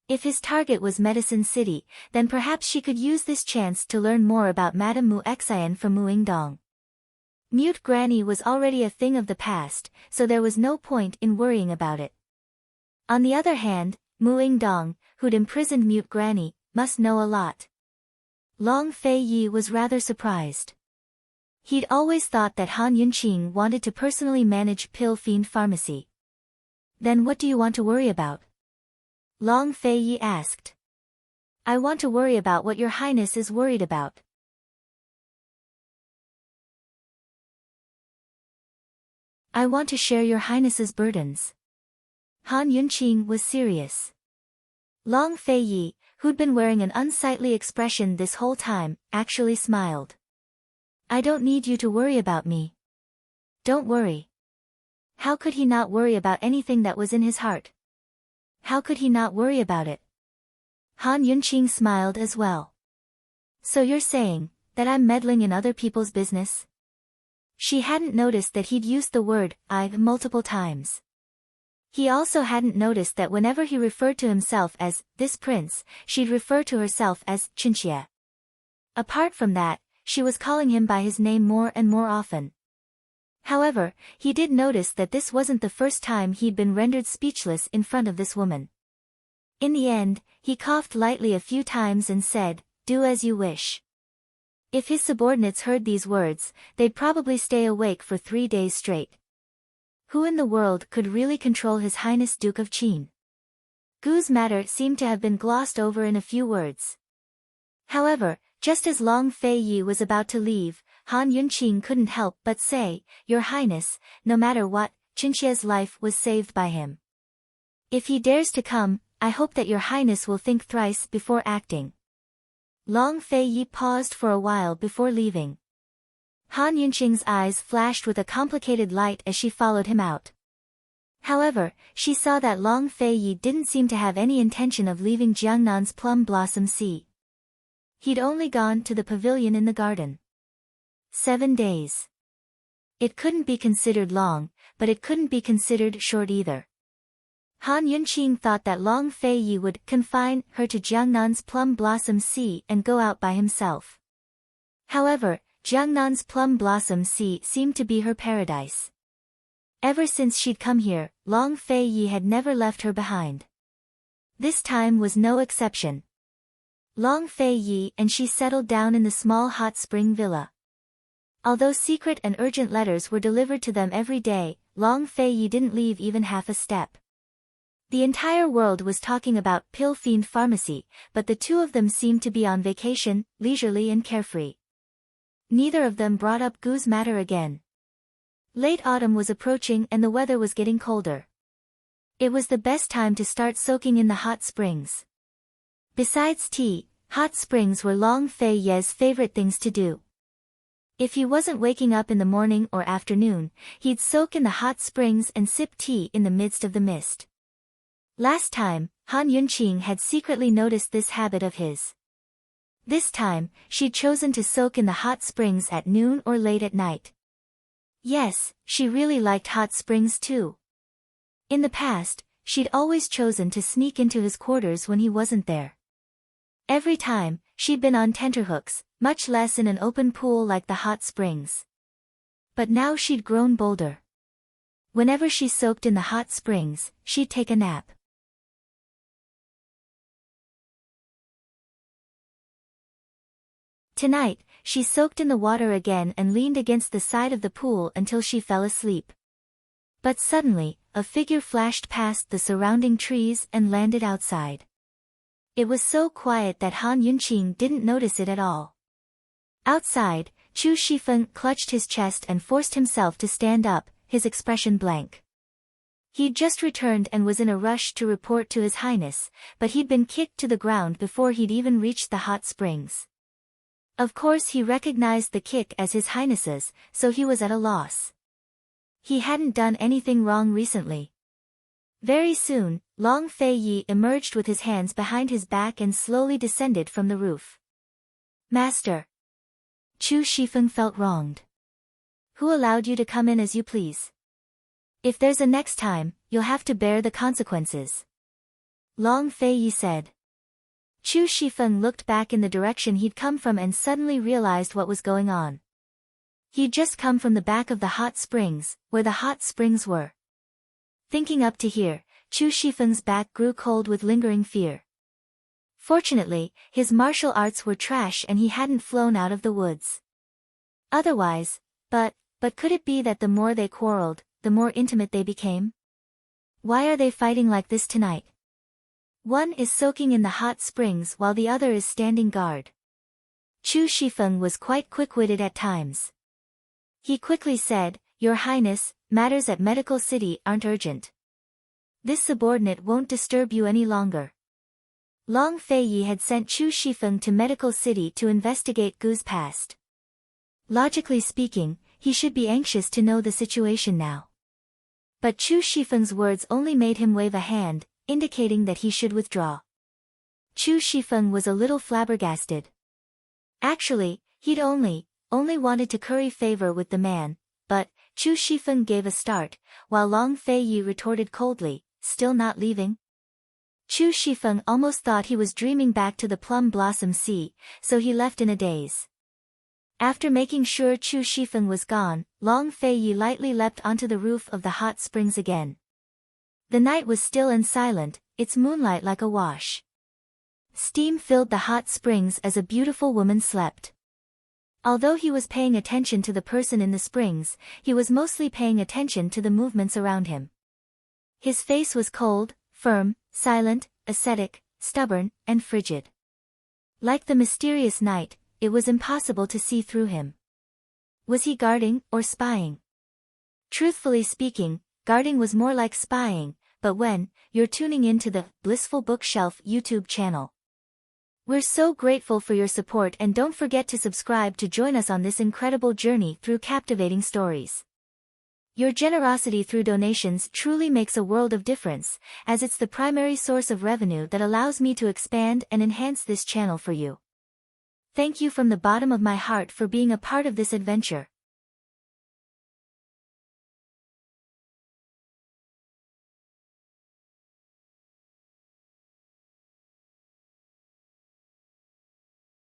If his target was Medicine City, then perhaps she could use this chance to learn more about Madame Mu Xian from Muingdong. Mute Granny was already a thing of the past, so there was no point in worrying about it. On the other hand, Muingdong, who'd imprisoned Mute Granny, must know a lot. Long Fei Yi was rather surprised. He'd always thought that Han Yunqing wanted to personally manage Pill Fiend Pharmacy. Then what do you want to worry about? Long Fei Yi asked. I want to worry about what your highness is worried about. I want to share your highness's burdens. Han Yunqing was serious. Long Fei Yi, who'd been wearing an unsightly expression this whole time, actually smiled. I don't need you to worry about me. Don't worry. How could he not worry about anything that was in his heart? How could he not worry about it? Han Yunqing smiled as well. So you're saying that I'm meddling in other people's business? She hadn't noticed that he'd used the word I multiple times. He also hadn't noticed that whenever he referred to himself as this prince, she'd refer to herself as Qinxia. Apart from that, she was calling him by his name more and more often. However, he did notice that this wasn't the first time he'd been rendered speechless in front of this woman. In the end, he coughed lightly a few times and said, "Do as you wish." If his subordinates heard these words, they'd probably stay awake for 3 days straight. Who in the world could really control His Highness Duke of Qin? Gu's matter seemed to have been glossed over in a few words. However, just as Long Fei Yi was about to leave, Han Yunqing couldn't help but say, "Your Highness, no matter what, Qinxie's life was saved by him. If he dares to come, I hope that Your Highness will think thrice before acting." Long Fei Yi paused for a while before leaving. Han Yunqing's eyes flashed with a complicated light as she followed him out. However, she saw that Long Fei Yi didn't seem to have any intention of leaving Jiangnan's Plum Blossom Sea. He'd only gone to the pavilion in the garden. 7 days. It couldn't be considered long, but it couldn't be considered short either. Han Yunqing thought that Long Fei Yi would confine her to Jiangnan's Plum Blossom Sea and go out by himself. However, Jiangnan's Plum Blossom Sea seemed to be her paradise. Ever since she'd come here, Long Fei Yi had never left her behind. This time was no exception. Long Fei Yi and she settled down in the small hot spring villa. Although secret and urgent letters were delivered to them every day, Long Fei Yi didn't leave even half a step. The entire world was talking about Pill Fiend Pharmacy, but the two of them seemed to be on vacation, leisurely and carefree. Neither of them brought up Gu's matter again. Late autumn was approaching and the weather was getting colder. It was the best time to start soaking in the hot springs. Besides tea, hot springs were Long Fei Yi's favorite things to do. If he wasn't waking up in the morning or afternoon, he'd soak in the hot springs and sip tea in the midst of the mist. Last time, Han Yunqing had secretly noticed this habit of his. This time, she'd chosen to soak in the hot springs at noon or late at night. Yes, she really liked hot springs too. In the past, she'd always chosen to sneak into his quarters when he wasn't there. Every time, she'd been on tenterhooks, much less in an open pool like the hot springs. But now she'd grown bolder. Whenever she soaked in the hot springs, she'd take a nap. Tonight, she soaked in the water again and leaned against the side of the pool until she fell asleep. But suddenly, a figure flashed past the surrounding trees and landed outside. It was so quiet that Han Yunqing didn't notice it at all. Outside, Chu Shifeng clutched his chest and forced himself to stand up, his expression blank. He'd just returned and was in a rush to report to His Highness, but he'd been kicked to the ground before he'd even reached the hot springs. Of course he recognized the kick as His Highness's, so he was at a loss. He hadn't done anything wrong recently. Very soon, Long Fei Yi emerged with his hands behind his back and slowly descended from the roof. "Master." Chu Shifeng felt wronged. "Who allowed you to come in as you please? If there's a next time, you'll have to bear the consequences," Long Fei Yi said. Chu Shifeng looked back in the direction he'd come from and suddenly realized what was going on. He'd just come from the back of the hot springs, where the hot springs were. Thinking up to here, Chu Shifeng's back grew cold with lingering fear. Fortunately, his martial arts were trash and he hadn't flown out of the woods. Otherwise, but could it be that the more they quarreled, the more intimate they became? Why are they fighting like this tonight? One is soaking in the hot springs while the other is standing guard. Chu Shifeng was quite quick-witted at times. He quickly said, "Your Highness, matters at Medical City aren't urgent. This subordinate won't disturb you any longer." Long Fei Yi had sent Chu Shifeng to Medical City to investigate Gu's past. Logically speaking, he should be anxious to know the situation now. But Chu Shifeng's words only made him wave a hand, indicating that he should withdraw. Chu Shifeng was a little flabbergasted. Actually, he'd only wanted to curry favor with the man, but Chu Shifeng gave a start, while Long Fei Yi retorted coldly, "Still not leaving?" Chu Shifeng almost thought he was dreaming back to the Plum Blossom Sea, so he left in a daze. After making sure Chu Shifeng was gone, Long Fei Yi lightly leapt onto the roof of the hot springs again. The night was still and silent, its moonlight like a wash. Steam filled the hot springs as a beautiful woman slept. Although he was paying attention to the person in the springs, he was mostly paying attention to the movements around him. His face was cold, firm, silent, ascetic, stubborn, and frigid. Like the mysterious night, it was impossible to see through him. Was he guarding or spying? Truthfully speaking, guarding was more like spying, but when you're tuning into the Blissful Bookshelf YouTube channel. We're so grateful for your support, and don't forget to subscribe to join us on this incredible journey through captivating stories. Your generosity through donations truly makes a world of difference, as it's the primary source of revenue that allows me to expand and enhance this channel for you. Thank you from the bottom of my heart for being a part of this adventure.